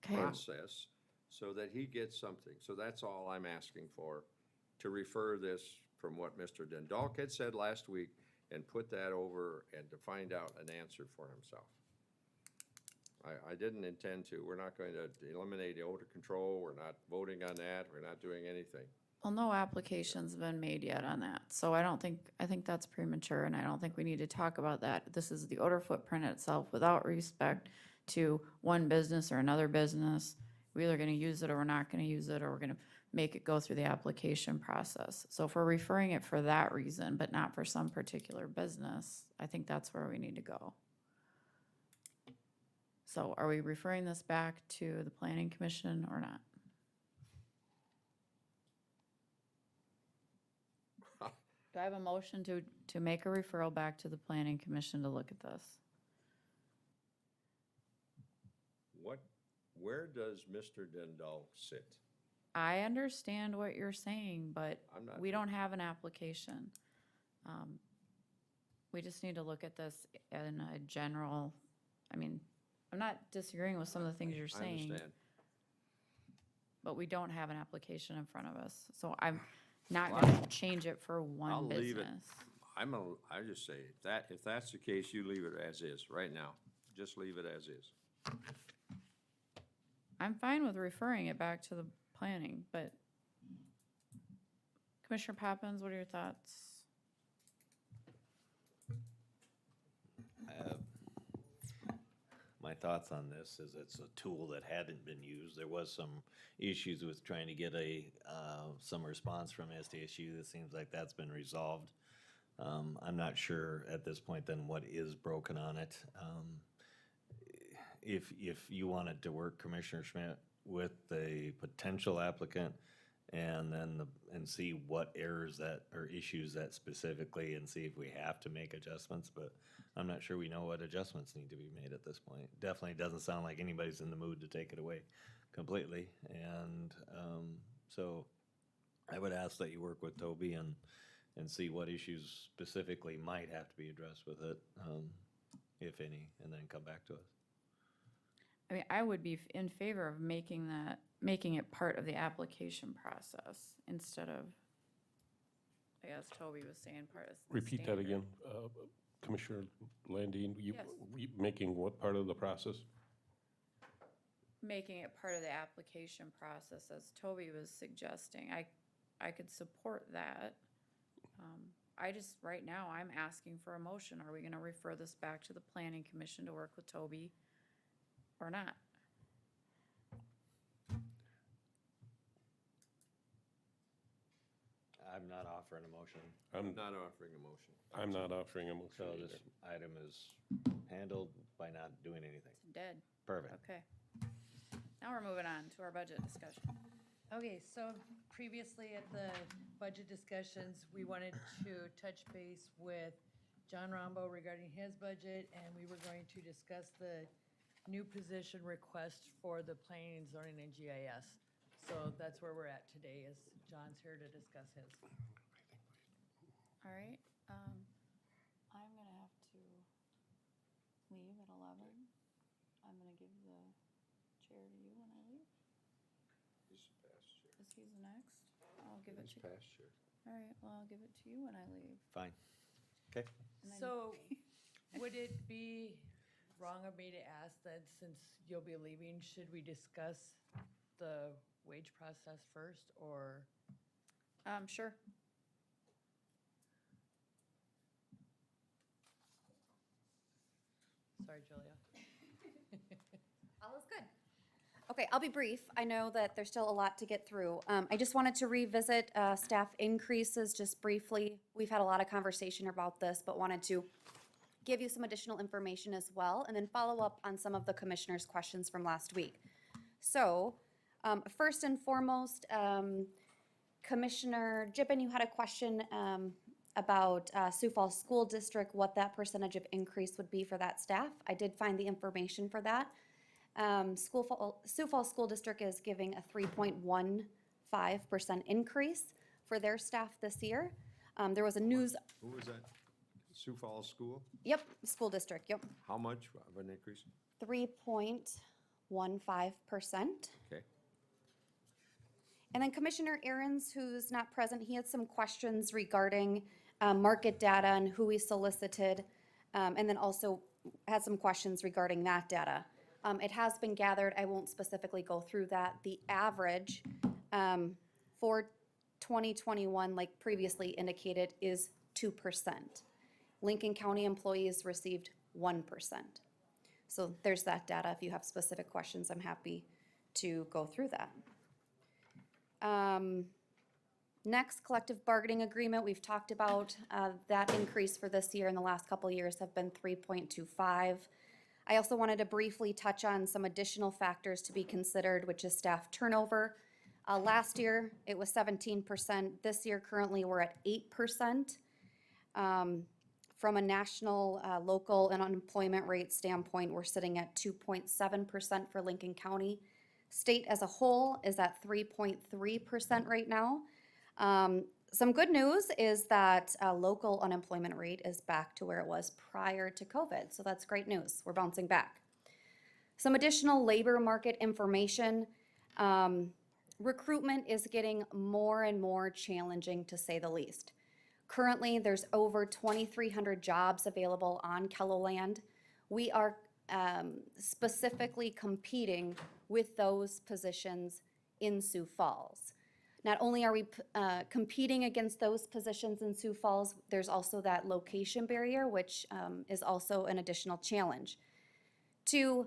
process so that he gets something. So that's all I'm asking for, to refer this from what Mr. Dundalk had said last week and put that over and to find out an answer for himself. I didn't intend to. We're not going to eliminate the odor control. We're not voting on that. We're not doing anything. Well, no application's been made yet on that, so I think that's premature, and I don't think we need to talk about that. This is the odor footprint itself without respect to one business or another business. We're either gonna use it or we're not gonna use it, or we're gonna make it go through the application process. So if we're referring it for that reason, but not for some particular business, I think that's where we need to go. So are we referring this back to the planning commission or not? Do I have a motion to make a referral back to the planning commission to look at this? Where does Mr. Dundalk sit? I understand what you're saying, but I'm not- we don't have an application. We just need to look at this in a general, I'm not disagreeing with some of the things you're I saying, understand. but we don't have an application in front of us. So I'm not gonna change it for I'll one leave it. business. I just say, if that's the case, you leave it as is, right now. Just leave it as is. I'm fine with referring it back to the planning, but Commissioner Poppins, what are your thoughts? My thoughts on this is it's a tool that hadn't been used. There was some issues with trying to get some response from SDSU. It seems like that's been resolved. I'm not sure at this point then what is broken on it. If you wanted to work, Commissioner Schmidt, with the potential applicant and see what errors or issues that specifically, and see if we have to make adjustments, but I'm not sure we know what adjustments need to be made at this point. Definitely doesn't sound like anybody's in the mood to take it away completely, and so I would ask that you work with Toby and see what issues specifically might have to be addressed with it, if any, and then come back to us. I would be in favor of making it part of the application process instead of, I guess Toby was saying part of the Repeat that standard. again, Commissioner Landine, Yes. making what part of the process? Making it part of the application process, as Toby was suggesting. I could support that. Right now, I'm asking for a motion. Are we gonna refer this back to the planning commission to work with Toby or not? I'm not offering a motion. I'm not offering a motion. I'm not offering a motion So either. this item is handled by not doing anything. Dead. Perfect. Okay. Now we're moving on to our budget discussion. Okay, so previously at the budget discussions, we wanted to touch base with John Rombo regarding his budget, and we were going to discuss the new position request for the planning and zoning and GIS. So that's where we're at today, is John's here to discuss his. All right, I'm gonna have to leave at 11. I'm gonna give the chair to you when I leave. He's next. I'll give it It's to, past year. all right, well, I'll give it to you when I leave. Fine. Okay. And then- So, would it be wrong of me to ask that since you'll be leaving, should we discuss the wage process first, or? Sure. Sorry, Julia. All is good. Okay, I'll be brief. I know that there's still a lot to get through. I just wanted to revisit staff increases just briefly. We've had a lot of conversation about this, but wanted to give you some additional information as well, and then follow up on some of the commissioners' questions from last week. So, first and foremost, Commissioner Gibbon, you had a question about Sioux Falls School District, what that percentage of increase would be for that staff. I did find the information for that. Sioux Falls School District is giving a 3.15% increase for their staff this year. There was a news, Who was that? Sioux Falls School? yep, school district, yep, How much of an increase? 3.15%. Okay. And then Commissioner Aaron's, who's not present, he had some questions regarding market data and who we solicited, and then also had some questions regarding that data. It has been gathered, I won't specifically go through that. The average for 2021, like previously indicated, is 2%. Lincoln County employees received 1%. So there's that data. If you have specific questions, I'm happy to go through that. Next, collective bargaining agreement. We've talked about that increase for this year and the last couple of years have been 3.25. I also wanted to briefly touch on some additional factors to be considered, which is staff turnover. Last year, it was 17%. This year, currently, we're at 8%. From a national, local, and unemployment rate standpoint, we're sitting at 2.7% for Lincoln County. State as a whole is at 3.3% right now. Some good news is that local unemployment rate is back to where it was prior to COVID, so that's great news. We're bouncing back. Some additional labor market information. Recruitment is getting more and more challenging, to say the least. Currently, there's over 2,300 jobs available on KELOLAND. We are specifically competing with those positions in Sioux Falls. Not only are we competing against those positions in Sioux Falls, there's also that location barrier, which is also an additional challenge. To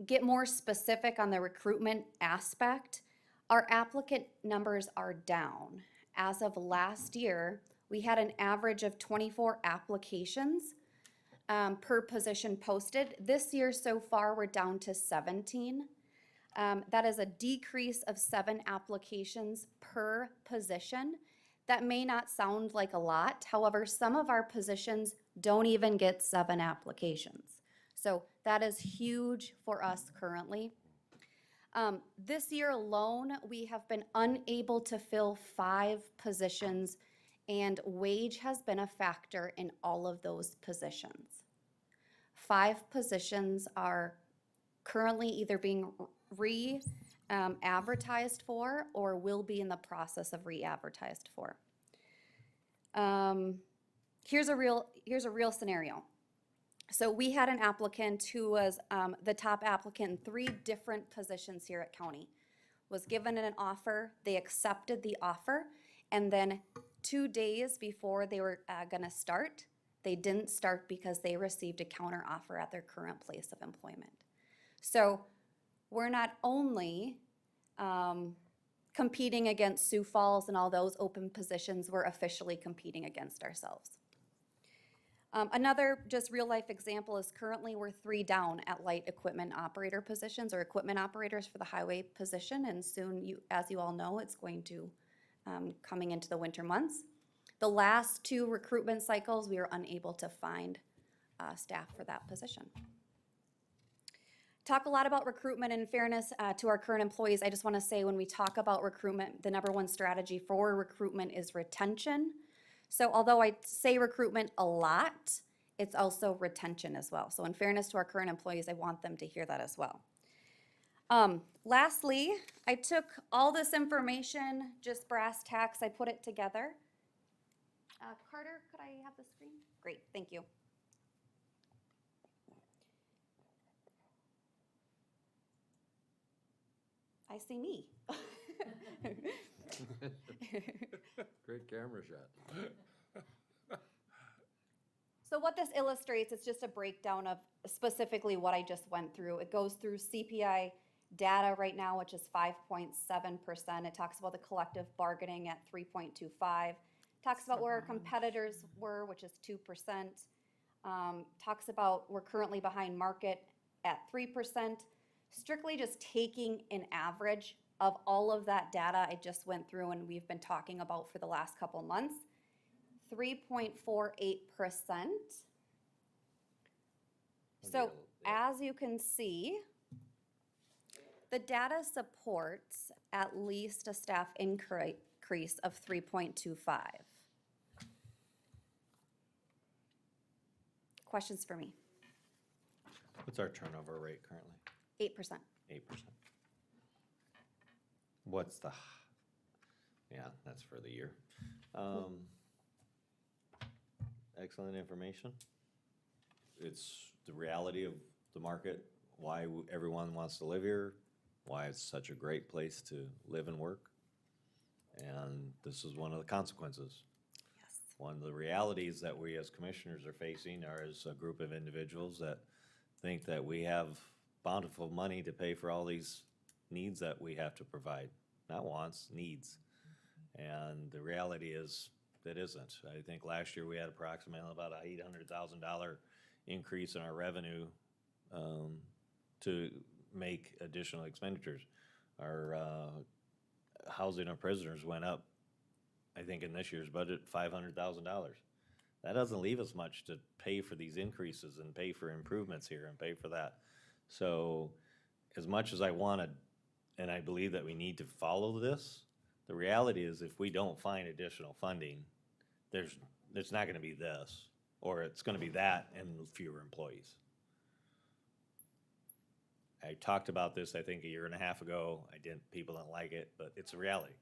get more specific on the recruitment aspect, our applicant numbers are down. As of last year, we had an average of 24 applications per position posted. This year so far, we're down to 17. That is a decrease of 7 applications per position. That may not sound like a lot. However, some of our positions don't even get 7 applications. So that is huge for us currently. This year alone, we have been unable to fill 5 positions, and wage has been a factor in all of those positions. 5 positions are currently either being advertised for or will be in the process of re-advertised for. Here's a real scenario. So we had an applicant who was the top applicant in 3 different positions here at county. Was given an offer, they accepted the offer, and then 2 days before they were gonna start, they didn't start because they received a counter offer at their current place of employment. So we're not only competing against Sioux Falls and all those open positions, we're officially competing against ourselves. Another just real life example is currently we're 3 down at light equipment operator positions or equipment operators for the highway position, and soon, as you all know, it's going to coming into the winter months. The last 2 recruitment cycles, we were unable to find staff for that position. Talk a lot about recruitment. In fairness to our current employees, I just want to say when we talk about recruitment, the #1 strategy for recruitment is retention. So although I say recruitment a lot, it's also retention as well. So in fairness to our current employees, I want them to hear that as well. Lastly, I took all this information, just brass tacks, I put it together. Carter, could I have the screen? Great, thank you. I see me. Great camera shot. So what this illustrates is just a breakdown of specifically what I just went through. It goes through CPI data right now, which is 5.7%. It talks about the collective bargaining at 3.25. Talks about where our competitors were, which is 2%. Talks about we're currently behind market at 3%. Strictly just taking an average of all of that data I just went through and we've been talking about for the last couple months. 3.48%. So as you can see, the data supports at least a staff increase of 3.25. Questions for me? What's our turnover rate currently? 8%. 8%. What's the, yeah, that's for the year. Excellent information. It's the reality of the market, why everyone wants to live here, why it's such a great place to live and work. And this is one of the consequences. Yes. One of the realities that we as commissioners are facing are as a group of individuals that think that we have bountiful money to pay for all these needs that we have to provide. Not wants, needs. And the reality is that isn't. I think last year we had approximately about a $800,000 increase in our revenue to make additional expenditures. Our housing of prisoners went up, I think in this year's budget, $500,000. That doesn't leave us much to pay for these increases and pay for improvements here and pay for that. So as much as I wanted, and I believe that we need to follow this, the reality is if we don't find additional funding, there's not gonna be this, or it's gonna be that and fewer employees. I talked about this, I think, a year and a half ago. People didn't like it, but it's a reality.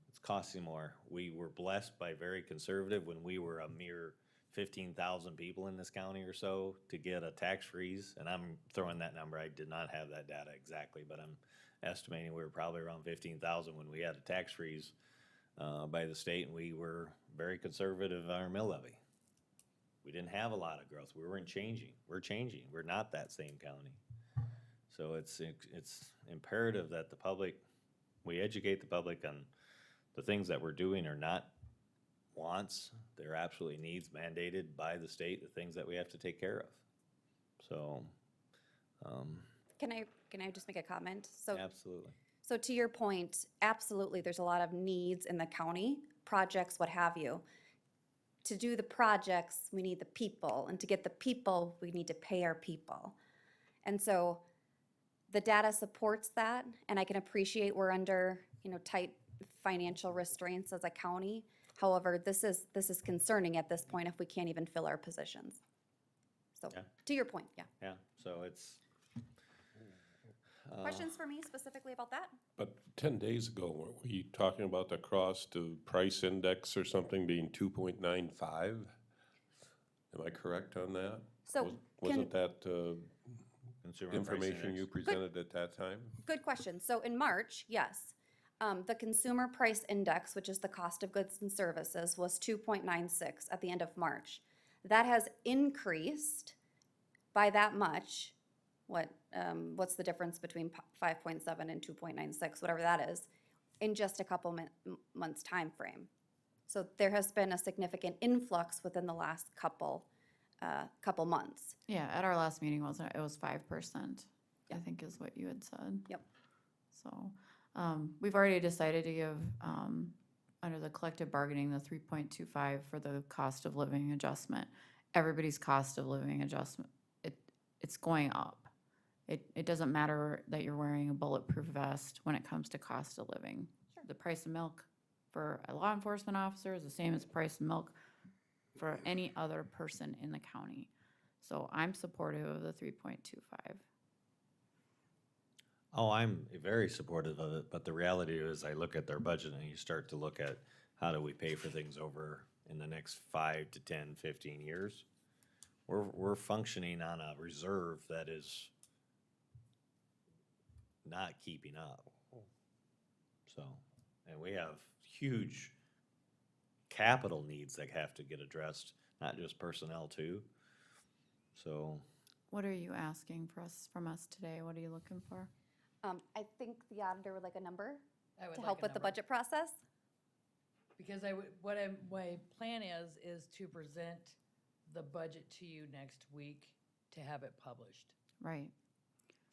It's costing more. We were blessed by very conservative when we were a mere 15,000 people in this county or so to get a tax freeze, and I'm throwing that number. I did not have that data exactly, but I'm estimating we were probably around 15,000 when we had a tax freeze by the state, and we were very conservative on our mill levy. We didn't have a lot of growth. We weren't changing. We're changing. We're not that same county. So it's imperative that the public, we educate the public on the things that we're doing are not wants, they're absolutely needs mandated by the state, the things that we have to take care of. So, Can I just make a comment? So, absolutely. So to your point, absolutely, there's a lot of needs in the county, projects, what have you. To do the projects, we need the people, and to get the people, we need to pay our people. And so the data supports that, and I can appreciate we're under, tight financial restraints as a county. However, this is concerning at this point if we can't even fill our positions. So, Yeah. To your point, yeah. Yeah, so it's. Questions for me specifically about that? But 10 days ago, weren't we talking about the cost to price index or something being 2.95? Am I correct on that? So Wasn't that Consumer information price you index. presented at that time? Good question. So in March, yes, the consumer price index, which is the cost of goods and services, was 2.96 at the end of March. That has increased by that much. What's the difference between 5.7 and 2.96, whatever that is, in just a couple months time frame. So there has been a significant influx within the last couple months. Yeah, at our last meeting, wasn't it? It was 5%, I think is what you had said. Yep. So, we've already decided to give, under the collective bargaining, the 3.25 for the cost of living adjustment. Everybody's cost of living adjustment, it's going up. It doesn't matter that you're wearing a bulletproof vest when it comes to cost of living. Sure. The price of milk for a law enforcement officer is the same as the price of milk for any other person in the county. So I'm supportive of the 3.25. Oh, I'm very supportive of it, but the reality is I look at their budget and you start to look at how do we pay for things over in the next 5 to 10, 15 years. We're functioning on a reserve that is not keeping up. So, and we have huge capital needs that have to get addressed, not just personnel too. So, What are you asking from us today? What are you looking for? I think the auditor would like a number I would to like help a with the number. budget process. Because my plan is to present the budget to you next week to have it published. Right.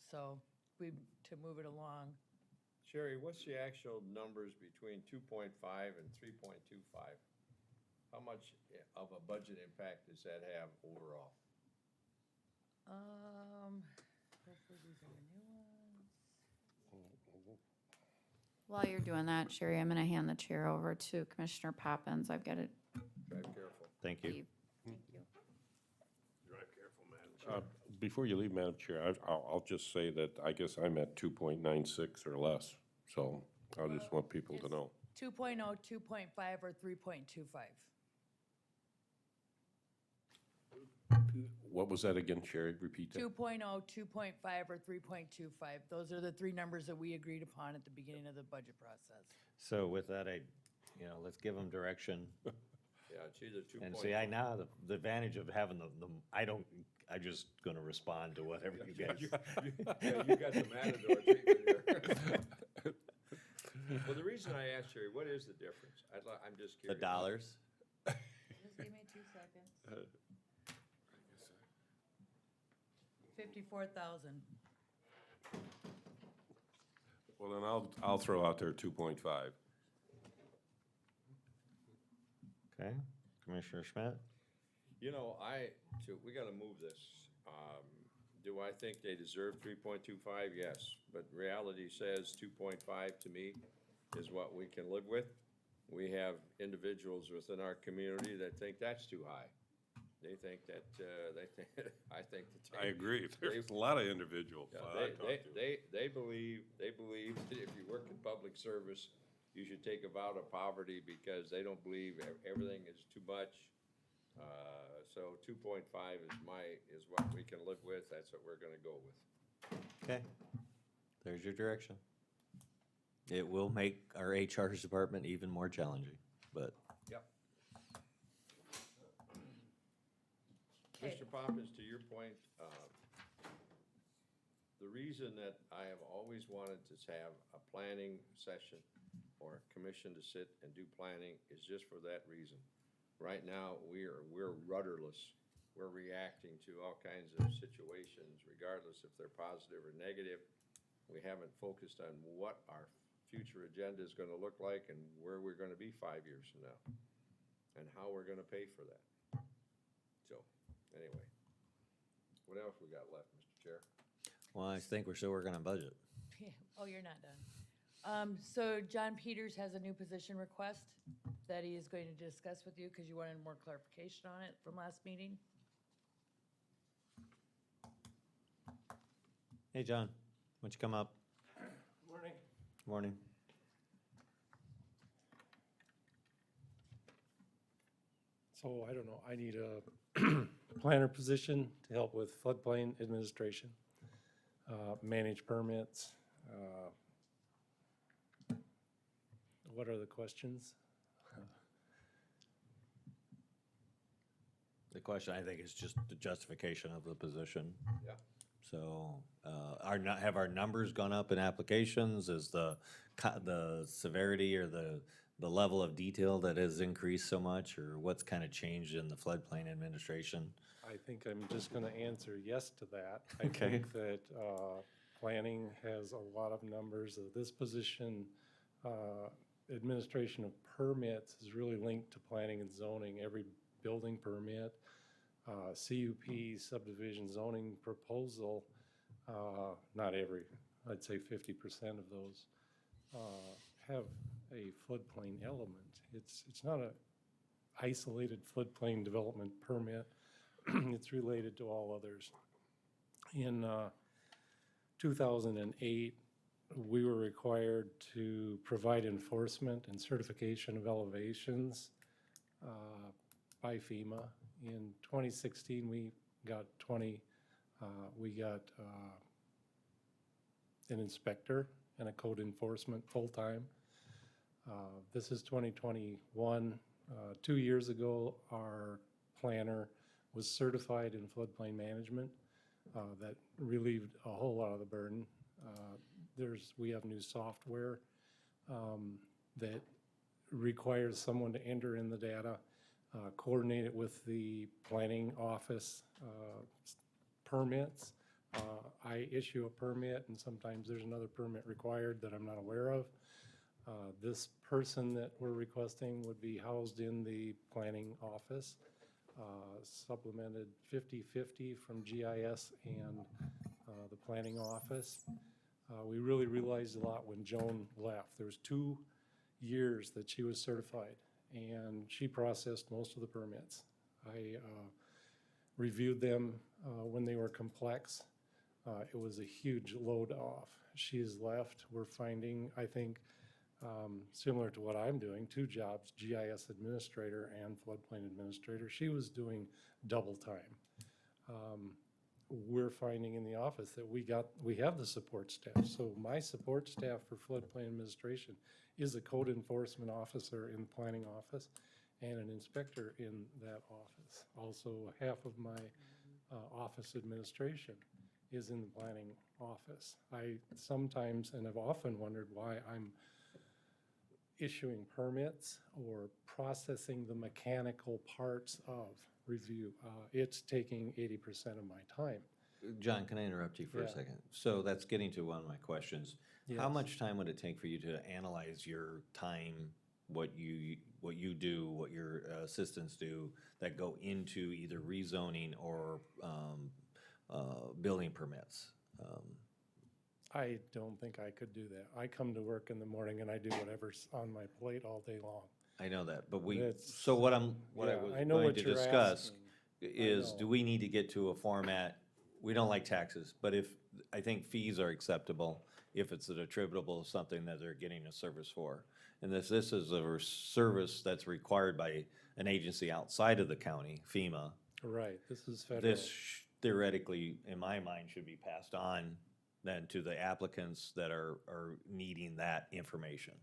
So to move it along. Sherry, what's the actual numbers between 2.5 and 3.25? How much of a budget impact does that have overall? Hopefully these are the new ones. While you're doing that, Sherry, I'm gonna hand the chair over to Commissioner Poppins. I've got it. Drive careful. thank you. Thank you. Drive careful, Madam Chair. Before you leave, Madam Chair, I'll just say that I guess I'm at 2.96 or less, so I just want people to know. 2.0, 2.5, or 3.25. What was that again, Sherry? Repeat that. 2.0, 2.5, or 3.25. Those are the three numbers that we agreed upon at the beginning of the budget process. So with that, let's give them direction. Yeah, it's either 2. And see, the advantage of having I'm just gonna respond to whatever you guys. Yeah, you got the Matador treatment here. Well, the reason I asked Sherry, what is the difference? I'm just The curious. dollars. Just give me 2 seconds. 54,000. Well, then I'll throw out there 2.5. Okay, Commissioner Schmidt? You know, we gotta move this. Do I think they deserve 3.25? Yes, but reality says 2.5 to me is what we can live with. We have individuals within our community that think that's too high. They think that, I think that. I agree. There's a lot of individuals. They believe that if you work in public service, you should take a vow to poverty because they don't believe everything is too much. So 2.5 is what we can live with. That's what we're gonna go with. Okay, there's your direction. It will make our HR department even more challenging, but Yep. Okay. Mr. Poppins, to your point, the reason that I have always wanted to have a planning session or a commission to sit and do planning is just for that reason. Right now, we're rudderless. We're reacting to all kinds of situations, regardless if they're positive or negative. We haven't focused on what our future agenda is gonna look like and where we're gonna be 5 years from now, and how we're gonna pay for that. So, anyway, what else we got left, Mr. Chair? well, I think we're still working on budget. Oh, you're not done. So John Peters has a new position request that he is going to discuss with you because you wanted more clarification on it from last meeting. Hey, John, why don't you come up? Morning. Morning. So I don't know, I need a planner position to help with floodplain administration, manage permits. What are the questions? The question, I think, is just the justification of the position. Yeah. So, have our numbers gone up in applications? Is the severity or the level of detail that has increased so much, or what's kind of changed in the floodplain administration? I think I'm just gonna answer yes to that. Okay. I think that, planning has a lot of numbers. This position, administration of permits is really linked to planning and zoning. Every building permit, CUP, subdivision zoning proposal, not every, I'd say 50% of those have a floodplain element. It's not a isolated floodplain development permit. It's related to all others. In 2008, we were required to provide enforcement and certification of elevations by FEMA. In 2016, we got an inspector and a code enforcement full-time. This is 2021. 2 years ago, our planner was certified in floodplain management. That relieved a whole lot of the burden. We have new software that requires someone to enter in the data, coordinate it with the planning office permits. I issue a permit, and sometimes there's another permit required that I'm not aware of. This person that we're requesting would be housed in the planning office, supplemented 50/50 from GIS and the planning office. We really realized a lot when Joan left. There was 2 years that she was certified, and she processed most of the permits. I reviewed them when they were complex. It was a huge load off. She has left. We're finding, I think, similar to what I'm doing, 2 jobs, GIS administrator and floodplain administrator. She was doing double time. We're finding in the office that we have the support staff. So my support staff for floodplain administration is a code enforcement officer in the planning office and an inspector in that office. Also, half of my office administration is in the planning office. I sometimes, and have often wondered why I'm issuing permits or processing the mechanical parts of review. It's taking 80% of my time. John, can I interrupt you for a Yeah. second? So that's getting to one of my questions. How Yes. much time would it take for you to analyze your time, what you do, what your assistants do, that go into either rezoning or building permits? I don't think I could do that. I come to work in the morning and I do whatever's on my plate all day long. I know that, but That's- so what I yeah, was I know going what to you're discuss asking. is, know. do we need to get to a format, we don't like taxes, but I think fees are acceptable if it's attributable to something that they're getting a service for. And this is a service that's required by an agency outside of the county, FEMA. Right, this is federal. This theoretically, in my mind, should be passed on then to the applicants that are needing that information.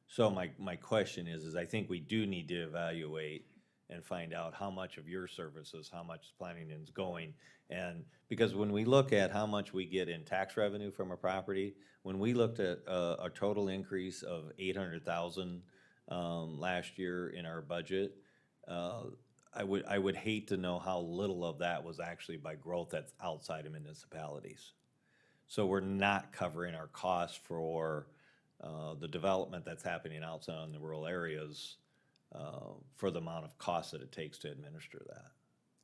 So my question is I think we do need to evaluate and find out how much of your services, how much planning is going. And because when we look at how much we get in tax revenue from a property, when we looked at a total increase of 800,000 last year in our budget, I would hate to know how little of that was actually by growth that's outside of municipalities. So we're not covering our costs for the development that's happening outside in the rural areas for the amount of cost that it takes to administer that.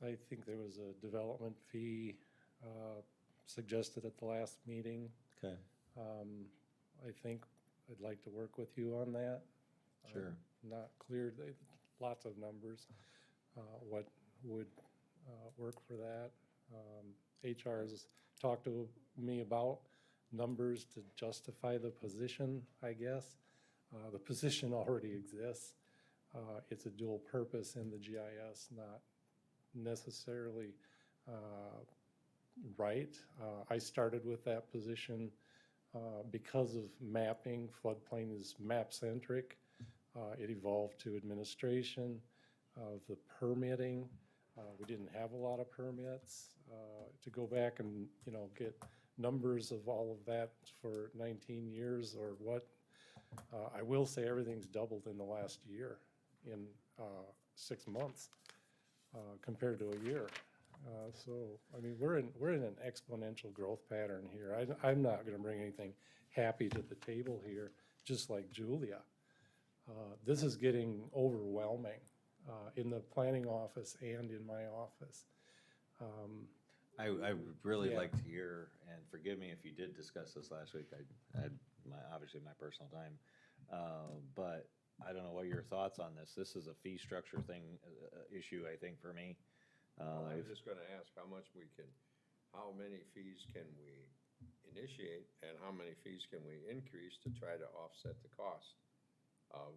I think there was a development fee suggested at the last meeting. Okay. I think I'd like to work with you on that. Sure. Not clear, lots of numbers, what would work for that. HR has talked to me about numbers to justify the position, I guess. The position already exists. It's a dual purpose in the GIS, not necessarily right. I started with that position because of mapping. Floodplain is map-centric. It evolved to administration of the permitting. We didn't have a lot of permits. To go back and, get numbers of all of that for 19 years or what, I will say everything's doubled in the last year, in 6 months, compared to a year. So, I mean, we're in an exponential growth pattern here. I'm not gonna bring anything happy to the table here, just like Julia. This is getting overwhelming in the planning office and in my office. I would really Yeah. like to hear, and forgive me if you did discuss this last week, I had obviously my personal time, but I don't know what your thoughts on this. This is a fee structure issue, I think, for me. I was just gonna ask how many fees can we initiate, and how many fees can we increase to try to offset the cost of,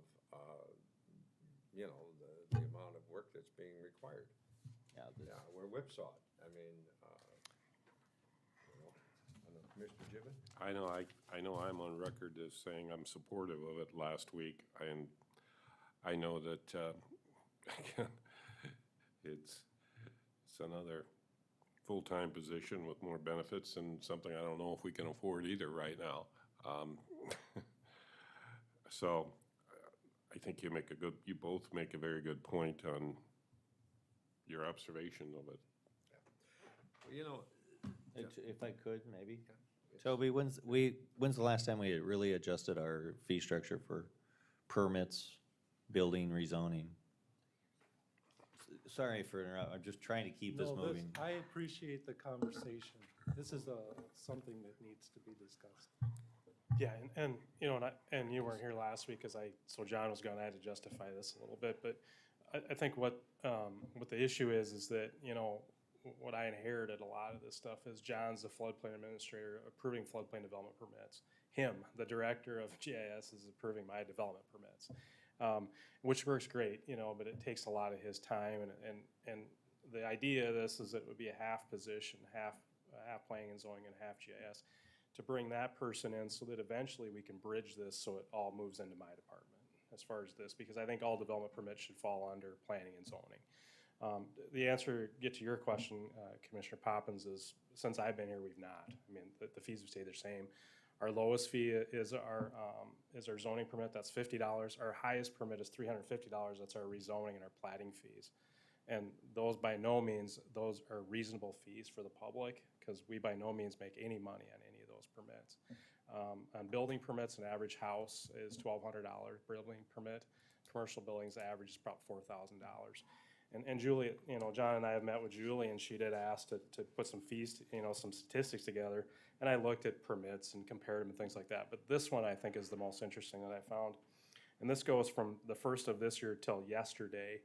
you know, the amount of work that's being required. Yeah, Yeah, we're whipsawed. I mean, you know, I don't know, Commissioner Gibbon? I know I'm on record as saying I'm supportive of it last week, and I know that, again, it's another full-time position with more benefits and something I don't know if we can afford either right now. So I think you both make a very good point on your observation of it. Well, you know, If I could, maybe. Toby, when's the last time we really adjusted our fee structure for permits, building, rezoning? Sorry for interrupting, I'm just trying to keep this moving. I appreciate the conversation. This is something that needs to be discussed. Yeah, and you know, and you weren't here last week because so John was gone, I had to justify this a little bit, but I think what the issue is that, you know, what I inherited a lot of this stuff is John's the floodplain administrator approving floodplain development permits. Him, the director of GIS, is approving my development permits, which works great, you know, but it takes a lot of his time. And the idea of this is that it would be a half position, half planning and zoning and half GIS, to bring that person in so that eventually we can bridge this so it all moves into my department as far as this, because I think all development permits should fall under planning and zoning. The answer, get to your question, Commissioner Poppins, is since I've been here, we've not. I mean, the fees have stayed the same. Our lowest fee is our zoning permit, that's $50. Our highest permit is $350, that's our rezoning and our plating fees. And those by no means, those are reasonable fees for the public, because we by no means make any money on any of those permits. On building permits, an average house is $1,200 building permit. Commercial buildings, the average is about $4,000. And Julie, you know, John and I have met with Julie, and she did ask to put some fees, you know, some statistics together. And I looked at permits and compared them and things like that. But this one I think is the most interesting that I found. And this goes from the first of this year till yesterday,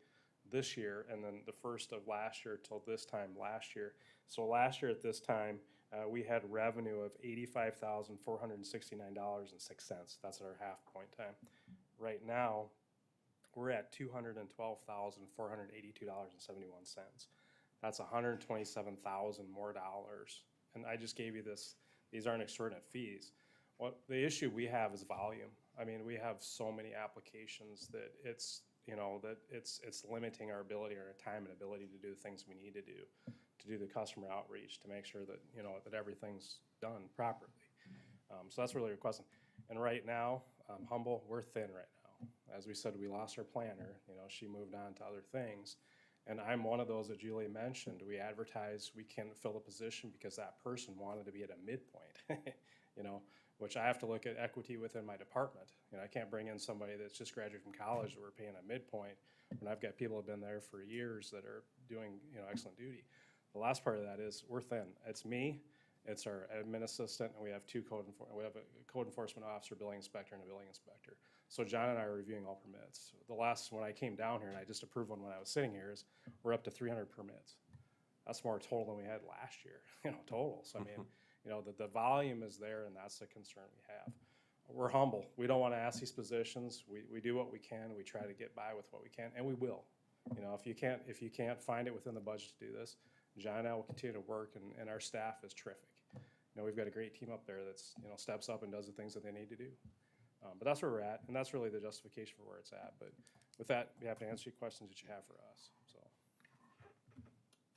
this year, and then the first of last year till this time last year. So last year at this time, we had revenue of $85,469.06. That's at our half point time. Right now, we're at $212,482.71. That's $127,000 more dollars. And I just gave you this, these aren't exorbitant fees. What the issue we have is volume. I mean, we have so many applications that it's, you know, that it's limiting our ability or our time and ability to do the things we need to do the customer outreach, to make sure that, you know, that everything's done properly. So that's really your question. And right now, humble, we're thin right now. As we said, we lost our planner, you know, she moved on to other things. And I'm one of those that Julie mentioned. We advertised, we can't fill the position because that person wanted to be at a midpoint, you know, which I have to look at equity within my department. You know, I can't bring in somebody that's just graduated from college that we're paying a midpoint when I've got people who have been there for years that are doing, you know, excellent duty. The last part of that is we're thin. It's me, it's our admin assistant, and we have we have a code enforcement officer, building inspector, and a building inspector. So John and I are reviewing all permits. The last, when I came down here, and I just approved one when I was sitting here, is we're up to 300 permits. That's more total than we had last year, you know, total. So I mean, you know, the volume is there, and that's the concern we have. We're humble. We don't want to ask these positions. We do what we can. We try to get by with what we can, and we will. You know, if you can't find it within the budget to do this, John and I will continue to work, and our staff is terrific. You know, we've got a great team up there that's, you know, steps up and does the things that they need to do. But that's where we're at, and that's really the justification for where it's at. But with that, we have to answer your questions that you have for us, so.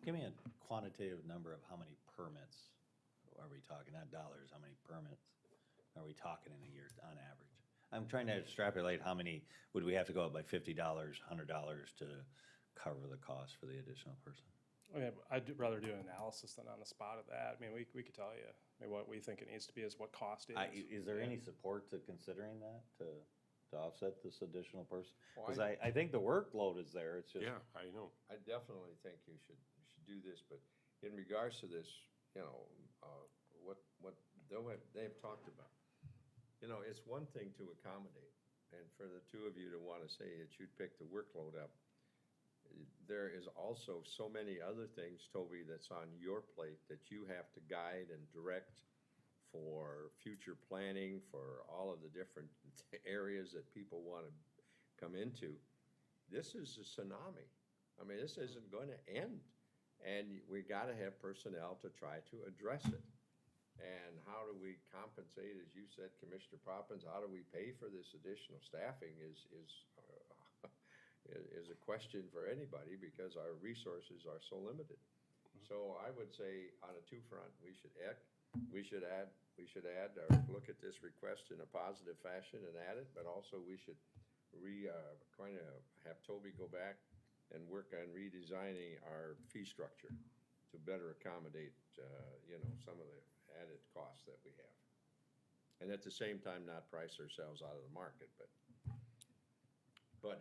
Give me a quantitative number of how many permits are we talking, not dollars, how many permits are we talking in a year on average? I'm trying to extrapolate how many, would we have to go up by $50, $100 to cover the cost for the additional person? Okay, I'd rather do an analysis than on the spot of that. I mean, we could tell you, I mean, what we think it needs to be is what cost is. Is there any support to considering that, to offset this additional person? Well, Because I think the workload is there, it's just. Yeah, I know. I definitely think you should do this, but in regards to this, you know, what they've talked about, you know, it's one thing to accommodate, and for the two of you to want to say that you'd pick the workload up, there is also so many other things, Toby, that's on your plate that you have to guide and direct for future planning, for all of the different areas that people want to come into, this is a tsunami. I mean, this isn't going to end. And we got to have personnel to try to address it. And how do we compensate, as you said, Commissioner Poppins, how do we pay for this additional staffing is a question for anybody because our resources are so limited. So I would say on a two-front, we should add, or look at this request in a positive fashion and add it, but also we should kind of have Toby go back and work on redesigning our fee structure to better accommodate, some of the added costs that we have. And at the same time, not price ourselves out of the market, but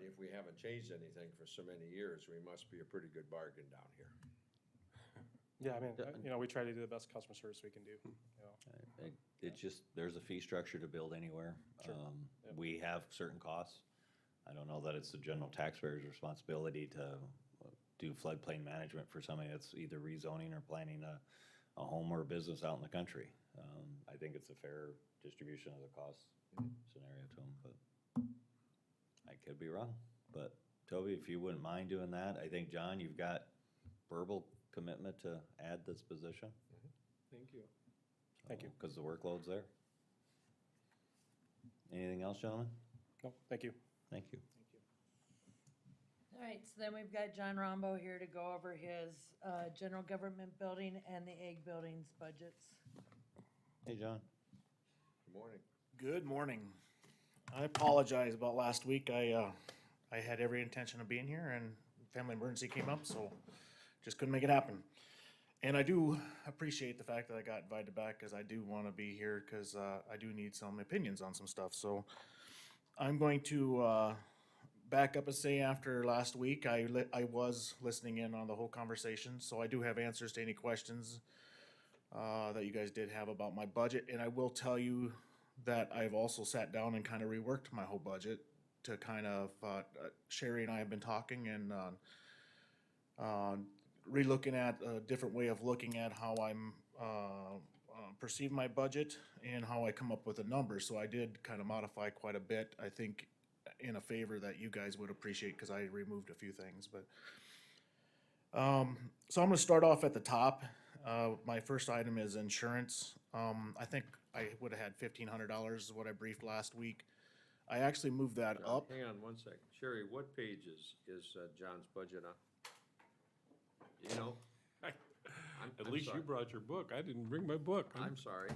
if we haven't changed anything for so many years, we must be a pretty good bargain down here. Yeah, I mean, we try to do the best customer service we can do, It's just, there's a fee structure to build anywhere. Sure. Yep. We have certain costs. I don't know that it's the general taxpayer's responsibility to do floodplain management for somebody that's either rezoning or planning a home or a business out in the country. I think it's a fair distribution of the cost scenario to them, but I could be wrong. But Toby, if you wouldn't mind doing that, I think, John, you've got verbal commitment to add this position. Thank you. Thank you. Because the workload's there. Anything else, gentlemen? No, thank you. Thank you. All right, so then we've got John Rombo here to go over his general government building and the egg buildings budgets. Hey, John. Good morning. Good morning. I apologize about last week. I had every intention of being here and family emergency came up, so just couldn't make it happen. And I do appreciate the fact that I got invited back because I do want to be here because I do need some opinions on some stuff. So I'm going to back up and say after last week, I was listening in on the whole conversation. So I do have answers to any questions that you guys did have about my budget. And I will tell you that I've also sat down and kind of reworked my whole budget to kind of, Sherry and I have been talking and relooking at a different way of looking at how I'm perceive my budget and how I come up with a number. So I did kind of modify quite a bit, I think, in a favor that you guys would appreciate because I removed a few things. But so I'm going to start off at the top. My first item is insurance. I think I would have had $1,500 is what I briefed last week. I actually moved that up. Hang on one second. Sherry, what page is John's budget on? You know? At least you brought your book. I didn't bring my book. I'm sorry.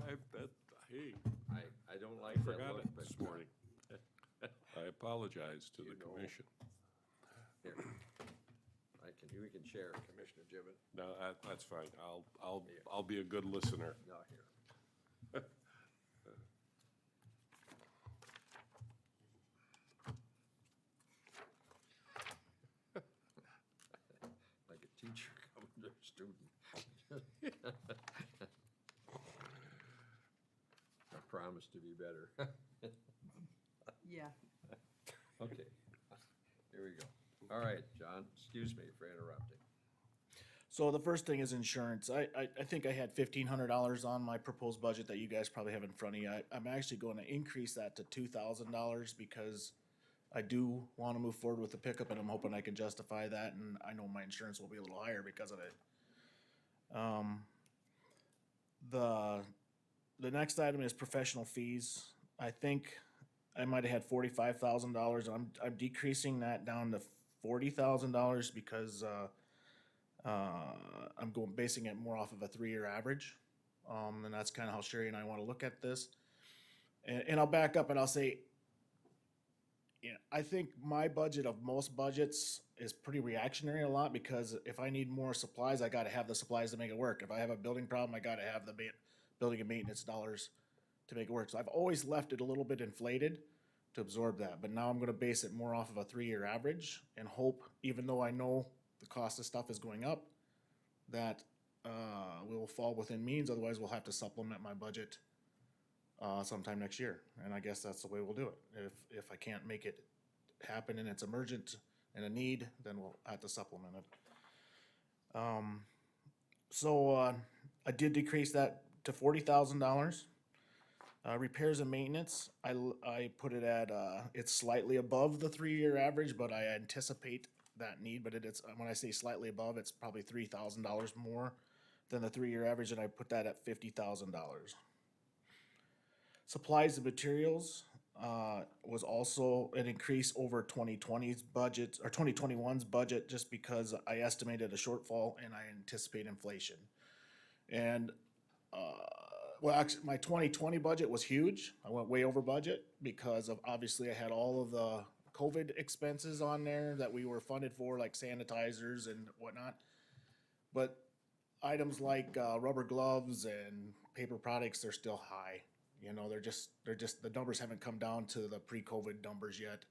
Hey, I don't like that forgot look, it but this morning. I apologize to the You know. commission. here. We can share, Commissioner Gibbon. No, that's fine. I'll be a good listener. No, here. Like a teacher coming to a student. I promise to be better. Yeah. Okay, here we go. All right, John, excuse me for interrupting. So the first thing is insurance. I think I had $1,500 on my proposed budget that you guys probably have in front of you. I'm actually going to increase that to $2,000 because I do want to move forward with the pickup and I'm hoping I can justify that and I know my insurance will be a little higher because of it. The next item is professional fees. I think I might have had $45,000. I'm decreasing that down to $40,000 because I'm basing it more off of a 3-year average. And that's kind of how Sherry and I want to look at this. And I'll back up and I'll say, I think my budget of most budgets is pretty reactionary a lot because if I need more supplies, I got to have the supplies to make it work. If I have a building problem, I got to have the building and maintenance dollars to make it work. So I've always left it a little bit inflated to absorb that. But now I'm going to base it more off of a 3-year average and hope, even though I know the cost of stuff is going up, that we will fall within means. Otherwise, we'll have to supplement my budget sometime next year. And I guess that's the way we'll do it. If I can't make it happen and it's emergent and a need, then we'll have to supplement it. So I did decrease that to $40,000. Repairs and maintenance, I put it at, it's slightly above the 3-year average, but I anticipate that need, but it's, when I say slightly above, it's probably $3,000 more than the 3-year average, and I put that at $50,000. Supplies and materials, was also an increase over 2020's budget, or 2021's budget, just because I estimated a shortfall and I anticipate inflation. And, well, actually, my 2020 budget was huge. I went way over budget because of, obviously, I had all of the COVID expenses on there that we were funded for, like sanitizers and whatnot. But items like rubber gloves and paper products, they're still high. You know, they're just, the numbers haven't come down to the pre-COVID numbers yet.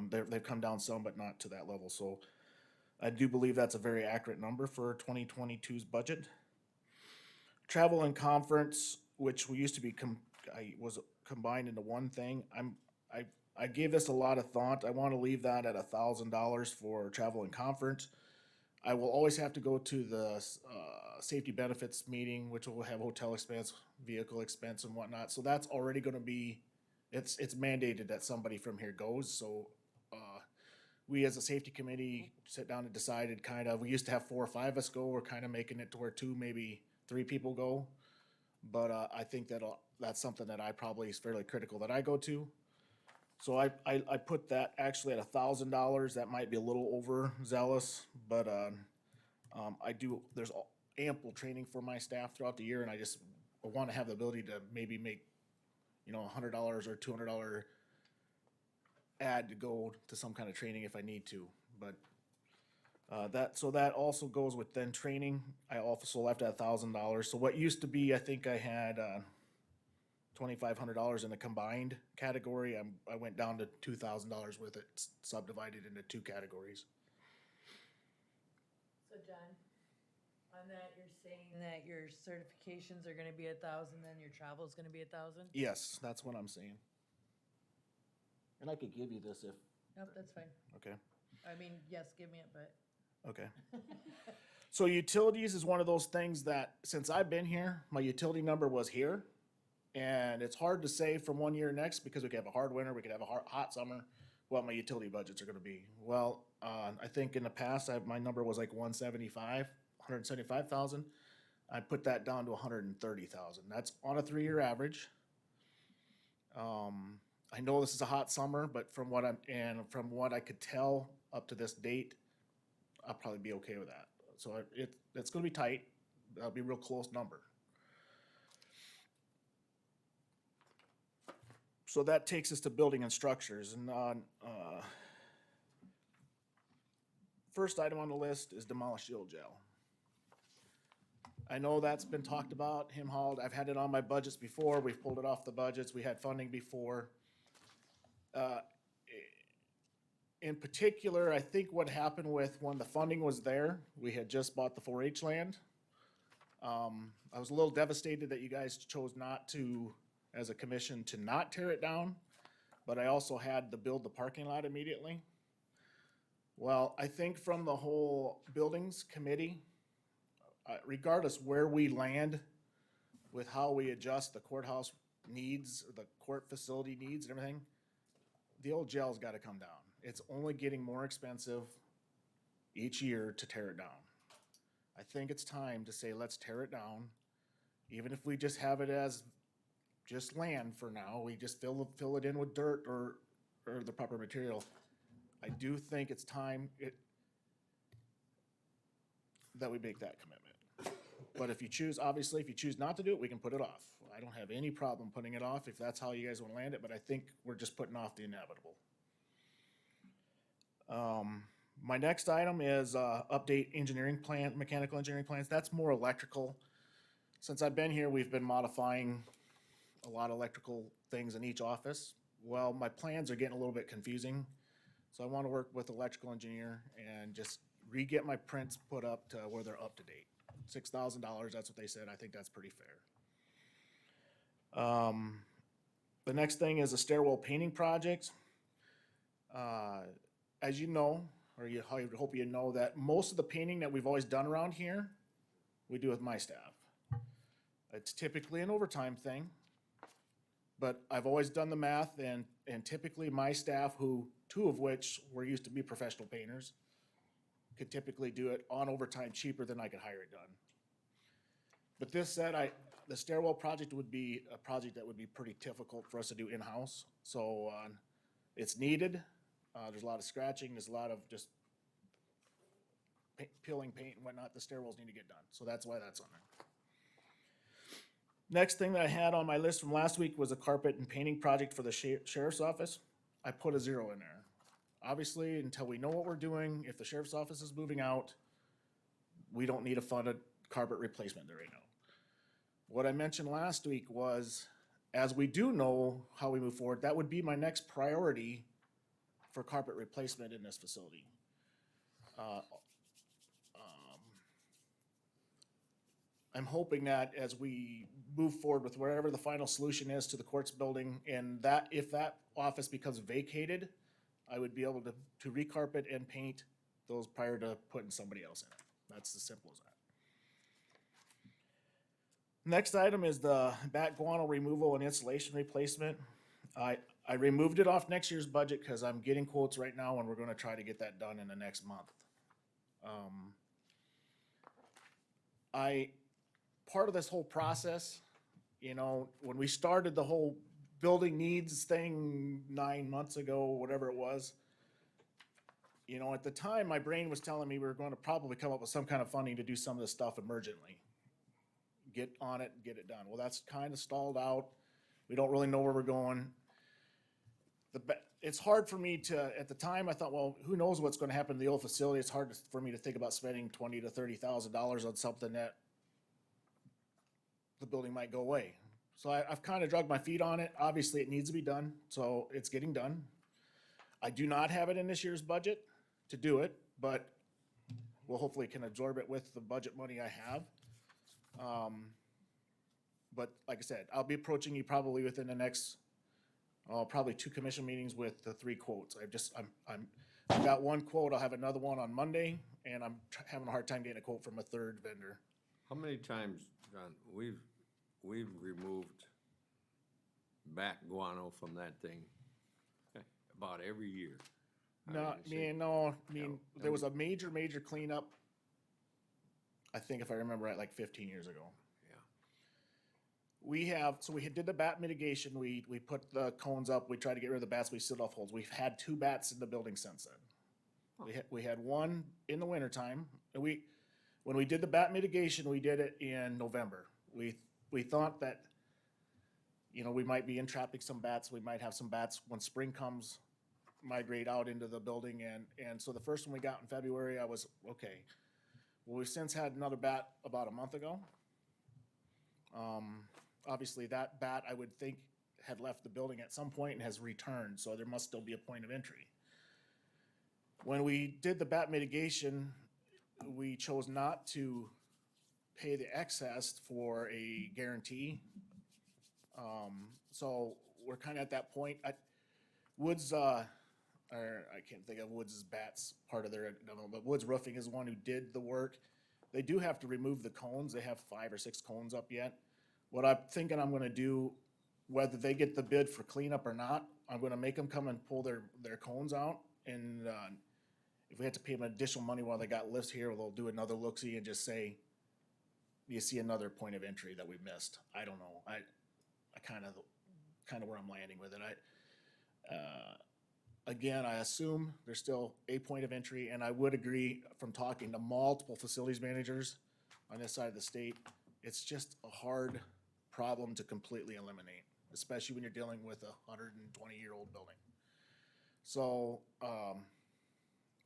They've come down some, but not to that level. So I do believe that's a very accurate number for 2022's budget. Travel and conference, which we used to be, was combined into one thing. I gave this a lot of thought. I want to leave that at $1,000 for travel and conference. I will always have to go to the safety benefits meeting, which will have hotel expense, vehicle expense and whatnot. So that's already going to be, it's mandated that somebody from here goes. So we as a safety committee sit down and decided kind of, we used to have 4 or 5 of us go. We're kind of making it to where 2, maybe 3 people go. But I think that's something that I probably is fairly critical that I go to. So I put that actually at $1,000. That might be a little overzealous, but there's ample training for my staff throughout the year, and I just want to have the ability to maybe make, $100 or $200 ad to go to some kind of training if I need to. But that also goes with then training. I also left at $1,000. So what used to be, I think I had $2,500 in a combined category. I went down to $2,000 with it subdivided into 2 categories. So John, on that, you're saying that your certifications are gonna be 1,000, then your travel is gonna be 1,000? Yes, that's what I'm saying. And I could give you this if. Nope, that's fine. Okay. I mean, yes, give me it, but. Okay. So utilities is one of those things that since I've been here, my utility number was here. And it's hard to say from one year to next because we could have a hard winter, we could have a hot summer, what my utility budgets are gonna be. Well, I think in the past, my number was like 175,000. I put that down to 130,000. That's on a 3-year average. I know this is a hot summer, but from what I could tell up to this date, I'll probably be okay with that. So it's gonna be tight. That'll be a real close number. So that takes us to building and structures, and first item on the list is demolish the old jail. I know that's been talked about, hauled. I've had it on my budgets before. We've pulled it off the budgets. We had funding before. In particular, I think what happened with when the funding was there, we had just bought the 4-H land. I was a little devastated that you guys chose not to, as a commission, to not tear it down, but I also had to build the parking lot immediately. Well, I think from the whole buildings committee, regardless where we land with how we adjust the courthouse needs, the court facility needs and everything, the old jail's gotta come down. It's only getting more expensive each year to tear it down. I think it's time to say, let's tear it down, even if we just have it as just land for now. We just fill it in with dirt or the proper material. I do think it's time that we make that commitment. But if you choose not to do it, we can put it off. I don't have any problem putting it off if that's how you guys want to land it, but I think we're just putting off the inevitable. My next item is update engineering plan, mechanical engineering plans. That's more electrical. Since I've been here, we've been modifying a lot of electrical things in each office. Well, my plans are getting a little bit confusing, so I want to work with electrical engineer and just re-get my prints put up to where they're up to date. $6,000, that's what they said. I think that's pretty fair. The next thing is a stairwell painting project. As you know, or I hope you know, that most of the painting that we've always done around here, we do with my staff. It's typically an overtime thing. But I've always done the math, and typically my staff, who, two of which were used to be professional painters, could typically do it on overtime cheaper than I could hire it done. But this said, the stairwell project would be a project that would be pretty difficult for us to do in-house. So, it's needed. There's a lot of scratching, there's a lot of just peeling paint and whatnot. The stairwells need to get done, so that's why that's on there. Next thing that I had on my list from last week was a carpet and painting project for the sheriff's office. I put a 0 in there. Obviously, until we know what we're doing, if the sheriff's office is moving out, we don't need a funded carpet replacement there right now. What I mentioned last week was, as we do know how we move forward, that would be my next priority for carpet replacement in this facility. I'm hoping that as we move forward with whatever the final solution is to the courts building, and that if that office becomes vacated, I would be able to recarpet and paint those prior to putting somebody else in it. That's as simple as that. Next item is the bat guano removal and insulation replacement. I removed it off next year's budget because I'm getting quotes right now, and we're gonna try to get that done in the next month. Part of this whole process, you know, when we started the whole building needs thing 9 months ago, whatever it was, you know, at the time, my brain was telling me we were going to probably come up with some kind of funding to do some of this stuff emergently. Get on it, get it done. Well, that's kind of stalled out. We don't really know where we're going. It's hard for me to, at the time, I thought, well, who knows what's going to happen to the old facility? It's hard for me to think about spending $20,000 to $30,000 on something that the building might go away. So I've kind of dragged my feet on it. Obviously, it needs to be done, so it's getting done. I do not have it in this year's budget to do it, but we'll hopefully can absorb it with the budget money I have. But like I said, I'll be approaching you probably within the next, probably 2 commission meetings with the 3 quotes. I've got 1 quote. I'll have another one on Monday, and I'm having a hard time getting a quote from a 3rd vendor. How many times, John, we've removed bat guano from that thing about every year? There was a major cleanup, I think if I remember right, like 15 years ago. Yeah. We did the bat mitigation. We put the cones up. We tried to get rid of the bats. We sealed off holes. We've had 2 bats in the building since then. We had one in the wintertime. And when we did the bat mitigation, we did it in November. We thought that, you know, we might be entrapping some bats. We might have some bats when spring comes, migrate out into the building. And so the first one we got in February, I was, okay. Well, we've since had another bat about a month ago. Obviously that bat, I would think, had left the building at some point and has returned, so there must still be a point of entry. When we did the bat mitigation, we chose not to pay the excess for a guarantee. So we're kind of at that point. Woods, or I can't think of Woods' bats part of their, but Woods Roofing is the one who did the work. They do have to remove the cones. They have 5 or 6 cones up yet. What I'm thinking I'm gonna do, whether they get the bid for cleanup or not, I'm gonna make them come and pull their cones out. And if we have to pay them additional money while they got lifts here, they'll do another look-see and just say, you see another point of entry that we missed. I don't know. I kind of where I'm landing with it. Again, I assume there's still a point of entry, and I would agree from talking to multiple facilities managers on this side of the state, it's just a hard problem to completely eliminate, especially when you're dealing with a 120-year-old building. So,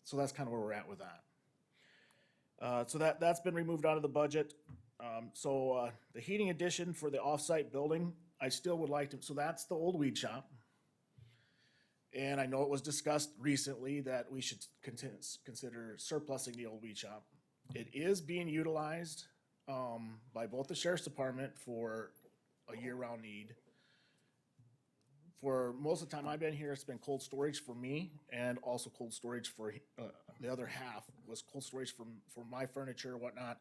so that's kind of where we're at with that. So that's been removed out of the budget. The heating addition for the off-site building, I still would like to, so that's the old weed shop. And I know it was discussed recently that we should consider surplusing the old weed shop. It is being utilized by both the sheriff's department for a year-round need. For most of the time I've been here, it's been cold storage for me, and also cold storage for the other half was cold storage for my furniture and whatnot,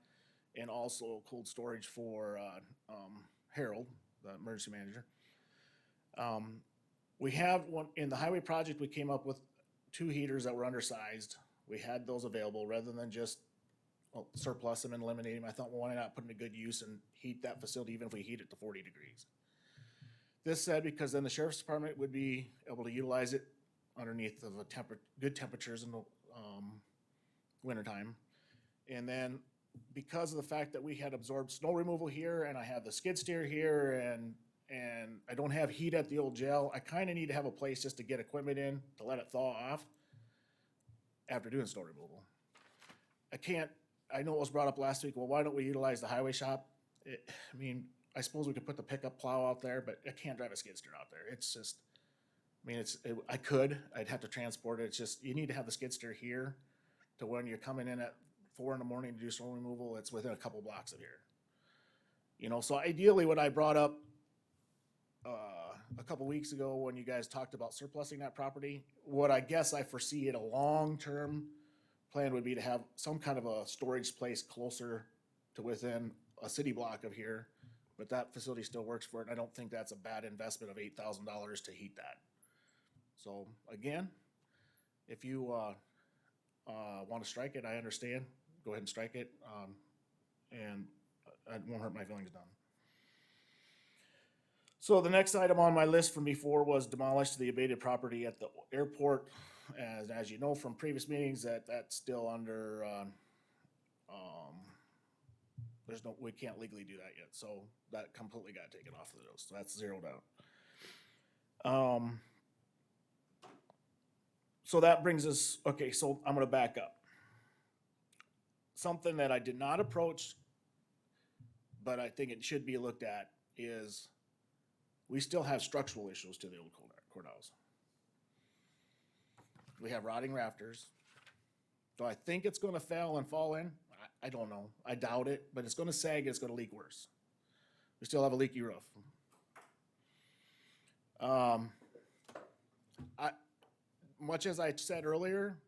and also cold storage for Harold, the emergency manager. We have one, in the highway project, we came up with 2 heaters that were undersized. We had those available rather than just surplus them and eliminate them. I thought, well, why not put them to good use and heat that facility even if we heat it to 40 degrees? This said, because then the sheriff's department would be able to utilize it underneath of a good temperatures in the wintertime. And then because of the fact that we had absorbed snow removal here and I have the skid steer here and I don't have heat at the old jail, I kind of need to have a place just to get equipment in to let it thaw off after doing snow removal. I know it was brought up last week, well, why don't we utilize the highway shop? I mean, I suppose we could put the pickup plow out there, but I can't drive a skid steer out there. It's just, I mean, I'd have to transport it. It's just, you need to have the skid steer here to when you're coming in at 4 in the morning to do snow removal, it's within a couple blocks of here. You know, so ideally what I brought up a couple weeks ago when you guys talked about surplusing that property, what I guess I foresee in a long-term plan would be to have some kind of a storage place closer to within a city block of here, but that facility still works for it, and I don't think that's a bad investment of $8,000 to heat that. So again, if you want to strike it, I understand. Go ahead and strike it, and it won't hurt my feelings none. So the next item on my list from before was demolish the abated property at the airport. As you know from previous meetings, that's still under, we can't legally do that yet, so that completely got taken off of those, so that's zeroed out. So that brings us, okay, so I'm gonna back up. Something that I did not approach, but I think it should be looked at is we still have structural issues to the old courthouse. We have rotting rafters. Do I think it's gonna fail and fall in? I don't know. I doubt it, but it's gonna sag, it's gonna leak worse. We still have a leaky roof. Much as I said earlier,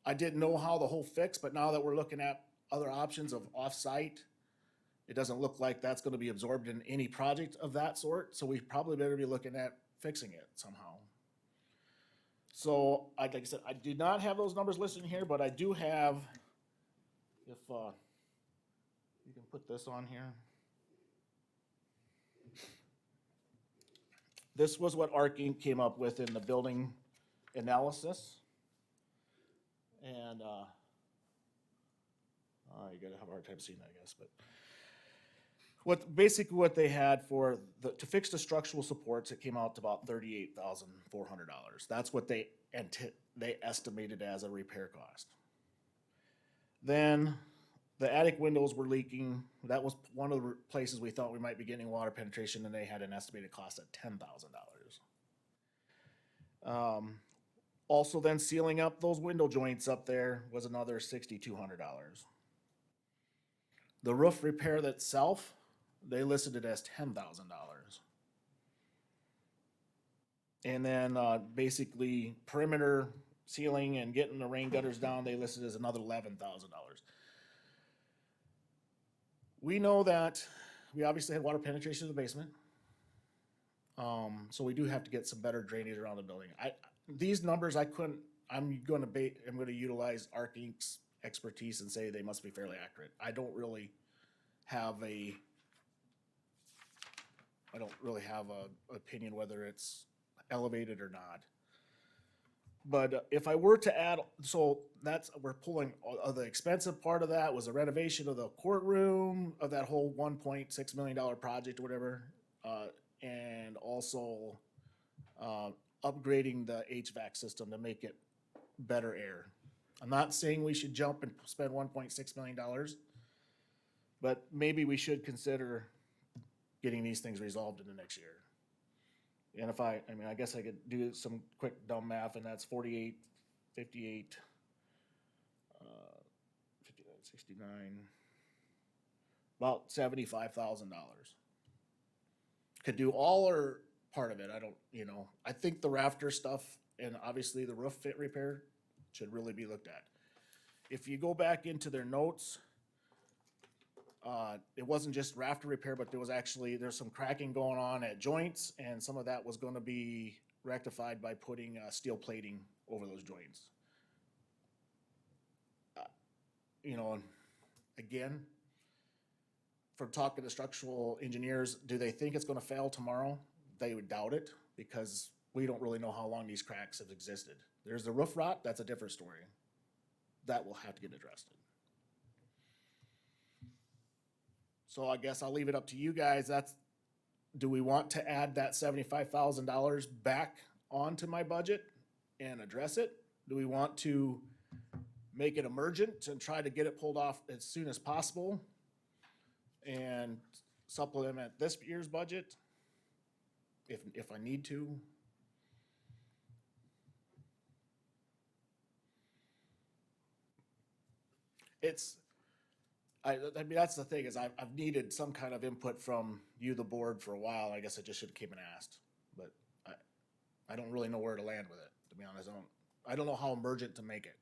I didn't know how the whole fix, but now that we're looking at other options of off-site, it doesn't look like that's gonna be absorbed in any project of that sort, so we probably better be looking at fixing it somehow. So, like I said, I did not have those numbers listed in here, but I do have, if you can put this on here. This was what ARC Inc. came up with in the building analysis. And, you gotta have a hard time seeing that, I guess, but basically what they had for to fix the structural supports, it came out to about $38,400. That's what they estimated as a repair cost. Then the attic windows were leaking. That was one of the places we thought we might be getting water penetration, and they had an estimated cost at $10,000. Also then sealing up those window joints up there was another $6,200. The roof repair itself, they listed it as $10,000. And then basically perimeter sealing and getting the rain gutters down, they listed as another $11,000. We know that we obviously had water penetration in the basement. So we do have to get some better drainage around the building. These numbers I'm gonna utilize ARC Inc.'s expertise and say they must be fairly accurate. I don't really have a opinion whether it's elevated or not. But if I were to add, so we're pulling, the expensive part of that was the renovation of the courtroom, of that whole $1.6 million project or whatever, and also upgrading the HVAC system to make it better air. I'm not saying we should jump and spend $1.6 million, but maybe we should consider getting these things resolved in the next year. And if I guess I could do some quick dumb math, and that's 48, 58, 59, 69, about $75,000. Could do all or part of it. I think the rafter stuff and obviously the roof fit repair should really be looked at. If you go back into their notes, It wasn't just rafter repair, but there's some cracking going on at joints, and some of that was gonna be rectified by putting, steel plating over those joints. You know, and again, from talking to structural engineers, do they think it's gonna fail tomorrow? They would doubt it, because we don't really know how long these cracks have existed. There's the roof rot, that's a different story. That will have to get addressed. So I guess I'll leave it up to you guys. Do we want to add that $75,000 back onto my budget and address it? Do we want to make it emergent and try to get it pulled off as soon as possible and supplement this year's budget if I need to? I mean, that's the thing, is I've needed some kind of input from you, the board, for a while. I guess I just should have came and asked, but I don't really know where to land with it, to be honest. I don't know how emergent to make it.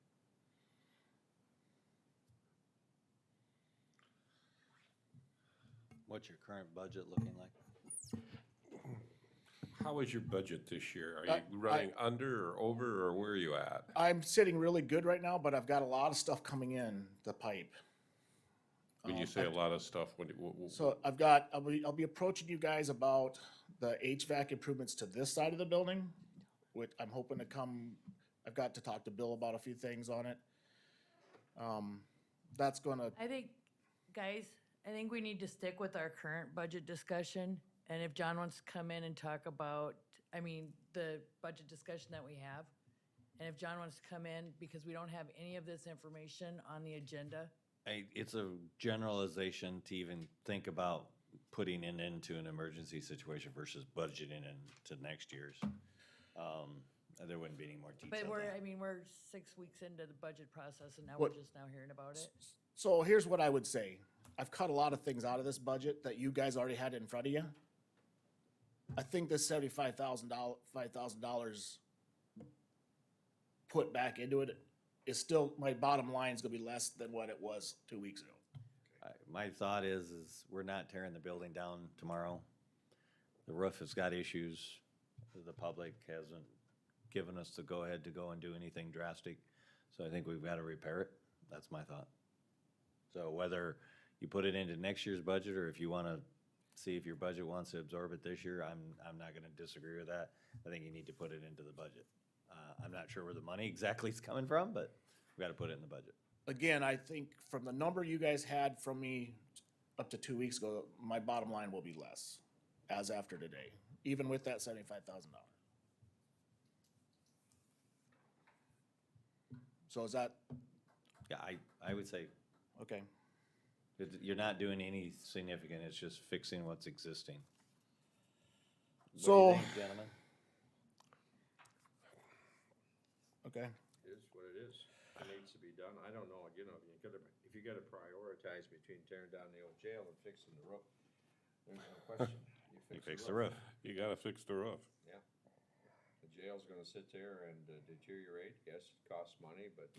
What's your current budget looking like? How is your budget this year? Are you running under or over, or where are you at? I'm sitting really good right now, but I've got a lot of stuff coming in the pipe. When you say a lot of stuff, So I'll be approaching you guys about the HVAC improvements to this side of the building, which I'm hoping to I've got to talk to Bill about a few things on it. That's gonna, I think, guys, I think we need to stick with our current budget discussion. And if John wants to come in and talk about, the budget discussion that we have. And if John wants to come in, because we don't have any of this information on the agenda. It's a generalization to even think about putting it into an emergency situation versus budgeting into next year's. There wouldn't be any more detail. But there. we're 6 weeks into the budget process and now What- we're just now hearing about it. so here's what I would say. I've cut a lot of things out of this budget that you guys already had in front of you. I think this $5,000 put back into it is still, my bottom line is gonna be less than what it was 2 weeks ago. My thought is we're not tearing the building down tomorrow. The roof has got issues. The public hasn't given us the go-ahead to go and do anything drastic. So I think we've got to repair it. That's my thought. So whether you put it into next year's budget, or if you want to see if your budget wants to absorb it this year, I'm not going to disagree with that. I think you need to put it into the budget. I'm not sure where the money exactly is coming from, but we got to put it in the budget. Again, I think from the number you guys had from me up to 2 weeks ago, my bottom line will be less as after today, even with that $75,000. So is that, Yeah, I would say okay? you're not doing any significant, it's just fixing what's existing. What do So- you think, gentlemen? Okay. It is what it is. It needs to be done. I don't know, if you gotta prioritize between tearing down the old jail and fixing the roof, there's no question. You fix the roof. You gotta fix the roof. Yeah. The jail's gonna sit there and deteriorate. Yes, it costs money, but,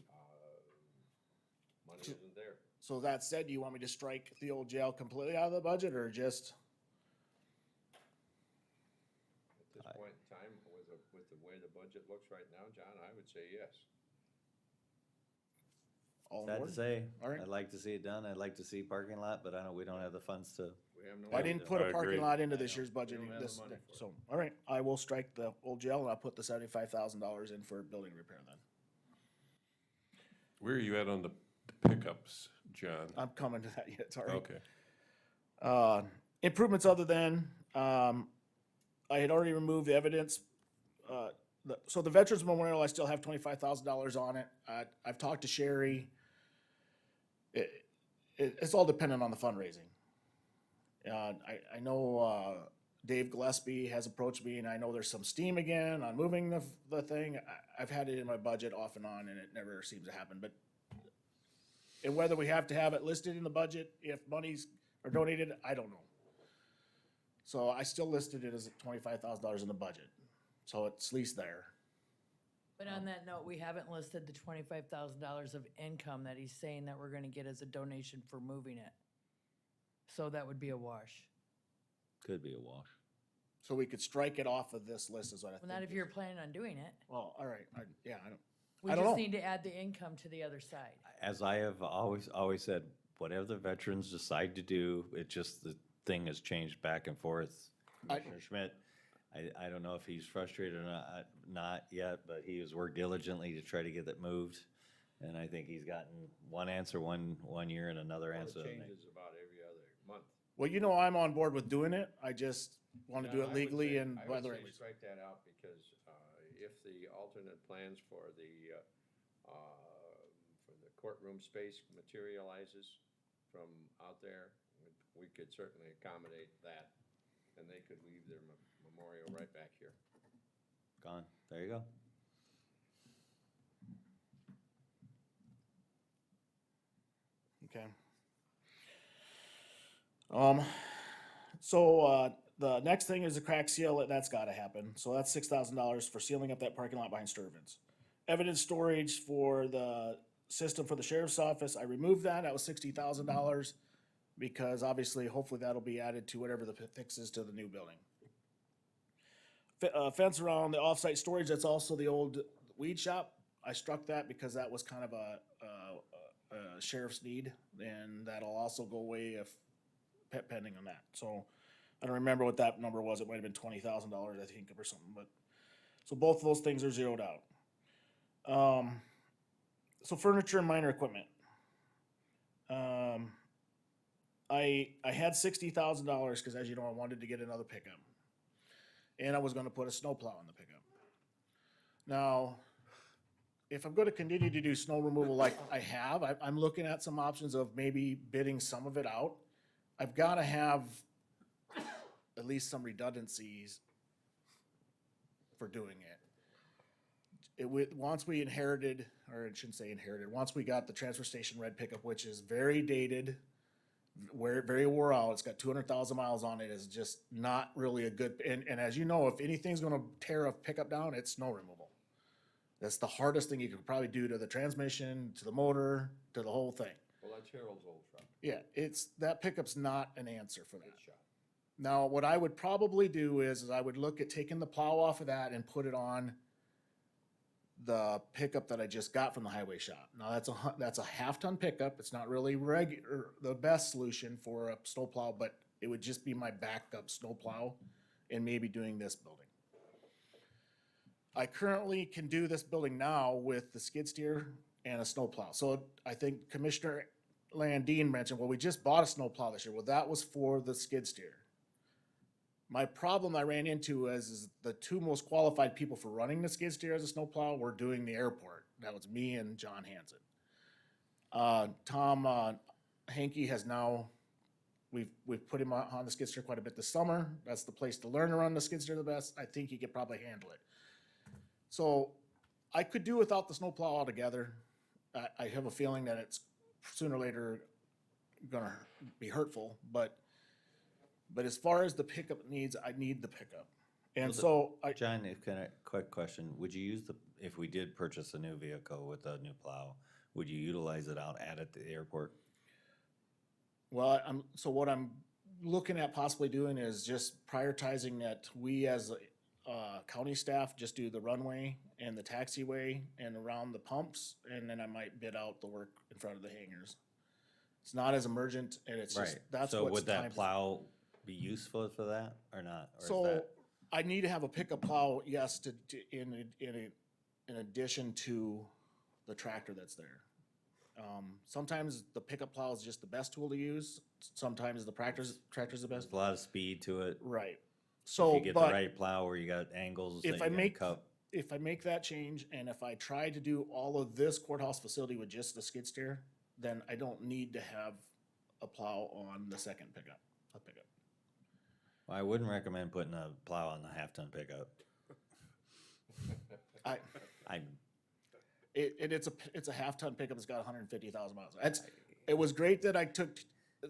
money isn't there. So that said, do you want me to strike the old jail completely out of the budget, or just? At this point in time, with the way the budget looks right now, John, I would say yes. All Sad to aboard? say, All right. I'd like to see it done, I'd like to see parking lot, but we don't have the funds to. We have no. I didn't put a I parking agree. lot into this year's budget, We don't have the money for it. so, all right, I will strike the old jail and I'll put the $75,000 in for building repair then. Where are you at on the pickups, John? I'm coming to that yet, sorry. Okay. Improvements other than, I had already removed the evidence. So the Veterans Memorial, I still have $25,000 on it. I've talked to Sherry. It's all dependent on the fundraising. I know Dave Gillespie has approached me, and I know there's some steam again on moving the thing. I've had it in my budget off and on, and it never seems to happen, but and whether we have to have it listed in the budget, if monies are donated, I don't know. So I still listed it as $25,000 in the budget, so it's at least there. But on that note, we haven't listed the $25,000 of income that he's saying that we're gonna get as a donation for moving it. So that would be a wash. Could be a wash. So we could strike it off of this list is what I Well, think. not if you're planning on doing it. Well, all right, yeah, We I don't just know. need to add the income to the other side. As I have always said, whatever the veterans decide to do, it just, the thing has changed back and forth. Commissioner Schmidt, I don't know if he's frustrated or not yet, but he has worked diligently to try to get it moved. And I think he's gotten one answer one year and another Well, answer. it the next. changes about every other month. Well, you know, I'm on board with doing it. I just want to do Yeah, it I would legally say- and by the I right would say strike that out because if the alternate plans for the courtroom space materializes from out there, we could certainly accommodate that, and they could leave their memorial right back here. Gone. There you go. Okay. The next thing is a crack seal, that's gotta happen, so that's $6,000 for sealing up that parking lot behind Sturvins. Evidence storage for the system for the sheriff's office, I removed that was $60,000, because obviously, hopefully that'll be added to whatever the fix is to the new building. Fence around the off-site storage, that's also the old weed shop, I struck that because that was kind of a sheriff's need, and that'll also go away if pending on that, so. I don't remember what that number was, it might have been $20,000, I think, or something, but, so both of those things are zeroed out. So furniture and minor equipment. I had $60,000, cause as you know, I wanted to get another pickup. And I was gonna put a snowplow in the pickup. Now, if I'm gonna continue to do snow removal like I have, I'm looking at some options of maybe bidding some of it out. I've gotta have at least some redundancies for doing it. Once we inherited, or I shouldn't say inherited, once we got the transfer station red pickup, which is very dated, very wore out, it's got 200,000 miles on it, is just not really a good, and as you know, if anything's gonna tear a pickup down, it's snow removal. That's the hardest thing you could probably do to the transmission, to the motor, to the whole thing. Well, that's Harold's old truck. Yeah, that pickup's not an answer for that. Good shot. Now, what I would probably do is I would look at taking the plow off of that and put it on the pickup that I just got from the highway shop. Now, that's a half-ton pickup. It's not really the best solution for a snowplow, but it would just be my backup snowplow and maybe doing this building. I currently can do this building now with the skid steer and a snowplow. So I think Commissioner Landine mentioned, well, we just bought a snowplow this year. Well, that was for the skid steer. My problem I ran into is the two most qualified people for running the skid steer as a snowplow were doing the airport. That was me and John Hansen. Tom Hankey has now, we've put him on the skid steer quite a bit this summer. That's the place to learn to run the skid steer the best. I think he could probably handle it. So I could do without the snowplow altogether. I have a feeling that it's sooner or later gonna be hurtful, but as far as the pickup needs, I need the pickup. And so John, quick question, would you use if we did purchase a new vehicle with a new plow, would you utilize it out at the airport? Well, what I'm looking at possibly doing is just prioritizing that we as county staff just do the runway and the taxiway and around the pumps, and then I might bid out the work in front of the hangars. It's not as emergent, and it's just, that's So what's would that time- plow be useful for that or not? Or is So that- I need to have a pickup plow, yes, in addition to the tractor that's there. Sometimes the pickup plow is just the best tool to use. Sometimes the tractor's the best. There's a lot of speed to it. Right. If So, you get the but right plow where you got angles that if you I can make, cut. if I make that change and if I try to do all of this courthouse facility with just the skid steer, then I don't need to have a plow on the second pickup. Well, I wouldn't recommend putting a plow on the half-ton pickup. It's a half-ton pickup that's got 150,000 miles. It was great that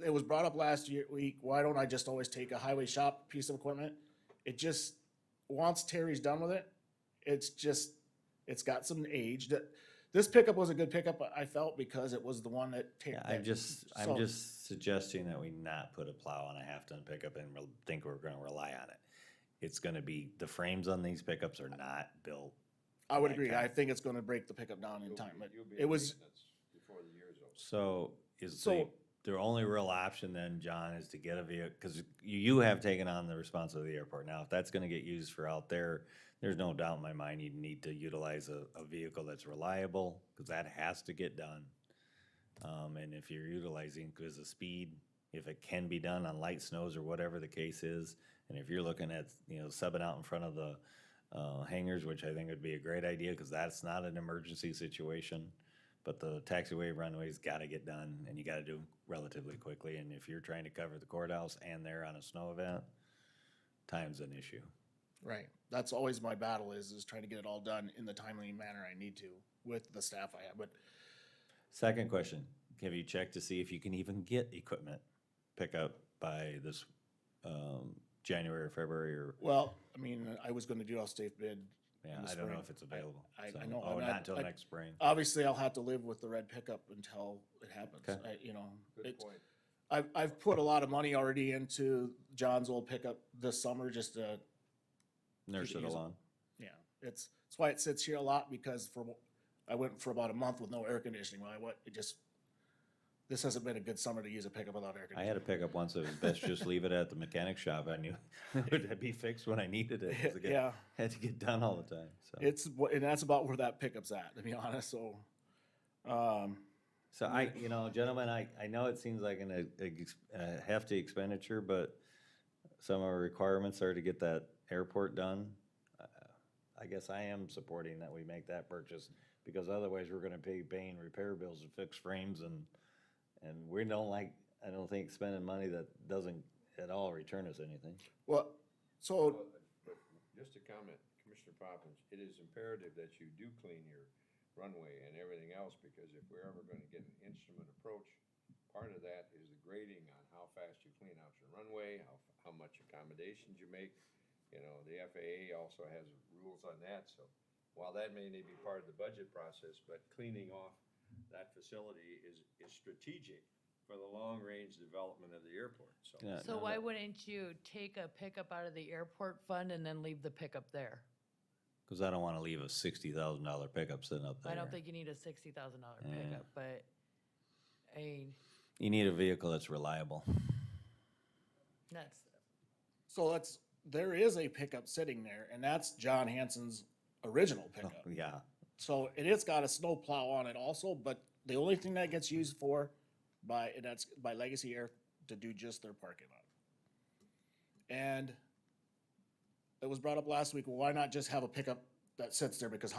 it was brought up last week, why don't I just always take a highway shop piece of equipment? It just, once Terry's done with it, it's got some age. this pickup was a good pickup, I felt, because it was the one that. Yeah, I'm just suggesting that we not put a plow on a half-ton pickup and think we're gonna rely on it. It's gonna be, the frames on these pickups are not built. I would that agree. kind I of- think it's gonna break the pickup down in time, but You'll be it in was, maintenance before the year's over. So is So- the only real option then, John, is to get a vehicle, because you have taken on the responsibility of the airport. Now, if that's gonna get used for out there, there's no doubt in my mind you need to utilize a vehicle that's reliable, because that has to get done. And if you're utilizing, because the speed, if it can be done on light snows or whatever the case is, and if you're looking at, subbing out in front of the hangars, which I think would be a great idea, because that's not an emergency situation. But the taxiway runway's gotta get done, and you gotta do relatively quickly, and if you're trying to cover the courthouse and they're on a snow event, time's an issue. right. That's always my battle is trying to get it all done in the timely manner I need to with the staff I have, but Second question, have you checked to see if you can even get equipment pickup by this, January or February or? well, I mean, I was gonna do off-state bid. Yeah, in the I don't know spring. if it's available. I So- know. Oh, I'm not until next spring. Obviously, I'll have to live with the red pickup until it happens. Okay. Good point. I've put a lot of money already into John's old pickup this summer just to, Nurse it use it. along. yeah, that's why it sits here a lot because I went for about a month with no air conditioning. This hasn't been a good summer to use a pickup without air I conditioning. had a pickup once, it was best just leave it at the mechanic shop. I knew it would be fixed when I needed it. 'Cause it Yeah. had to get done all the time, so. And that's about where that pickup's at, to be honest, so. So gentlemen, I know it seems like a hefty expenditure, but some of our requirements are to get that airport done. I guess I am supporting that we make that purchase, because otherwise we're gonna be paying repair bills to fix frames and we don't I don't think spending money that doesn't at all return us anything. Well, so, But just a comment, Commissioner Poppins, it is imperative that you do clean your runway and everything else, because if we're ever gonna get an instrument approach, part of that is the grading on how fast you clean out your runway, how much accommodations you make. The FAA also has rules on that, so while that may not be part of the budget process, but cleaning off that facility is strategic for the long-range development of the airport, so. Yeah, So no, why wouldn't you take a pickup out of the airport fund and then leave the pickup there? Cause I don't wanna leave a $60,000 pickup sitting up there. I don't think you need a $60,000 Yeah. pickup, but You need a vehicle that's reliable. that's, so there is a pickup sitting there, and that's John Hanson's original pickup. Yeah, So it's got a snow plow on it also, but the only thing that gets used that's by Legacy Air to do just their parking lot. And it was brought up last week, well, why not just have a pickup that sits there, because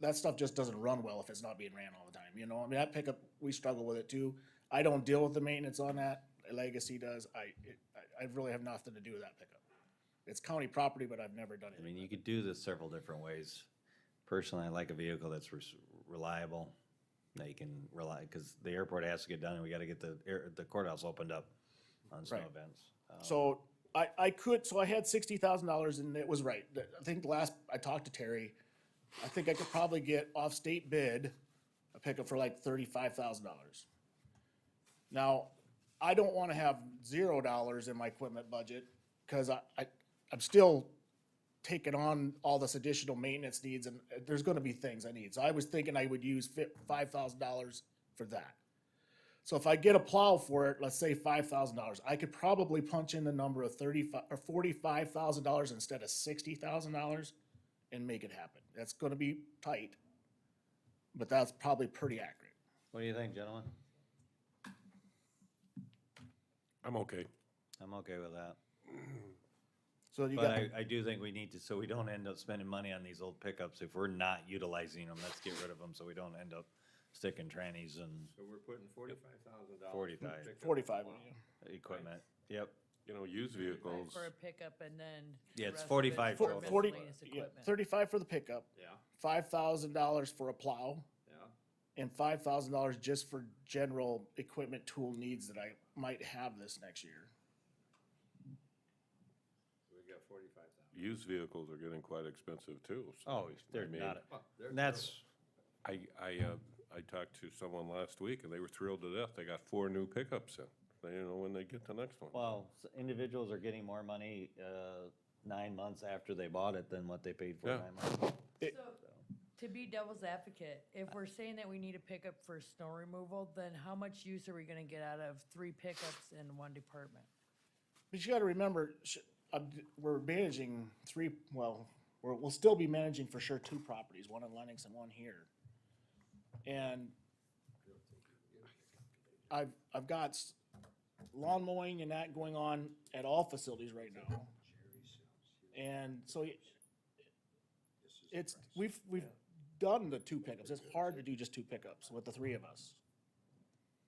that stuff just doesn't run well if it's not being ran all the time, I mean, that pickup, we struggle with it too. I don't deal with the maintenance on that, Legacy does, I really have nothing to do with that pickup. It's county property, but I've never done I anything. mean, you could do this several different ways. Personally, I like a vehicle that's reliable, that you can rely, because the airport has to get done, and we gotta get the courthouse opened up on snow Right. events. So I had $60,000 and it was right. I think I talked to Terry, I think I could probably get off-state bid a pickup for like $35,000. Now, I don't wanna have $0 in my equipment budget, cause I'm still taking on all this additional maintenance needs and there's gonna be things I need. So I was thinking I would use $5,000 for that. So if I get a plow for it, let's say $5,000, I could probably punch in the number of $45,000 instead of $60,000 and make it happen. That's gonna be tight, but that's probably pretty accurate. What do you think, gentlemen? I'm okay. I'm okay with that. So you But got, I do think we need to, so we don't end up spending money on these old pickups. If we're not utilizing them, let's get rid of them so we don't end up sticking trannies and So we're putting $45,000. 45. 45, equipment. Yep. Used vehicles, for a pickup and then. the Yeah, it's rest of 45 for total. 40, miscellaneous yeah, equipment. 35 for the pickup, Yeah, $5,000 for a plow, yeah. and $5,000 just for general equipment tool needs that I might have this next year. So we got 45,000. used vehicles are getting quite expensive too. so, Oh, they're I mean, not, Oh, they're that's, I talked to someone last week and they were thrilled to death. They got 4 new pickups in. They didn't know when they'd get the next one. Well, individuals are getting more money, 9 months after they bought it than what they paid for Yeah. 9 months. So, to be devil's advocate, if we're saying that we need a pickup for snow removal, then how much use are we gonna get out of 3 pickups in one department? But you gotta remember, we're managing we'll still be managing for sure 2 properties, one in Lennox and one here. And I've got lawn mowing and that going on at all facilities right now. And so we've done the 2 pickups. It's hard to do just 2 pickups with the 3 of us.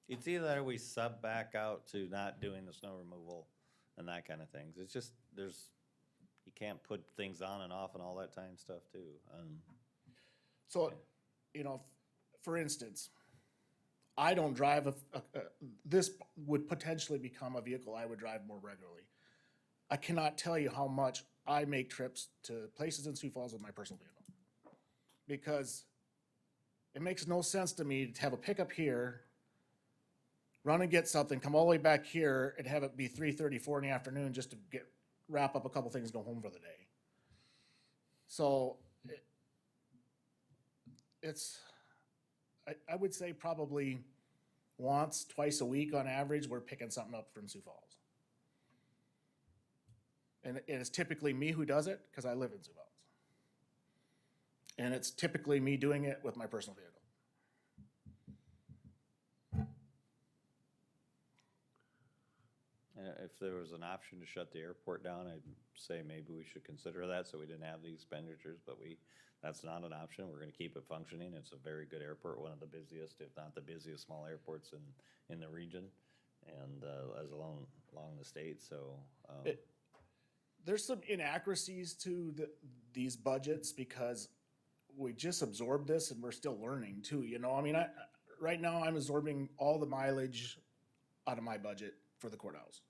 It's either that or we sub back out to not doing the snow removal and that kind of things. It's just, you can't put things on and off and all that time stuff too. So, for instance, I don't drive this would potentially become a vehicle I would drive more regularly. I cannot tell you how much I make trips to places in Sioux Falls with my personal vehicle. Because it makes no sense to me to have a pickup here, run and get something, come all the way back here and have it be 3:34 in the afternoon just to wrap up a couple things, and go home for the day. So I would say probably once, twice a week on average, we're picking something up from Sioux Falls. And it's typically me who does it because I live in Sioux Falls. And it's typically me doing it with my personal vehicle. If there was an option to shut the airport down, I'd say maybe we should consider that so we didn't have the expenditures, but that's not an option. We're gonna keep it functioning. It's a very good airport, one of the busiest, if not the busiest small airports in the region and as along the state, so. There's some inaccuracies to these budgets because we just absorbed this and we're still learning too, I mean, right now I'm absorbing all the mileage out of my budget for the courthouse.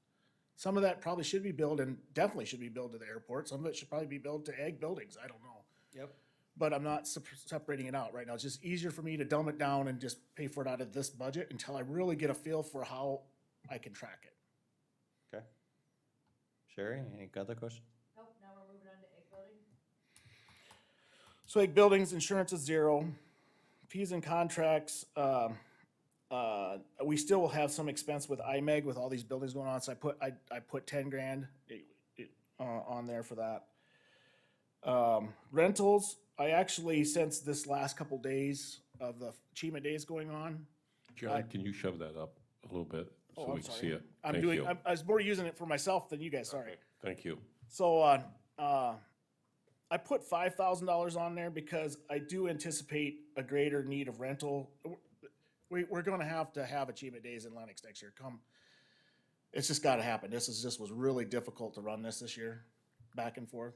Some of that probably should be billed and definitely should be billed to the airport. Some of it should probably be billed to ag buildings. I don't know. Yep. But I'm not separating it out right now. It's just easier for me to dumb it down and just pay for it out of this budget until I really get a feel for how I can track it. Okay. Sherry, any other questions? Nope, now we're moving on to egg building. So ag buildings, insurance is 0. Fees and contracts, we still will have some expense with IMEG with all these buildings going on, so I put 10 grand on there for that. Rentals, I actually, since this last couple days of the achievement days going on. John, can you shove that up a little bit so I'm we can sorry. see it? Thank you. I was more using it for myself than you guys, sorry. Okay, thank you. So, I put $5,000 on there because I do anticipate a greater need of rental. We're gonna have to have achievement days in Lennox next year. It's just gotta happen. This was really difficult to run this year, back and forth.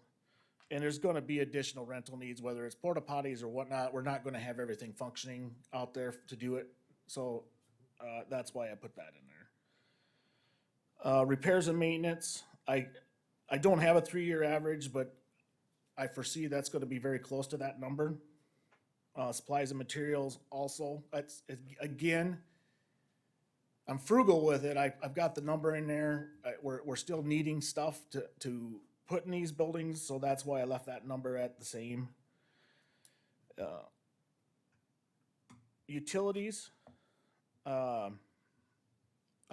And there's gonna be additional rental needs, whether it's porta potties or whatnot. We're not gonna have everything functioning out there to do it. So, that's why I put that in there. Repairs and maintenance, I don't have a 3-year average, but I foresee that's gonna be very close to that number. Supplies and materials also, again, I'm frugal with it. I've got the number in there. We're still needing stuff to put in these buildings, so that's why I left that number at the same. Utilities, I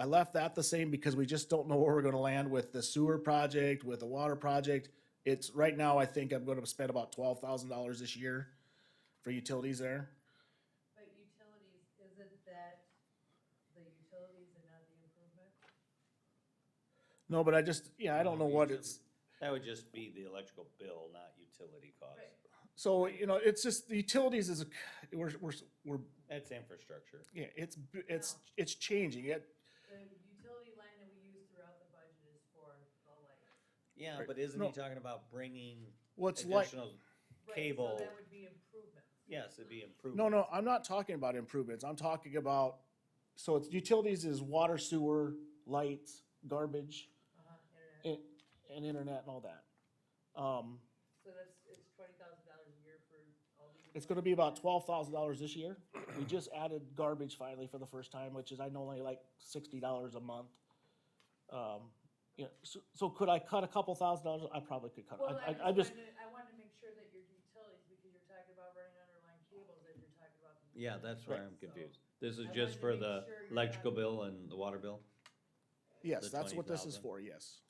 left that the same because we just don't know where we're gonna land with the sewer project, with the water project. Right now, I think I'm gonna spend about $12,000 this year for utilities there. But utilities, isn't that the utilities and not the improvement? No, but I don't know what it's, That would just be the electrical bill, not utility costs. so, it's just, the utilities is, we're, That's infrastructure. yeah, it's changing. The utility line that we use throughout the budget is for the lights. Yeah, Right. but isn't No. he talking about bringing What's like, additional Right, cable? so that would be improvements. Yes, it'd be improved. no, I'm not talking about improvements. I'm talking about, so it's utilities is water, sewer, lights, garbage, Internet. and internet and all that. So it's $20,000 a year for all the It's gonna be about $12,000 this year. We just added garbage finally for the first time, which is, I know, only like $60 a month. So could I cut a couple $1,000s? I probably could cut it. Well, I just, I wanted to make sure that your utilities, because you're talking about running underlying cables, that you're talking about. the Yeah, that's where I'm utilities, so confused. This is I just wanted to for make the sure you're electrical not- bill and the water bill? yes, The that's what this is 20,000? for, yes.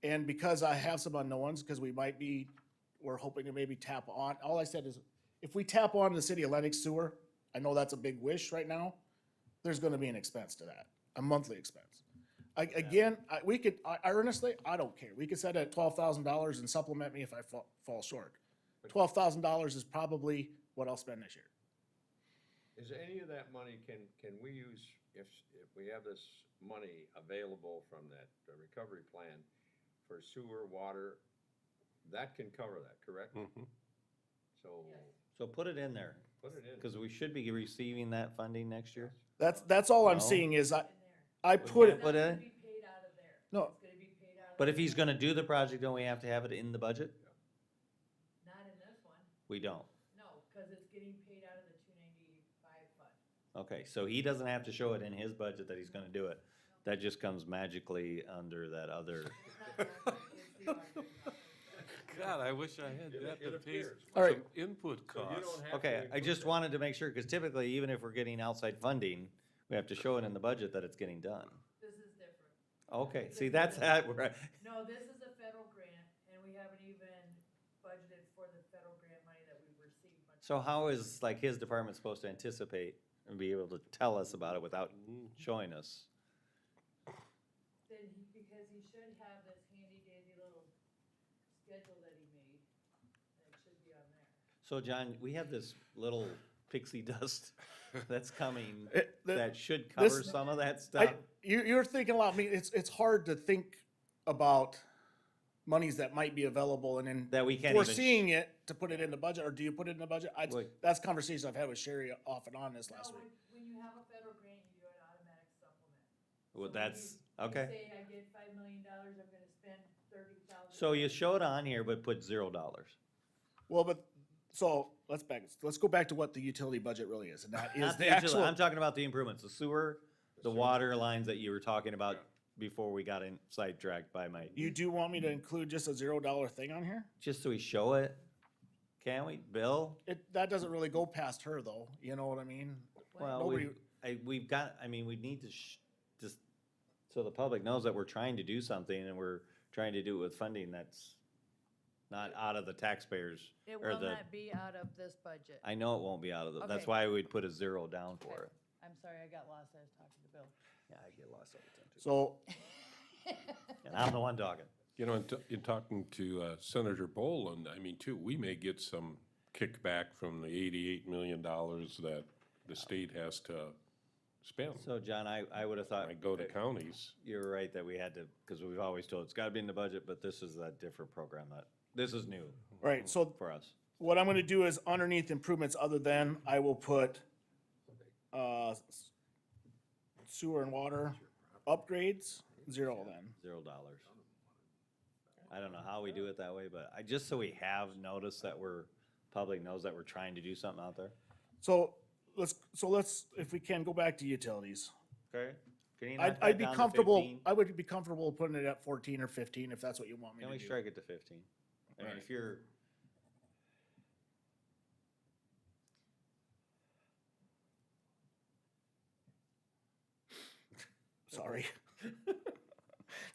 And because I have some unknowns, because we're hoping to maybe tap on, all I said is, if we tap on the city of Lennox sewer, I know that's a big wish right now, there's gonna be an expense to that, a monthly expense. I honestly, I don't care. We could set it at $12,000 and supplement me if I fall short. $12,000 is probably what I'll spend this year. Is any of that money, can we use, if we have this money available from that recovery plan for sewer, water, that can cover that, correct? So put it in there, Put it in. because we should be receiving that funding next year. That's all I'm No. seeing is I put it, Put it in? Be paid out of there. no, It's gonna be paid out of. But if he's gonna do the project, don't we have to have it in the budget? Not in this one, We don't. no, cause it's getting paid out of the 295 fund. Okay, so he doesn't have to show it in his budget that he's gonna do it. That just comes magically under that other. God, I wish I had that to pay All right. some input costs. Okay, I just wanted to make sure, because typically, even if we're getting outside funding, we have to show it in the budget that it's getting done. This is different. Okay, see, that's that, right. No, this is a federal grant, and we haven't even budgeted for the federal grant money that we've received. So how is, like, his department supposed to anticipate and be able to tell us about it without showing us? Then, because he should have this handy dandy little schedule that he made, and it should be on there. So, John, we have this little pixie dust that's coming the- that should cover this- some of that stuff. You're thinking a lot. I mean, it's hard to think about monies that might be available and then That we can't even foreseeing it to put it in the budget, or do you put it in the budget? Wait. That's conversations I've had with Sherry off and on this last No, week. when you have a federal grant, you do an automatic supplement. Well, So when that's, you okay. say I get $5 million, I'm gonna spend 30,000. So you show it on here, but put $0. Well, but, so, let's go back to what the utility budget really is, and that is Not the utility, actual. I'm talking about the improvements, the sewer, the water lines that you were talking about before we got in sidetracked by my, You do want me to include just a $0 thing on here? just so we show it? Can we, Bill? That doesn't really go past her, though, you know what I mean? Well, Nobody- we've got, I mean, we need to just, so the public knows that we're trying to do something and we're trying to do it with funding that's not out of the taxpayers. It or will the- not be out of this budget. I know it won't be out of the, that's Okay. why we'd put a 0 down for it. I'm sorry, I got lost, I was talking to Bill. Yeah, I get lost all the time too. So, And I'm the one talking. You know, in talking to Senator Boland, I mean, too, we may get some kickback from the $88 million that the state has to spend. So, John, I would have thought. Might go to counties. You're right that we had to, because we've always told it's gotta be in the budget, but this is a different program that, this is new right, so for us. what I'm gonna do is underneath improvements other than, I will put, sewer and water upgrades, 0 then. $0. I don't know how we do it that way, but just so we have noticed that public knows that we're trying to do something out there. So let's, if we can, go back to utilities. Okay. Can you knock that I'd be down to comfortable, 15? I would be comfortable putting it at 14 or 15 if that's what you want me Can to we do. strike it to 15? I mean, Right. if you're, Sorry.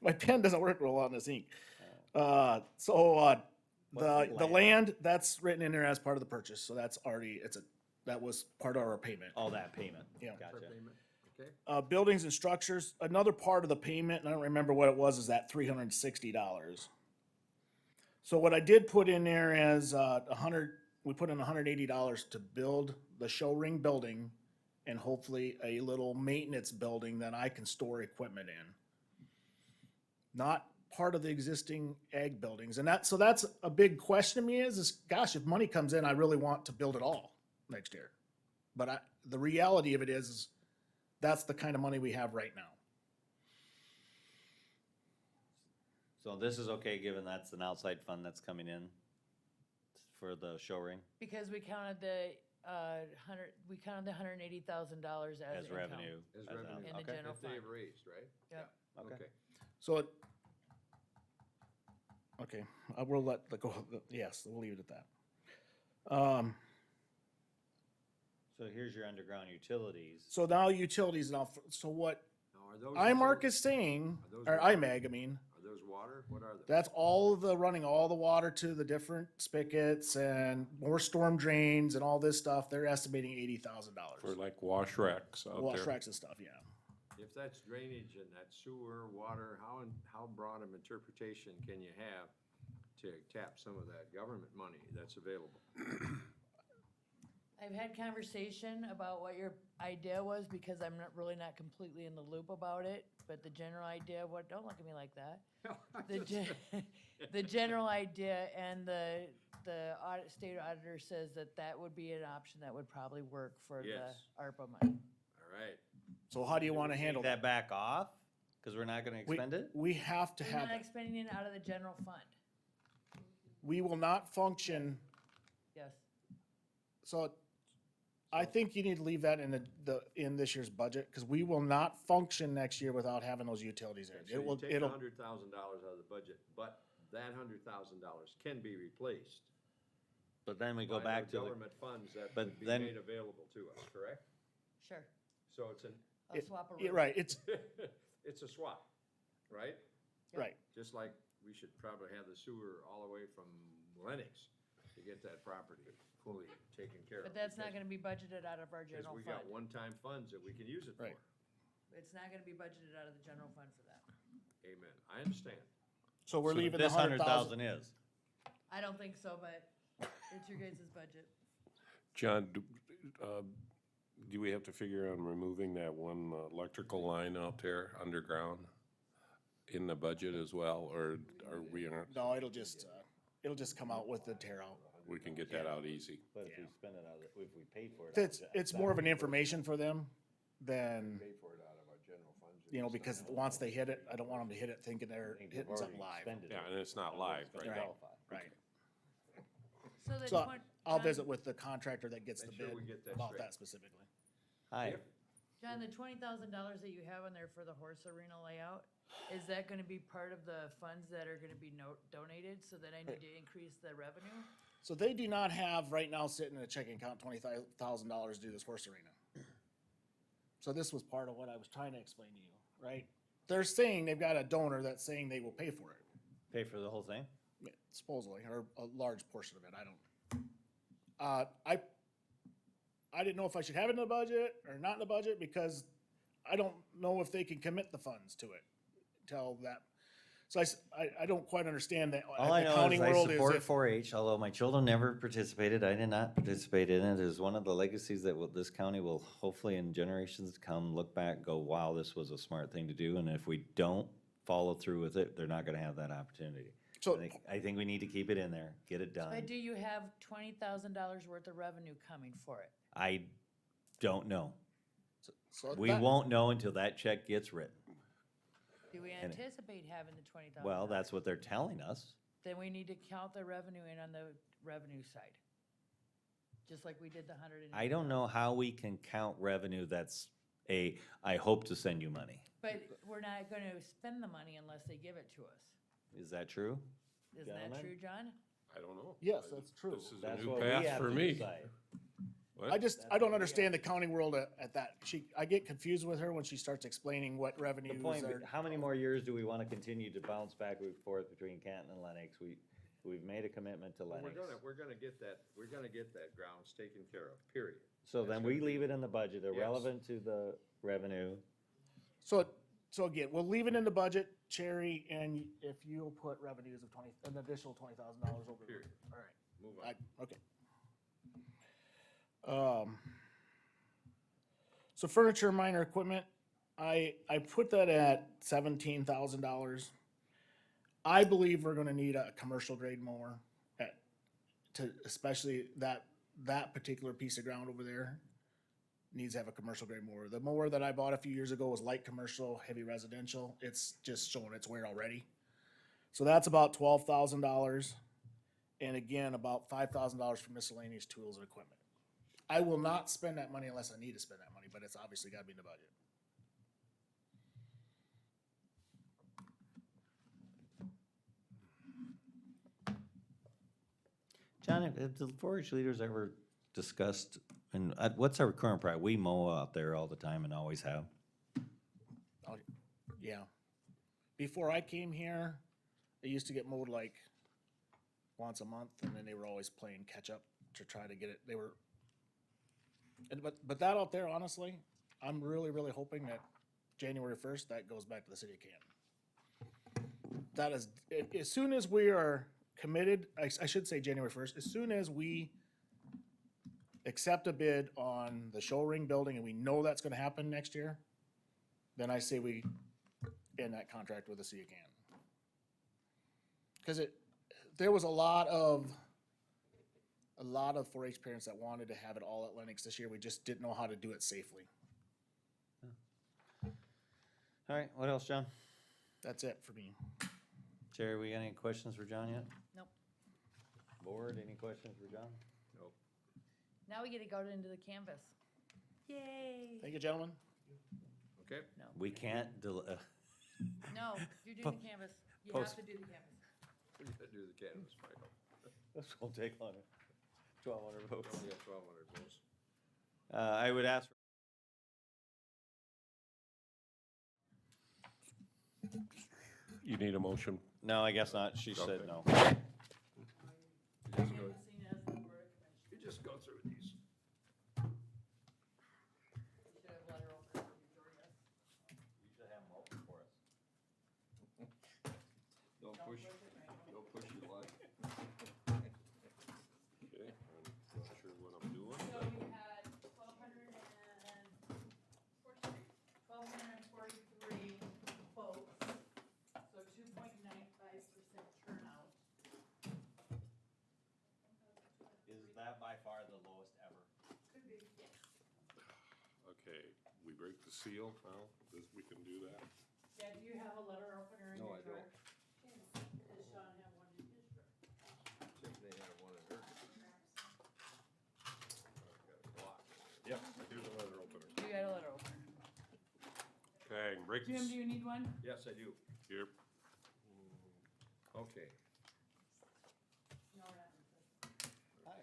My pen doesn't work real well on this ink. What's The the land, that's written in there as part of the purchase, so that's already, that was part of our payment. all that payment. Yeah. Gotcha. Okay. Buildings and structures, another part of the payment, and I don't remember what it was, is that $360. So what I did put in there as we put in $180 to build the show ring building and hopefully a little maintenance building that I can store equipment in. Not part of the existing ag buildings. And so that's a big question to me is gosh, if money comes in, I really want to build it all next year. But the reality of it is that's the kind of money we have right now. So this is okay, given that's an outside fund that's coming in for the show ring Because we counted the, $180,000 as as income. revenue? As as revenue. In the Okay. general That they've fund. raised, right? Yep. Yeah. Okay. So it, okay, we'll let, go, yes, we'll leave it at that. So here's your underground utilities. So now utilities, now, so what Now, are those? IMARC is saying, Are those or water? IMAG, I mean, Are those water? What are they? that's all the, running all the water to the different spigots and more storm drains and all this stuff. They're estimating $80,000. For like wash racks out Wash there. racks and stuff, yeah. If that's drainage and that's sewer, water, how broad of interpretation can you have to tap some of that government money that's available? I've had conversation about what your idea was, because I'm not completely in the loop about it, but the general idea, don't look at me like that. The general idea, and the state auditor says that would be an option that would probably work for the Yes. ARPA money. All right. So how do you want to handle Take that? that back off, because we're not gonna expend it? We have to We're have, not expending it out of the general fund, we will not function, yes. so I think you need to leave that in in this year's budget, because we will not function next year without having those utilities in. So It will, you take it'll, $100,000 out of the budget, but that $100,000 can be replaced But then we go by back the to the, government funds that but would be then- made available to us, correct? Sure, So it's an, I'll swap a yeah, room. right, it's, it's a swap, right? right. Just like we should probably have the sewer all the way from Lennox to get that property fully taken care of. But that's not because- gonna be budgeted out of our Because general we got fund. one-time funds that we can use it for. Right. It's not gonna be budgeted out of the general fund for that. Amen. I understand. So we're so leaving the this 100,000. is. I don't think so, but it's your guys' budget. John, do we have to figure on removing that one electrical line out there underground in the budget as well, or are we, No, it'll just come out with the tear out. we can get that out easy? But if we spend it out of, if we pay for it. It's more of an information for them than, Pay for it out of our general funds. you know, because once they hit it, I don't want them to hit it thinking they're I think we've hitting something already live. expended it. Yeah, and it's not live right Right. now. Right. So the So I'll John- visit with the contractor that gets the Make sure bid we get that about straight. that specifically. Hi, John, the $20,000 that you have in there for the horse arena layout, is that gonna be part of the funds that are gonna be donated, so that I need to increase the revenue? So they do not have right now sitting in a checking account $20,000 to do this horse arena. So this was part of what I was trying to explain to you, right? They're saying they've got a donor that's saying they will pay for it, pay for the whole thing? supposedly, or a large portion of it, I don't. I didn't know if I should have it in the budget or not in the budget, because I don't know if they can commit the funds to it till that. So I don't quite understand that. All I The know accounting is I world support if- 4-H, although my children never participated. I did not participate in it. It is one of the legacies that this county will hopefully in generations to come look back, go, wow, this was a smart thing to do. And if we don't follow through with it, they're not gonna have that opportunity. So I think we need to keep it in there, get it But done. do you have $20,000 worth of revenue coming for it? I don't know. so We that- won't know until that check gets written. Do we And- anticipate having the $20,000? Well, that's what they're telling us. Then we need to count the revenue in on the revenue side. Just like we did the 100. I don't know how we can count revenue that's I hope to send you money. But we're not gonna spend the money unless they give it to us. Is that true? Isn't that Gentlemen? true, John? I don't know. Yes, that's true. This is a That's new what we path have for to me. decide. What? I don't understand the accounting world at that. I get confused with her when she starts explaining what The revenues point, are. how many more years do we want to continue to bounce back and forth between Canton and Lennox? We've made a commitment to Well, Lennox. we're gonna get that grounds taken care of, period. So That's then gonna we be- leave it in the budget, Yes. irrelevant to the revenue. So again, we'll leave it in the budget, Cherry, and if you'll put revenues of an additional $20,000 over. Period. All right. Move on. Okay. So furniture, minor equipment, I put that at $17,000. I believe we're gonna need a commercial grade mower especially that particular piece of ground over there needs to have a commercial grade mower. The mower that I bought a few years ago was light commercial, heavy residential. It's just showing its wear already. So that's about $12,000. And again, about $5,000 for miscellaneous tools and equipment. I will not spend that money unless I need to spend that money, but it's obviously gotta be in the budget. John, have the 4-H leaders ever discussed, and what's our current practice? We mow out there all the time and always have. Oh, yeah. Before I came here, they used to get mowed like once a month, and then they were always playing catch up to try to get it. They were, but that out there, honestly, I'm really, really hoping that January 1st, that goes back to the city of Canton. That is, as soon as we are committed, I should say January 1st, as soon as we accept a bid on the show ring building and we know that's gonna happen next year, then I say we end that contract with the city of Canton. Cause there was a lot of 4-H parents that wanted to have it all at Lennox this year. We just didn't know how to do it safely. All right, what else, John? That's it for me. Jerry, we got any questions for John yet? Nope. Board, any questions for John? Nope. Now we get to go into the canvas. Yay. Thank you, gentlemen. Okay. No. We can't No, you're doing the canvas. You have to do the canvas. We gotta do the cannabis, Michael. This won't take long. 1,200 votes. We got 1,200 votes. I would ask. You need a motion? No, I guess not. She said Okay. no. You just go through these. Don't push your luck. Okay, I'm not sure what I'm doing. So we had 1,243 votes, so 2.95% turnout. Is that by far the lowest ever? Could be, yes. Okay, we break the seal now, we can do that. Yeah, do you have a letter opener in No, your I don't. drawer? Does Sean have one in his drawer? Check they have one in her. Yep, Here's a letter opener. You got a letter opener. Okay, break the. Jim, do you need one? Yes, I do. Here, Okay. No, we're not. Hi.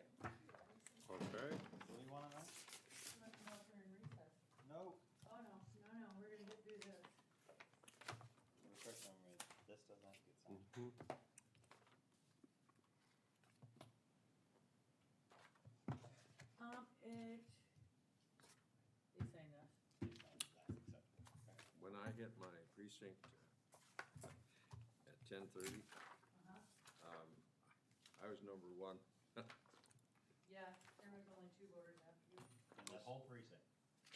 okay. What do you want to know? You want to know if we're in recess? No. Oh, no, we're gonna get through this. This doesn't have to get signed. They signed this. When I hit my precinct at 10:30, I was number one. Yeah, there was only 2 voters after you. In that whole precinct.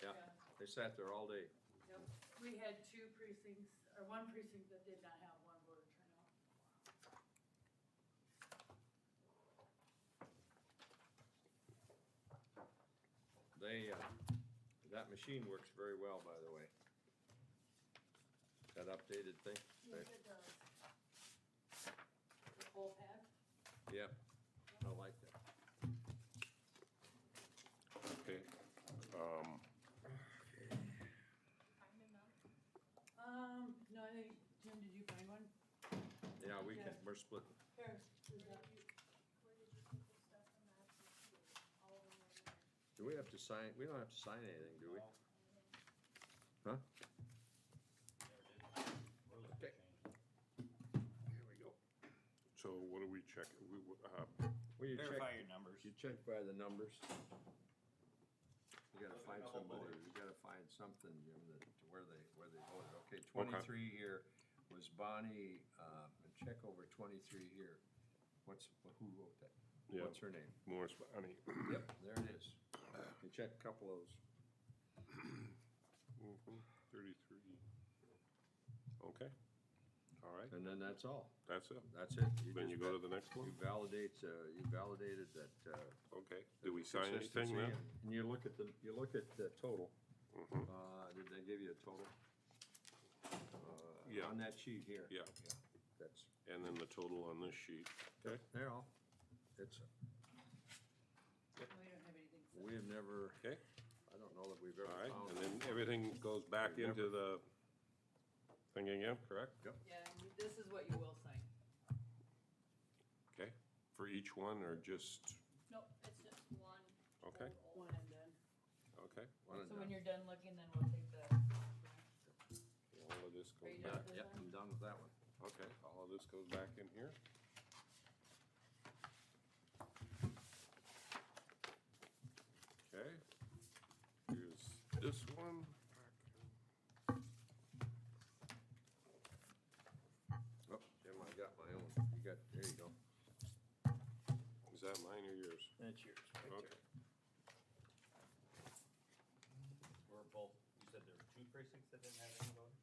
Yeah, they sat there all day. Yep, we had 2 precincts, or 1 precinct that did not have 1 voter turnout. They, that machine works very well, by the way. That updated thing. Yes, it does. The full pad? Yep, I like that. Okay. No, I think, Jim, did you find one? Yeah, we're splitting. Here, is that you? Do we have to sign, we don't have to sign anything, do we? Huh? Okay. Here we go. So what do we check? Well, you Verify check- your numbers. You check by the numbers. You gotta find somebody, you gotta find something, Jim, that, to where they voted. Okay, 23 here was Bonnie, and check over 23 here. Who wrote that? Yeah. What's her name? Morris, Bonnie. Yep, there it is. You check a couple of those. 33. Okay, all right, And then that's all. that's it. That's it. Then just you go to the next one? You validated that, Okay, do we sign anything consistency, then? and you look at the total. Mhm. Did they give you a total? Yeah. On that sheet here? Yeah. That's, And then the total on this sheet, okay? they're all. It's, We don't have anything set. we have never, Okay, I don't know that we've ever all right, found. and then everything goes back We've into the thing again, correct? Yep. Yeah, and this is what you will sign. Okay, for each one or just, Nope, it's just one. okay, One and done. okay. One and So when done. you're done looking, then we'll take the, All of this Are goes you done back, with this Yep, one? I'm done with that one. okay, all of this goes back in here. Okay, here's this one. Oh, Jim, I got my own. You got, there you go. Is that mine or yours? That's yours, right Okay. there. We're both, you said there were two precincts that didn't have any voters?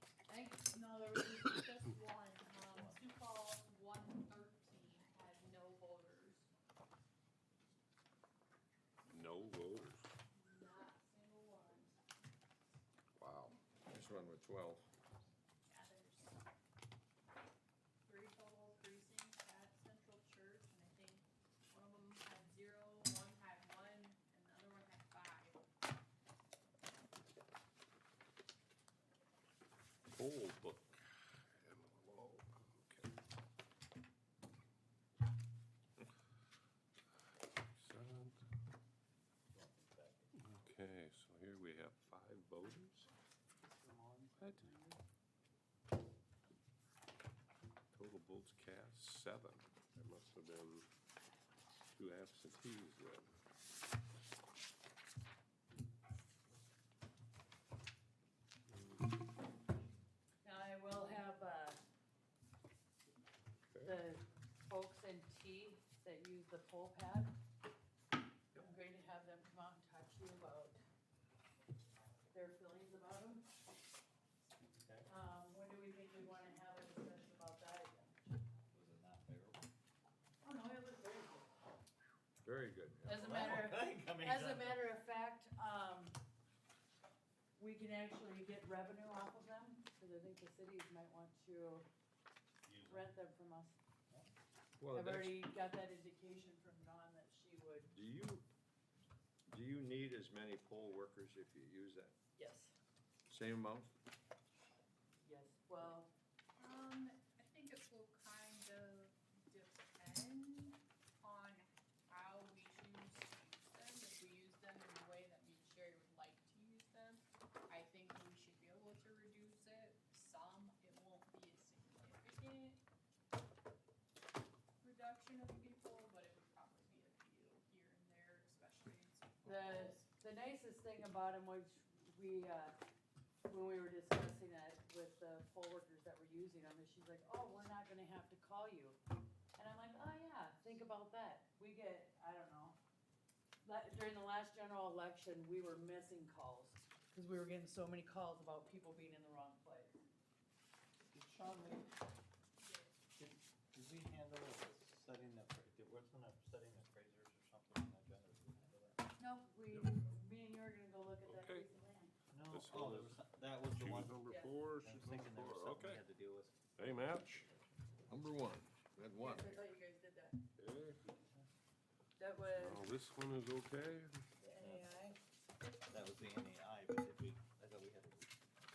No, there was just one, Sioux Falls 113 had no voters, No voters. not a single one. Wow. This one with 12. Yeah, there's 3 total precincts at Central Church, and I think one of them had 0, one had 1, and the other one had 5. Poll book. Whoa, okay. Excellent. Okay, so here we have 5 voters. What? Total votes cast, 7. There must have been 2 absentees then. now I will have, the folks in T that use the poll pad. I'm going to have them come out and talk to you about their feelings about them. When do we think we wanna have a discussion about that again? Was it not favorable? Oh, no, it was very good. Very good. As a matter, as a matter of fact, we can actually get revenue off of them, cause I think the cities might want to rent them from us. Well, I've that's, already got that indication from Dawn that she would, do you need as many poll workers if you use that? yes, Same amount? yes, well, I think it will kind of depend on how we choose to use them. If we use them in the way that me and Sherry would like to use them, I think we should be able to reduce it some. It won't be a significant reduction of people, but it would probably be a few here and there, especially in Sioux Falls. the nicest thing about them was we, when we were discussing it with the poll workers that were using them, is she's like, oh, we're not gonna have to call you. And I'm like, oh yeah, think about that. We get, I don't know, during the last general election, we were missing calls, cause we were getting so many calls about people being in the wrong place. Sean, did we handle setting the, wasn't it setting appraisers or something on the agenda? Did we handle that? No, me and you are gonna go look at that Okay. piece of land. No, This oh, one there is was, that was the Shoes one. number Yeah. 4, I shoes was thinking there number was 4, something we okay. had to deal with. They match. Number 1. We had 1. I thought you guys did that. Okay, That was now this one is okay. the NAI. That was the NAI, but did we, I thought we had to.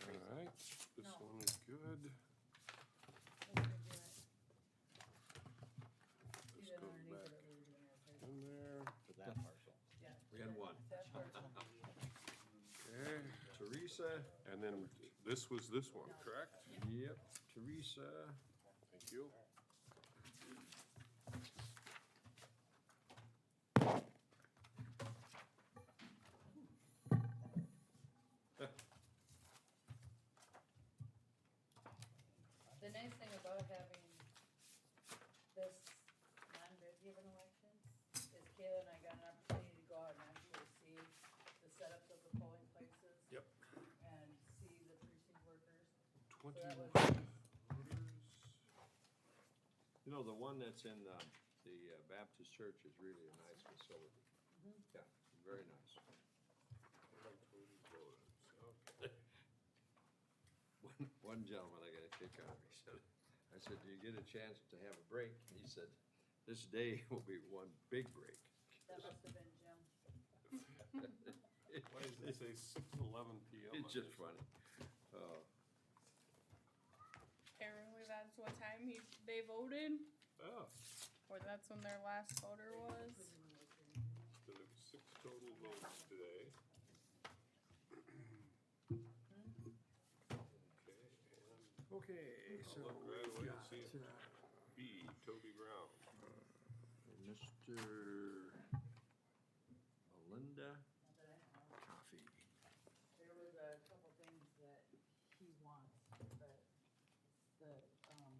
All right, this No. one is good. This Even goes underneath back it, we were doing our appraisal. in there. For that parcel. Yeah. We had 1. That part's Okay, Teresa, and then this was this one, correct? yep, Teresa, Thank you. The nice thing about having this non-bid given election is Kayla and I got an opportunity to go out and actually see the setups of the polling places. Yep. And see the precinct workers. 21 that was voters. you know, the one that's in the Baptist church is really a nice facility. Mhm. Yeah, very nice. Okay. One gentleman I got a kick out of, he said, I said, do you get a chance to have a break? He said, This day will be one big break. That must have been Jim. Why does it say 6:11 PM? It's just funny. Apparently that's what time they voted, Oh, or that's when their last voter was. so there were 6 total votes today. Okay, so I'll look right away and see we it. got, B, Toby Brown. Mr. Melinda Coffee. There was a couple things that he wants, but the, Okay.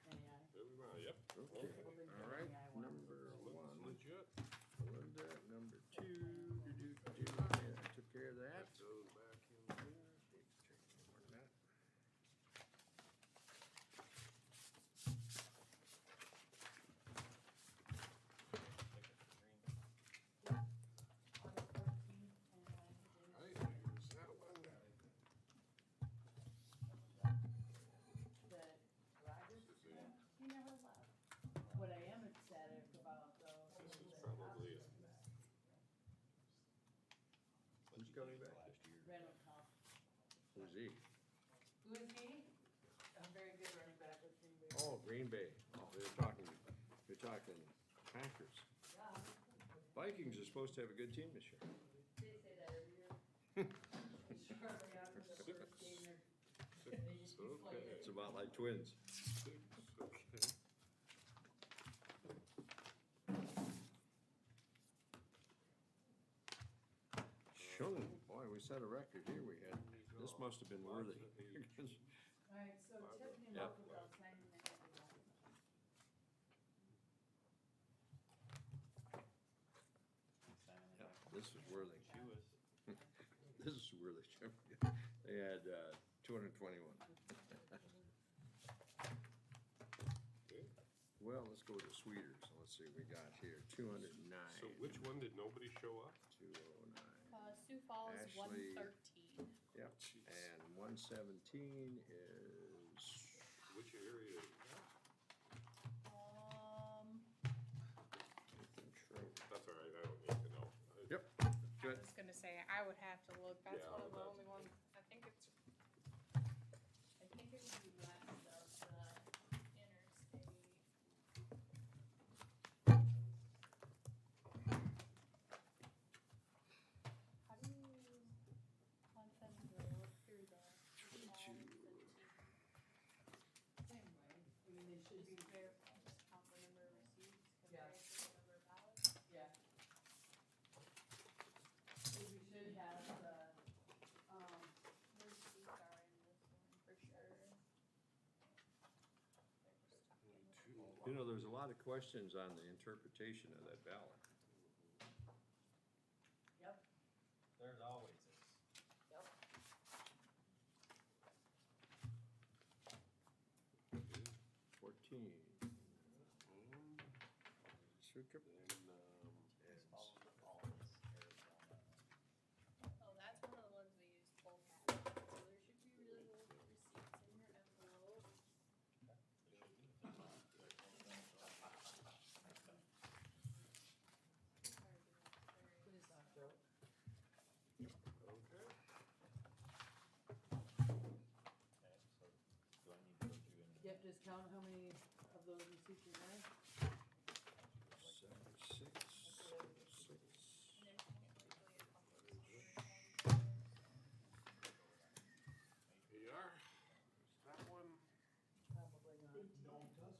NEI. Toby Brown, yep. Okay, all right, number Looks 1, legit. Melinda, number 2, yeah, I took care of that. That goes back in here. Right, here's that one. That Roger, he never left. What I am ecstatic about though This is is that probably it. Who's coming back? Randall Cobb. Who's he? Who is he? A very good running back with Green Bay. Oh, Green Bay. Oh, they're talking Packers. Yeah. Vikings are supposed to have a good team this year. They say that every year. Shortly after the first game, they just deflated. It's about like twins. 6, okay. Shung, boy, we set a record here. We had, this must have been worthy. Alright, so Tiffany Yep. Local got signing the handbook. Yeah, this is worthy. This is worthy. They had 221. Well, let's go to sweeter. So let's see, we got here 209. So which one did nobody show up? 209. Sioux Falls Ashley. 113. Yep, and 117 is, Which area? Nathan Schroeder. That's all right, I don't need to know. Yep, I good. was gonna say, I would have to look, that's Yeah, one of the that's- only ones, I think it would be west of the interstate. How do you want them to look through the? Same way, I mean, they should be fair. Just count the number of receipts Yeah. compared to the number of ballots. Yeah. We should have the, Receipts are in this one for sure. They're just talking. You know, there's a lot of questions on the interpretation of that ballot. yep, There's always is. yep. 14. Circuit. Oh, that's one of the ones we used both at, so there should be really old receipts in your envelope. Please not broke. Okay. Okay, so do I need to go through and? Yep, just count how many of those receipts you have. 7, 6, 6. And then technically a couple of these Here you are. There's that one. Probably not.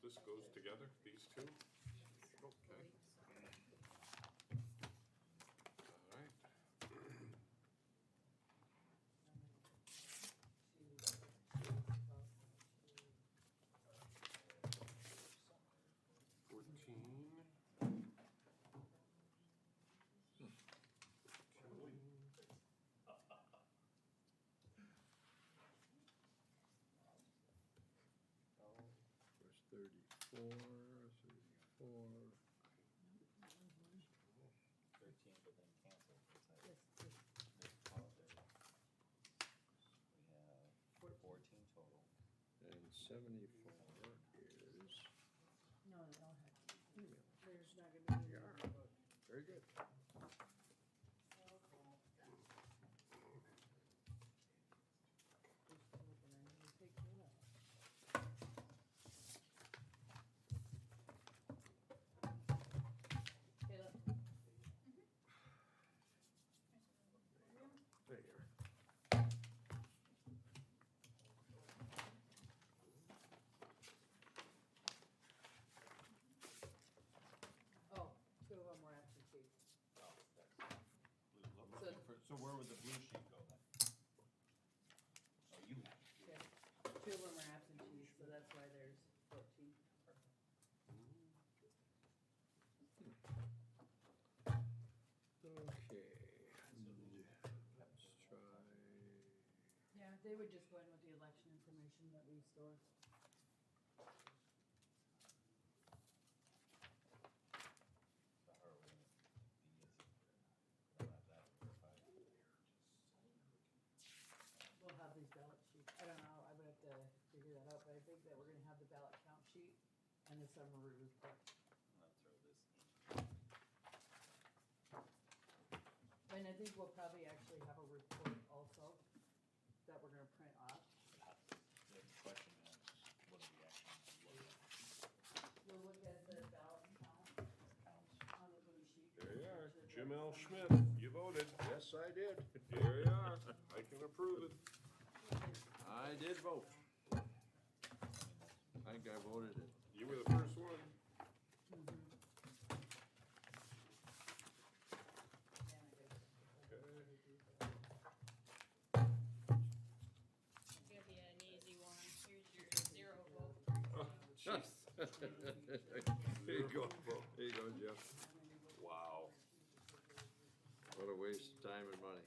This goes together, these two? Okay. All right. 34, 34. 13, but then canceled. Yes, We have 14 total. 74 is, No, they don't have to. There's not gonna be. very good. There you are. Oh, two of them were absentee. So where would the blue sheet go then? Oh, you have it. Yeah. Two of them are absentees, so that's why there's 14. Okay. Let's try. Yeah, they would just go in with the election information that we store. We'll have these ballot sheets. I don't know, I would have to figure that out, but I think that we're gonna have the ballot count sheet and the summary report. I'll throw this in. And I think we'll probably actually have a report also that we're gonna print off. The question is, what do we actually look at? We'll look at the ballot count on the blue sheet. There you are, Jim L. Schmidt, you voted. Yes, I did. There you are, I can approve it. I did vote. I think I voted it. You were the first one. It's gonna be an easy one. Here's your 0 vote. There you go, there you go, Jeff. Wow. What a waste of time and money.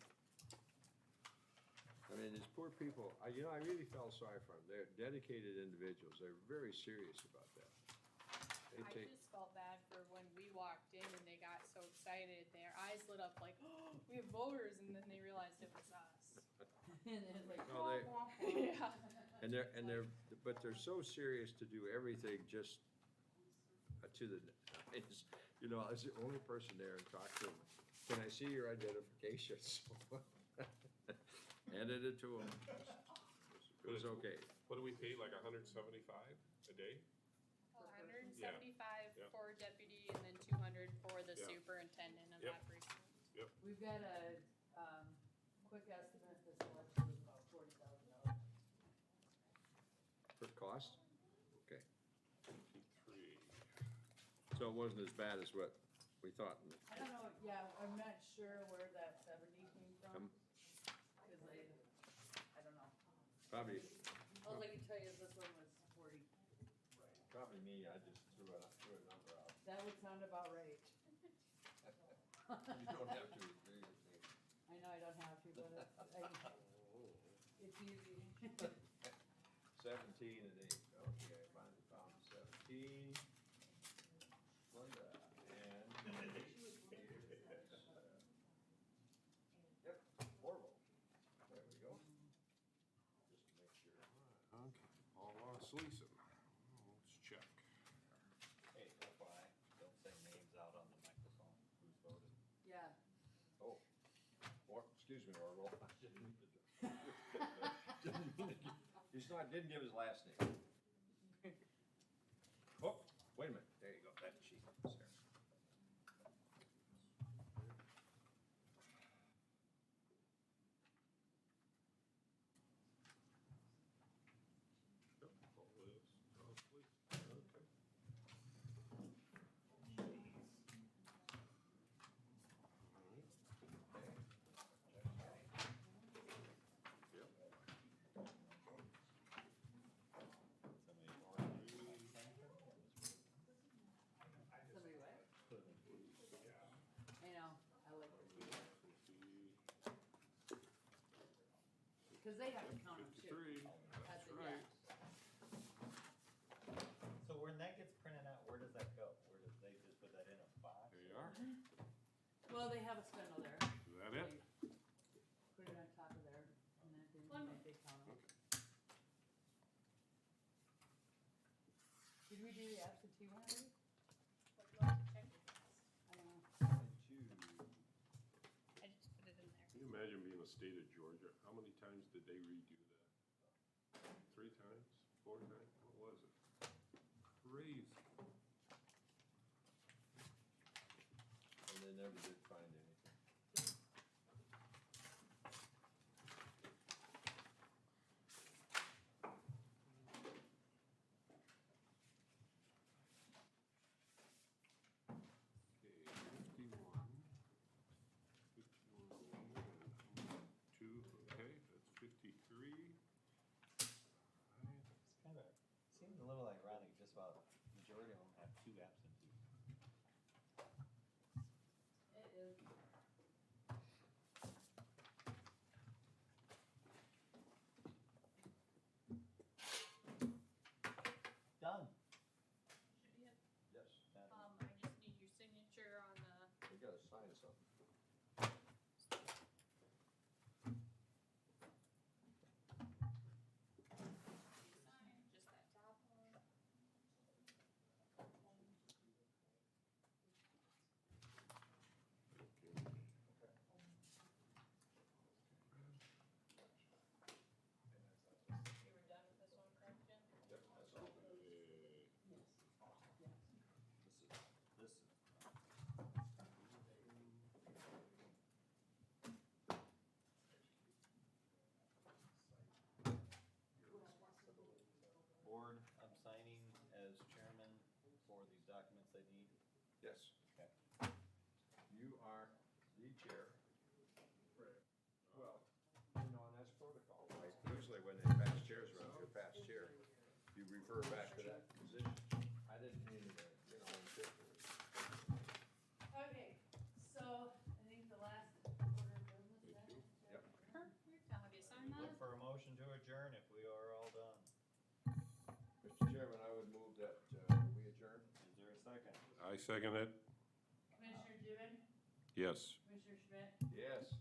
I mean, these poor people, I really felt sorry for them. They're dedicated individuals. They're very serious about that. They I take, just felt bad for when we walked in and they got so excited. Their eyes lit up like, oh, we have voters, and then they realized it was us. And then like, No, they- wah, wah, wah. Yeah. and they're, but they're so serious to do everything just to the, it's, I was the only person there and talked to them. Can I see your identification? Handed it to them. It was okay. What do we pay, like 175 a day? 175 Yeah. for deputy and then 200 for the Yeah. superintendent of Yep. that precinct. We've got a, quick estimate, this election was about $40,000. For cost? Okay. 53. So it wasn't as bad as what we thought. I don't know, yeah, I'm not sure where that 70 came from, Um, cause I don't know. Probably, All I can tell you is this one was 40. probably me. I just threw a number out. That would sound about right. You don't have to agree with me. I know I don't have to, but it's easy. 17 and 8, okay, I finally found 17. Linda, and yep, Orville. There we go. Just to make sure. Okay, Paul Sleason. Let's check. Hey, FYI, don't say names out on the microphone, who's voted. Yeah. Oh, excuse me, Orville. Didn't give his last name. Oh, wait a minute, there you go, that's the sheet. There. Somebody what? I know, I like it. Cause they have to count them too. 53, At that's the- right. So when that gets printed out, where does that go? Where does they just put that in a box? There you are. Well, they have a spindle there. Is that it? Put it on top of there, and then they count them. Did we do the absentee one already? I just put it in there. Can you imagine being a state of Georgia? How many times did they redo that? 3 times? 4 times? What was it? Crazy. And they never did find anything. Seems a little ironic, just about majority of them have 2 absentees. It is. Done. Should be it. Yes. I just need your signature on the. We gotta sign something. Just that top one. You were done with this one, correct, Jen? Yep, that's all. This is. Board, I'm signing as chairman for these documents they need. Yes. Okay. You are the chair. Well, you know, and that's protocol, right? Usually when they pass chairs around, you pass chair. You refer back to that position. I didn't mean to, insist. Okay, so I think the last order of business then. Yep. I'll have you sign Look that. for a motion to adjourn if we are all done. Mr. Chairman, I would move that we adjourn. Is there a second? I second it. Commissioner Gibbon, Yes. Commissioner Schmidt, Yes.